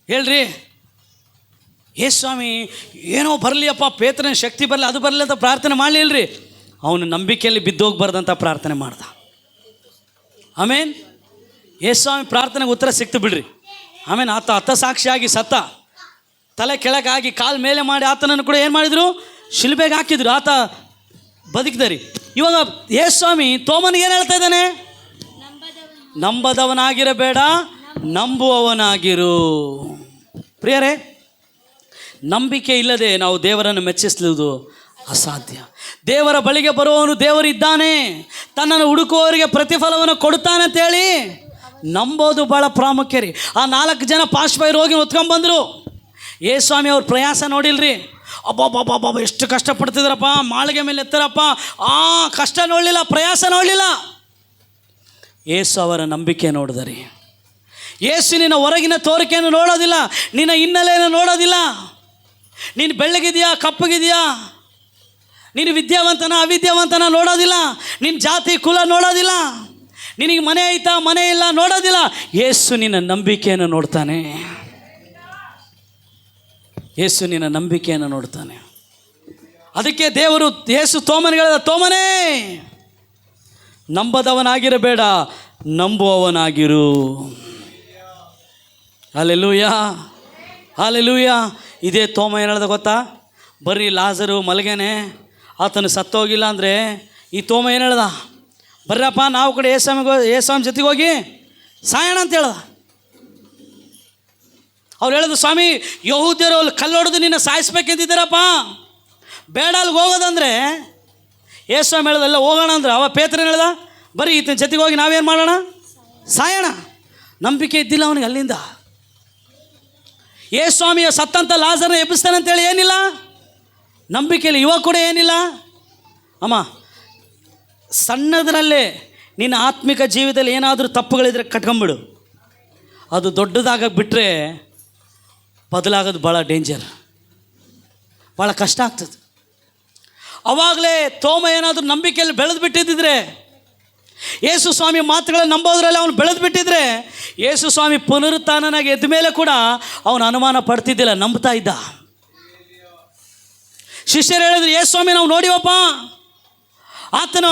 ಹೇಳ್ರಿ, ಯೇಸ್ವಾಮಿ ಏನೋ ಬರಲಿಯಪ್ಪ, ಪೇತ್ರನ ಶಕ್ತಿ ಬರಲಿ, ಅದು ಬರಲಿ ಅಂತ ಪ್ರಾರ್ಥನೆ ಮಾಡಲಿಲ್ಲರಿ. ಅವನು ನಂಬಿಕೆಯಲ್ಲಿ ಬಿದ್ದೋಗ್ಬಾರ್ದಂತ ಪ್ರಾರ್ಥನೆ ಮಾಡ್ದ. ಆಮೇನ್. ಯೇಸ್ವಾಮಿ ಪ್ರಾರ್ಥನೆಗೆ ಉತ್ತರ ಸಿಕ್ತು ಬಿಡ್ರಿ. ಆಮೇಲೆ ಆತ ಹತಸಾಕ್ಷಿಯಾಗಿ ಸತ್ತ, ತಲೆ ಕೆಳಗಾಗಿ ಕಾಲು ಮೇಲೆ ಮಾಡಿ ಆತನನ್ನು ಕೂಡ ಏನು ಮಾಡಿದರು? ಶಿಲ್ಬೆಗೆ ಹಾಕಿದ್ರು. ಆತ ಬದುಕಿದರಿ. ಇವಾಗ ಯೇಸ್ವಾಮಿ ತೋಮನಿಗೆ ಏನು ಹೇಳ್ತಾ ಇದ್ದಾನೆ? ನಂಬದವನಾಗಿರಬೇಡ, ನಂಬುವವನಾಗಿರು. ಪ್ರಿಯರೇ, ನಂಬಿಕೆ ಇಲ್ಲದೆ ನಾವು ದೇವರನ್ನು ಮೆಚ್ಚಿಸಲು ಅಸಾಧ್ಯ. ದೇವರ ಬಳಿಗೆ ಬರುವವನು ದೇವರು ಇದ್ದಾನೆ, ತನ್ನನ್ನು ಹುಡುಕುವವರಿಗೆ ಪ್ರತಿಫಲವನ್ನು ಕೊಡುತ್ತಾನೆ ಅಂತೇಳಿ ನಂಬೋದು ಭಾಳ ಪ್ರಾಮುಖ್ಯ ರೀ. ಆ 4 ಜನ ಪಾರ್ಶ್ವವಾಯು ರೋಗಿ ಹೊತ್ಕೊಂಡ್ಬಂದರು. ಯೇಸ್ವಾಮಿ ಅವ್ರ ಪ್ರಯಾಸ ನೋಡಿಲ್ರಿ. ಅಬ್ಬಬ್ಬಬ್ಬಬ್ಬ ಎಷ್ಟು ಕಷ್ಟಪಡ್ತಿದ್ರಪ್ಪ, ಮಾಳಿಗೆ ಮೇಲೆ ಎತ್ತಾರಪ್ಪ. ಕಷ್ಟ ನೋಡಲಿಲ್ಲ, ಪ್ರಯಾಸ ನೋಡಲಿಲ್ಲ. ಯೇಸು ಅವರ ನಂಬಿಕೆ ನೋಡಿದರಿ. ಯೇಸು ನಿನ್ನ ಹೊರಗಿನ ತೋರಿಕೆಯನ್ನು ನೋಡೋದಿಲ್ಲ, ನಿನ್ನ ಹಿನ್ನೆಲೆಯನ್ನು ನೋಡೋದಿಲ್ಲ. ನೀನು ಬೆಳ್ಳಗಿದೆಯಾ, ಕಪ್ಪಗಿದೆಯಾ, ನೀನು ವಿದ್ಯಾವಂತನ ಅವಿದ್ಯಾವಂತನ ನೋಡೋದಿಲ್ಲ, ನಿನ್ನ ಜಾತಿ ಕುಲ ನೋಡೋದಿಲ್ಲ, ನಿನಗೆ ಮನೆ ಐತಾ ಮನೆ ಇಲ್ಲ ನೋಡೋದಿಲ್ಲ. ಯೇಸು ನಿನ್ನ ನಂಬಿಕೆಯನ್ನು ನೋಡ್ತಾನೆ. ಯೇಸು ನಿನ್ನ ನಂಬಿಕೆಯನ್ನು ನೋಡ್ತಾನೆ. ಅದಕ್ಕೆ ದೇವರು ಯೇಸು ತೋಮನಿಗೆ ಹೇಳಿದ, ತೋಮನೇ, ನಂಬದವನಾಗಿರಬೇಡ, ನಂಬುವವನಾಗಿರು. Hallelujah, hallelujah. ಇದೇ ತೋಮ ಏನು ಹೇಳ್ದ ಗೊತ್ತಾ? ಬರ್ರಿ, ಲಾಜರು ಮಲಗೇನೆ, ಆತನು ಸತ್ತೋಗಿಲ್ಲ ಅಂದರೆ ಈ ತೋಮ ಏನು ಹೇಳ್ದ? ಬರ್ರಪ್ಪ, ನಾವು ಕಡೆ ಯೇಸ್ವಾಮಿ ಜೊತೆಗೆ ಹೋಗಿ ಸಾಯೋಣ ಅಂತ ಹೇಳ್ದ. ಅವ್ರು ಹೇಳಿದ್ರು, ಸ್ವಾಮಿ, ಯಹೂದ್ಯರು ಅಲ್ಲಿ ಕಲ್ಲೊಡೆದು ನಿನ್ನ ಸಾಯಿಸ್ಬೇಕೆಂದಿದ್ದಾರಪ್ಪ, ಬೇಡ ಅಲ್ಲಿಗೆ ಹೋಗೋದಂದ್ರೆ. ಯೇಸ್ವಾಮಿ ಹೇಳ್ದಲ್ಲ ಹೋಗೋಣ ಅಂದ್ರೆ. ಅವ ಪೇತ್ರನ ಹೇಳ್ದ, ಬರೀ ಈತನ ಜೊತೆಗೆ ಹೋಗಿ ನಾವೇನು ಮಾಡೋಣ? ಸಾಯೋಣ. ನಂಬಿಕೆ ಇದ್ದಿಲ್ಲ ಅವನಿಗೆ ಅಲ್ಲಿಂದ. ಯೇಸ್ವಾಮಿಯ ಸತ್ತಂತ ಲಾಜರ್ನ ಎಬ್ಬಿಸ್ತಾನೆ ಅಂತೇಳಿ ಏನಿಲ್ಲ ನಂಬಿಕೆಯಲ್ಲಿ. ಇವಾಗ ಕೂಡ ಏನಿಲ್ಲ. ಅಮ್ಮ, ಸಣ್ಣದರಲ್ಲೇ ನಿನ್ನ ಆತ್ಮಿಕ ಜೀವಿತದಲ್ಲಿ ಏನಾದರೂ ತಪ್ಪುಗಳಿದ್ರೆ ಕಟ್ಕೊಂಬಿಡು. ಅದು ದೊಡ್ಡದಾಗ ಬಿಟ್ಟರೆ ಬದಲಾಗೋದು ಭಾಳ ಡೇಂಜರ್, ಭಾಳ ಕಷ್ಟ ಆಗ್ತದೆ. ಅವಾಗಲೇ ತೋಮ ಏನಾದರೂ ನಂಬಿಕೆಯಲ್ಲಿ ಬೆಳೆದು ಬಿಟ್ಟಿದ್ದಿದ್ರೆ, ಯೇಸು ಸ್ವಾಮಿ ಮಾತುಗಳನ್ನು ನಂಬೋದ್ರಲ್ಲಿ ಅವನು ಬೆಳೆದು ಬಿಟ್ಟಿದ್ರೆ, ಯೇಸು ಸ್ವಾಮಿ ಪುನರುತ್ಥಾನನಾಗಿ ಎದ್ದ ಮೇಲೆ ಕೂಡ ಅವನು ಅನುಮಾನ ಪಡ್ತಿದ್ದಿಲ್ಲ, ನಂಬ್ತಾ ಇದ್ದ. ಶಿಷ್ಯರು ಹೇಳಿದ್ರು, ಯೇಸು ಸ್ವಾಮಿ ನಾವು ನೋಡಿವಪ್ಪ, ಆತನ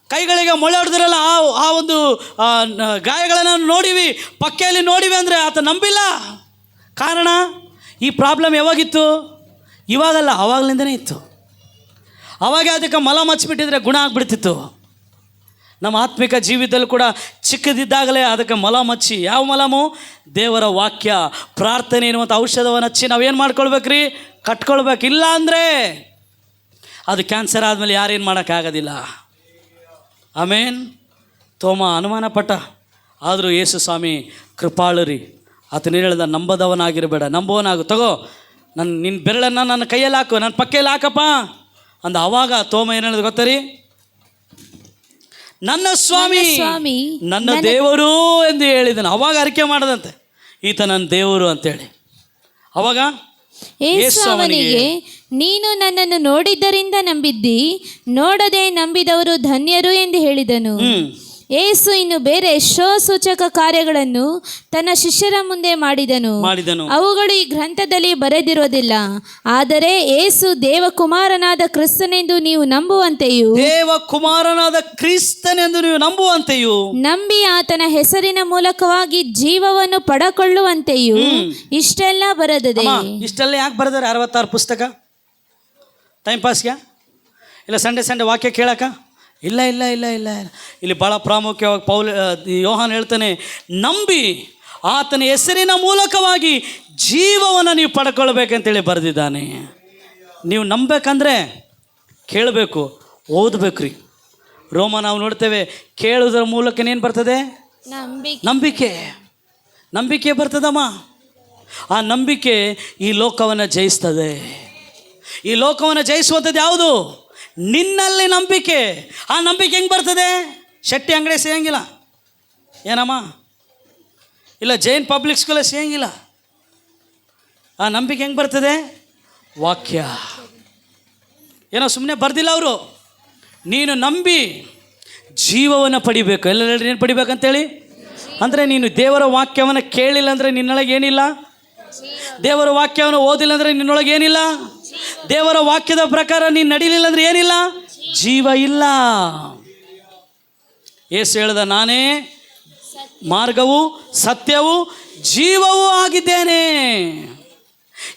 ಕೈಗಳಿಗೆ ಮೊಳೆ ಹೊಡೆದಿರಲ್ಲ, ಆ ಒಂದು ಗಾಯಗಳನ್ನು ನೋಡಿವಿ, ಪಕ್ಕೆಯಲ್ಲಿ ನೋಡಿವಿ ಅಂದರೆ ಆತ ನಂಬಿಲ್ಲ. ಕಾರಣ, ಈ ಪ್ರಾಬ್ಲಮ್ ಯಾವಾಗಿತ್ತು? ಇವಾಗಲ್ಲ, ಆವಾಗಲಿಂದನೇ ಇತ್ತು. ಅವಾಗೇ ಅದಕ್ಕೆ ಮಲ ಮಚ್ಚಿಬಿಟ್ಟಿದ್ರೆ ಗುಣ ಆಗಿಬಿಡ್ತಿತ್ತು. ನಮ್ಮ ಆತ್ಮಿಕ ಜೀವಿತದಲ್ಲಿ ಕೂಡ ಚಿಕ್ಕದಿದ್ದಾಗಲೇ ಅದಕ್ಕೆ ಮಲ ಮಚ್ಚಿ, ಯಾವ ಮಲಮು? ದೇವರ ವಾಕ್ಯ, ಪ್ರಾರ್ಥನೆ ಎನ್ನುವಂಥ ಔಷಧವನ್ನು ಹಚ್ಚಿ ನಾವೇನು ಮಾಡ್ಕೊಳ್ಬೇಕ್ರಿ? ಕಟ್ಕೊಳ್ಬೇಕು. ಇಲ್ಲ ಅಂದರೆ ಅದು ಕ್ಯಾನ್ಸರ್ ಆದಮೇಲೆ ಯಾರೇನು ಮಾಡೋಕ್ಕಾಗೋದಿಲ್ಲ. ಆಮೇನ್. ತೋಮ ಅನುಮಾನ ಪಟ್ಟ, ಆದರೂ ಯೇಸು ಸ್ವಾಮಿ ಕೃಪಾಳು ರೀ. ಆತನೇನು ಹೇಳ್ದ? ನಂಬದವನಾಗಿರಬೇಡ, ನಂಬುವನಾಗು. ತಗೋ, ನಿನ್ನ ಬೆರಳನ್ನು ನನ್ನ ಕೈಯಲ್ಲಿ ಹಾಕು, ನನ್ನ ಪಕ್ಕೆಯಲ್ಲಿ ಹಾಕಪ್ಪ ಅಂದ. ಆವಾಗ ತೋಮ ಏನು ಹೇಳಿದ ಗೊತ್ತರಿ? ನನ್ನ ಸ್ವಾಮಿ, ನನ್ನ ದೇವರು ಎಂದು ಹೇಳಿದನು. ಅವಾಗ ಅರಿಕೆ ಮಾಡದಂತೆ, ಈತ ನನ್ನ ದೇವರು ಅಂತೇಳಿ. ಅವಾಗ ಯೇಸು ಅವನಿಗೆ, ನೀನು ನನ್ನನ್ನು ನೋಡಿದ್ದರಿಂದ ನಂಬಿದ್ದಿ, ನೋಡದೆ ನಂಬಿದವರು ಧನ್ಯರು ಎಂದು ಹೇಳಿದನು. ಯೇಸು ಇನ್ನು ಬೇರೆ ಸೂಚಕ ಕಾರ್ಯಗಳನ್ನು ತನ್ನ ಶಿಷ್ಯರ ಮುಂದೆ ಮಾಡಿದನು. ಅವುಗಳು ಈ ಗ್ರಂಥದಲ್ಲಿ ಬರೆದಿರೋದಿಲ್ಲ. ಆದರೆ ಯೇಸು ದೇವಕುಮಾರನಾದ ಕ್ರಿಸ್ತನೆಂದು ನೀವು ನಂಬುವಂತೆಯೂ ನಂಬಿ ಆತನ ಹೆಸರಿನ ಮೂಲಕವಾಗಿ ಜೀವವನ್ನು ಪಡಕೊಳ್ಳುವಂತೆಯೂ ಇಷ್ಟೆಲ್ಲ ಬರೆದಿದೆ. ಇಷ್ಟೆಲ್ಲ ಯಾಕೆ ಬರೆದಾರೆ? 66 ಪುಸ್ತಕ ಟೈಮ್ ಪಾಸ್ಗೆ? ಇಲ್ಲ ಸಂಡೆ ವಾಕ್ಯ ಕೇಳಕ? ಇಲ್ಲ ಇಲ್ಲ ಇಲ್ಲ ಇಲ್ಲ ಇಲ್ಲಿ ಭಾಳ ಪ್ರಾಮುಖ್ಯವಾಗಿ ಯೋಹಾನ್ ಹೇಳ್ತಾನೆ, ನಂಬಿ ಆತನ ಹೆಸರಿನ ಮೂಲಕವಾಗಿ ಜೀವವನ್ನು ನೀವು ಪಡ್ಕೊಳ್ಬೇಕಂತೇಳಿ ಬರೆದಿದ್ದಾನೆ. ನೀವು ನಂಬಬೇಕಂದ್ರೆ ಕೇಳಬೇಕು, ಓದಬೇಕ್ರಿ. ರೋಮ ನಾವು ನೋಡ್ತೇವೆ, ಕೇಳುವುದರ ಮೂಲಕನೇನು ಬರ್ತದೆ? ನಂಬಿಕೆ ಬರ್ತದಮ್ಮ. ಆ ನಂಬಿಕೆ ಈ ಲೋಕವನ್ನು ಜಯಿಸ್ತದೆ. ಈ ಲೋಕವನ್ನು ಜಯಿಸುವಂಥದ್ದು ಯಾವುದು? ನಿನ್ನಲ್ಲಿ ನಂಬಿಕೆ. ಆ ನಂಬಿಕೆ ಹೆಂಗೆ ಬರ್ತದೆ? ಶೆಟ್ಟಿ ಅಂಗಡಿ ಸಿಗಂಗಿಲ್ಲ ಏನಮ್ಮ, ಇಲ್ಲ ಜೈನ್ ಪಬ್ಲಿಕ್ ಸ್ಕೂಲೇ ಸಿಗಂಗಿಲ್ಲ. ಆ ನಂಬಿಕೆ ಹೆಂಗೆ ಬರ್ತದೆ? ವಾಕ್ಯ. ಏನೋ ಸುಮ್ಮನೆ ಬರ್ದಿಲ್ಲ ಅವರು. ನೀನು ನಂಬಿ ಜೀವವನ್ನು ಪಡಿಬೇಕು. ಎಲ್ಲ ಹೇಳ್ರಿ, ಏನು ಪಡಿಬೇಕಂತೇಳಿ? ಅಂದರೆ ನೀನು ದೇವರ ವಾಕ್ಯವನ್ನು ಕೇಳಿಲ್ಲ ಅಂದರೆ ನಿನ್ನೊಳಗೆ ಏನಿಲ್ಲ? ದೇವರ ವಾಕ್ಯವನ್ನು ಓದಿಲ್ಲ ಅಂದರೆ ನಿನ್ನೊಳಗೆ ಏನಿಲ್ಲ? ದೇವರ ವಾಕ್ಯದ ಪ್ರಕಾರ ನೀನು ನಡೀಲಿಲ್ಲ ಅಂದರೆ ಏನಿಲ್ಲ? ಜೀವ ಇಲ್ಲ. ಯೇಸು ಹೇಳ್ದ, ನಾನೇ ಮಾರ್ಗವು ಸತ್ಯವೂ ಜೀವವೂ ಆಗಿದ್ದೇನೆ.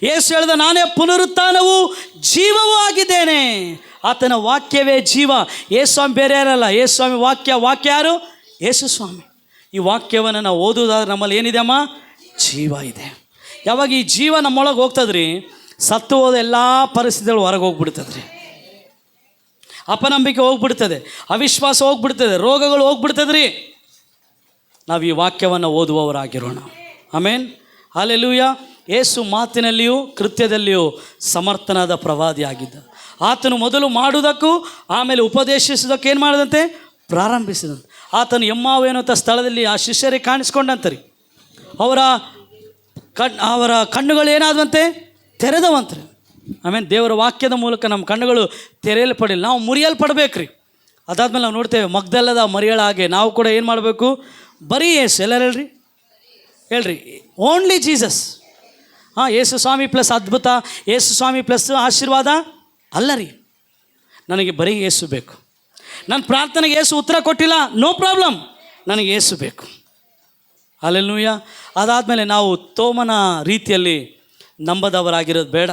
ಯೇಸು ಹೇಳ್ದ, ನಾನೇ ಪುನರುತ್ಥಾನವೂ ಜೀವವೂ ಆಗಿದ್ದೇನೆ. ಆತನ ವಾಕ್ಯವೇ ಜೀವ. ಯೇಸು ಸ್ವಾಮಿ ಬೇರೆ ಯಾರಲ್ಲ. ಯೇಸು ಸ್ವಾಮಿ ವಾಕ್ಯ ಯಾರು? ಯೇಸು ಸ್ವಾಮಿ. ಈ ವಾಕ್ಯವನ್ನು ನಾವು ಓದುವುದಾದ್ರೆ ನಮ್ಮಲ್ಲಿ ಏನಿದೆ ಅಮ್ಮ? ಜೀವ ಇದೆ. ಯಾವಾಗ ಈ ಜೀವ ನಮ್ಮೊಳಗೆ ಹೋಗ್ತದ್ರಿ, ಸತ್ತು ಹೋದ ಎಲ್ಲ ಪರಿಸ್ಥಿತಿಗಳು ಹೊರಗೆ ಹೋಗ್ಬಿಡ್ತದ್ರಿ. ಅಪನಂಬಿಕೆ ಹೋಗ್ಬಿಡ್ತದೆ, ಅವಿಶ್ವಾಸ ಹೋಗ್ಬಿಡ್ತದೆ, ರೋಗಗಳು ಹೋಗ್ಬಿಡ್ತದ್ರಿ. ನಾವು ಈ ವಾಕ್ಯವನ್ನು ಓದುವವರಾಗಿರೋಣ. ಆಮೇನ್, ಹಲ್ಲೆಲೂಯಾ. ಯೇಸು ಮಾತಿನಲ್ಲಿಯೂ ಕೃತ್ಯದಲ್ಲಿಯೂ ಸಮರ್ಥನಾದ ಪ್ರವಾದಿ ಆಗಿದ್ದ. ಆತನು ಮೊದಲು ಮಾಡುವುದಕ್ಕೂ ಆಮೇಲೆ ಉಪದೇಶಿಸೋದಕ್ಕೆ ಏನು ಮಾಡಿದಂತೆ? ಪ್ರಾರಂಭಿಸಿದಂತೆ. ಆತನು ಎಮ್ಮಾವೇನಂಥ ಸ್ಥಳದಲ್ಲಿ ಆ ಶಿಷ್ಯರಿಗೆ ಕಾಣಿಸ್ಕೊಂಡಂತರಿ. ಅವರ ಕಣ್ಣುಗಳು ಏನಾದಂತೆ? ತೆರೆದವಂತ್ರಿ. ಆಮೇಲೆ ದೇವರ ವಾಕ್ಯದ ಮೂಲಕ ನಮ್ಮ ಕಣ್ಣುಗಳು ತೆರೆಯಲ್ಪಡಿಲ್ಲ, ನಾವು ಮುರಿಯಲ್ಪಡ್ಬೇಕ್ರಿ. ಅದಾದ್ಮೇಲೆ ನಾವು ನೋಡ್ತೇವೆ, ಮಗ್ದಲದ ಮರಿಯಳ ಹಾಗೆ ನಾವು ಕೂಡ ಏನು ಮಾಡಬೇಕು? ಬರೀ ಯೇಸು. ಎಲ್ಲರೂ ಹೇಳ್ರಿ ಓನ್ಲಿ ಜೀಸಸ್. ಯೇಸು ಸ್ವಾಮಿ ಪ್ಲಸ್ ಅದ್ಭುತ, ಯೇಸು ಸ್ವಾಮಿ ಪ್ಲಸ್ ಆಶೀರ್ವಾದ ಅಲ್ಲ ರೀ. ನನಗೆ ಬರೀ ಯೇಸು ಬೇಕು. ನನ್ನ ಪ್ರಾರ್ಥನೆಗೆ ಯೇಸು ಉತ್ತರ ಕೊಟ್ಟಿಲ್ಲ, ನೋ ಪ್ರಾಬ್ಲಮ್, ನನಗೆ ಯೇಸು ಬೇಕು. ಹಲ್ಲೆಲೂಯಾ. ಅದಾದಮೇಲೆ ನಾವು ತೋಮನ ರೀತಿಯಲ್ಲಿ ನಂಬದವರಾಗಿರೋದು ಬೇಡ.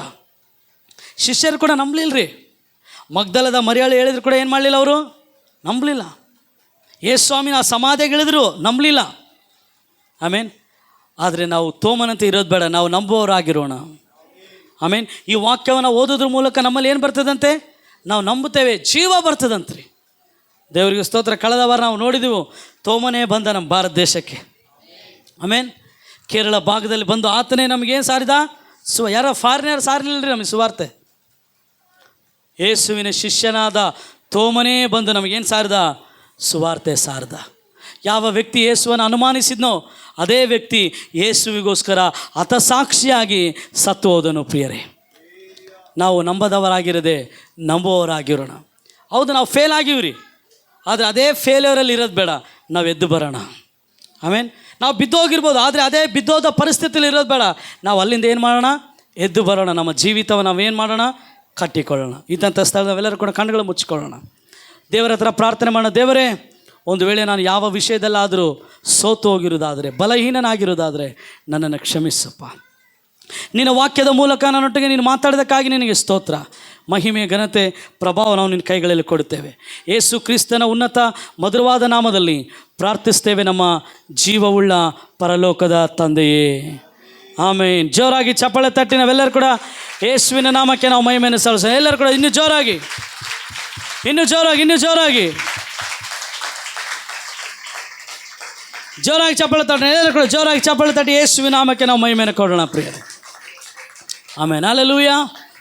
ಶಿಷ್ಯರು ಕೂಡ ನಂಬಲಿಲ್ಲರಿ. ಮಗ್ದಲದ ಮರಿಯಾಳು ಹೇಳಿದ್ರು ಕೂಡ ಏನು ಮಾಡಲಿಲ್ಲ, ಅವರು ನಂಬಲಿಲ್ಲ. ಯೇಸು ಸ್ವಾಮಿನ ಆ ಸಮಾಧಿಗೆ ಇಳಿದ್ರು, ನಂಬಲಿಲ್ಲ. ಆಮೇನ್. ಆದರೆ ನಾವು ತೋಮನಂತೆ ಇರೋದು ಬೇಡ, ನಾವು ನಂಬುವವರಾಗಿರೋಣ. ಆಮೇನ್. ಈ ವಾಕ್ಯವನ್ನು ಓದೋದ್ರ ಮೂಲಕ ನಮ್ಮಲ್ಲಿ ಏನು ಬರ್ತದಂತೆ? ನಾವು ನಂಬುತ್ತೇವೆ, ಜೀವ ಬರ್ತದಂತ್ರಿ. ದೇವರಿಗೆ ಸ್ತೋತ್ರ. ಕಳೆದ ವಾರ ನಾವು ನೋಡಿದೆವು, ತೋಮನೇ ಬಂದ ನಮ್ಮ ಭಾರತ ದೇಶಕ್ಕೆ. ಆಮೇನ್. ಕೇರಳ ಭಾಗದಲ್ಲಿ ಬಂದು ಆತನೇ ನಮಗೇನು ಸಾರಿದ? ಯಾರೋ ಫಾರಿನರ್ ಸಾರಲಿಲ್ಲ ರೀ ನಮಗೆ ಸುವಾರ್ತೆ. ಯೇಸುವಿನ ಶಿಷ್ಯನಾದ ತೋಮನೇ ಬಂದು ನಮಗೇನು ಸಾರಿದ? ಸುವಾರ್ತೆ ಸಾರದ. ಯಾವ ವ್ಯಕ್ತಿ ಯೇಸುವನ್ನು ಅನುಮಾನಿಸಿದ್ನೋ ಅದೇ ವ್ಯಕ್ತಿ ಯೇಸುವಿಗೋಸ್ಕರ ಹತಸಾಕ್ಷಿಯಾಗಿ ಸತ್ತು ಹೋದನು. ಪ್ರಿಯರೇ, ನಾವು ನಂಬದವರಾಗಿರದೆ ನಂಬುವವರಾಗಿರೋಣ. ಹೌದು, ನಾವು ಫೇಲ್ ಆಗಿವ್ರಿ, ಆದರೆ ಅದೇ ಫೇಲ್ಯೂರಲ್ಲಿ ಇರೋದು ಬೇಡ, ನಾವು ಎದ್ದು ಬರೋಣ. ಆಮೇನ್. ನಾವು ಬಿದ್ದೋಗಿರ್ಬೋದು, ಆದರೆ ಅದೇ ಬಿದ್ದೋದ ಪರಿಸ್ಥಿತಿಯಲ್ಲಿ ಇರೋದು ಬೇಡ, ನಾವು ಅಲ್ಲಿಂದ ಏನು ಮಾಡೋಣ? ಎದ್ದು ಬರೋಣ. ನಮ್ಮ ಜೀವಿತವನ್ನು ನಾವೇನು ಮಾಡೋಣ? ಕಟ್ಟಿಕೊಳ್ಳೋಣ. ಇದ್ದಂಥ ಸ್ಥಳ ನಾವೆಲ್ಲರೂ ಕೂಡ ಕಣ್ಣುಗಳು ಮುಚ್ಚಿಕೊಳ್ಳೋಣ. ದೇವರ ಹತ್ರ ಪ್ರಾರ್ಥನೆ ಮಾಡೋಣ. ದೇವರೇ, ಒಂದು ವೇಳೆ ನಾನು ಯಾವ ವಿಷಯದಲ್ಲಾದರೂ ಸೋತು ಹೋಗಿರೋದಾದರೆ, ಬಲಹೀನನಾಗಿರೋದಾದರೆ ನನ್ನನ್ನು ಕ್ಷಮಿಸಪ್ಪ. ನಿನ್ನ ವಾಕ್ಯದ ಮೂಲಕ ನನ್ನೊಟ್ಟಿಗೆ ನೀನು ಮಾತಾಡೋದಕ್ಕಾಗಿ ನಿನಗೆ ಸ್ತೋತ್ರ. ಮಹಿಮೆ, ಘನತೆ, ಪ್ರಭಾವ ನಾವು ನಿನ್ನ ಕೈಗಳಲ್ಲಿ ಕೊಡುತ್ತೇವೆ. ಯೇಸು ಕ್ರಿಸ್ತನ ಉನ್ನತ ಮಧುರವಾದ ನಾಮದಲ್ಲಿ ಪ್ರಾರ್ಥಿಸ್ತೇವೆ, ನಮ್ಮ ಜೀವವುಳ್ಳ ಪರಲೋಕದ ತಂದೆಯೇ, ಆಮೇನ್. ಜೋರಾಗಿ ಚಪ್ಪಾಳೆ ತಟ್ಟಿ ನಾವೆಲ್ಲರೂ ಕೂಡ ಯೇಸುವಿನ ನಾಮಕ್ಕೆ ನಾವು ಮಹಿಮೆಯನ್ನು ಸಲ್ಲಿಸೋಣ. ಎಲ್ಲರೂ ಕೂಡ ಇನ್ನೂ ಜೋರಾಗಿ, ಇನ್ನೂ ಜೋರಾಗಿ, ಇನ್ನೂ ಜೋರಾಗಿ ಜೋರಾಗಿ ಚಪ್ಪಾಳೆ ತಟ್ಟೋಣ. ಎಲ್ಲರೂ ಕೂಡ ಜೋರಾಗಿ ಚಪ್ಪಾಳೆ ತಟ್ಟಿ ಯೇಸುವಿನ ನಾಮಕ್ಕೆ ನಾವು ಮಹಿಮೆಯನ್ನು ಕೊಡೋಣ ಪ್ರಿಯರೇ. ಆಮೇನ್. ಹಲ್ಲೆಲೂಯಾ.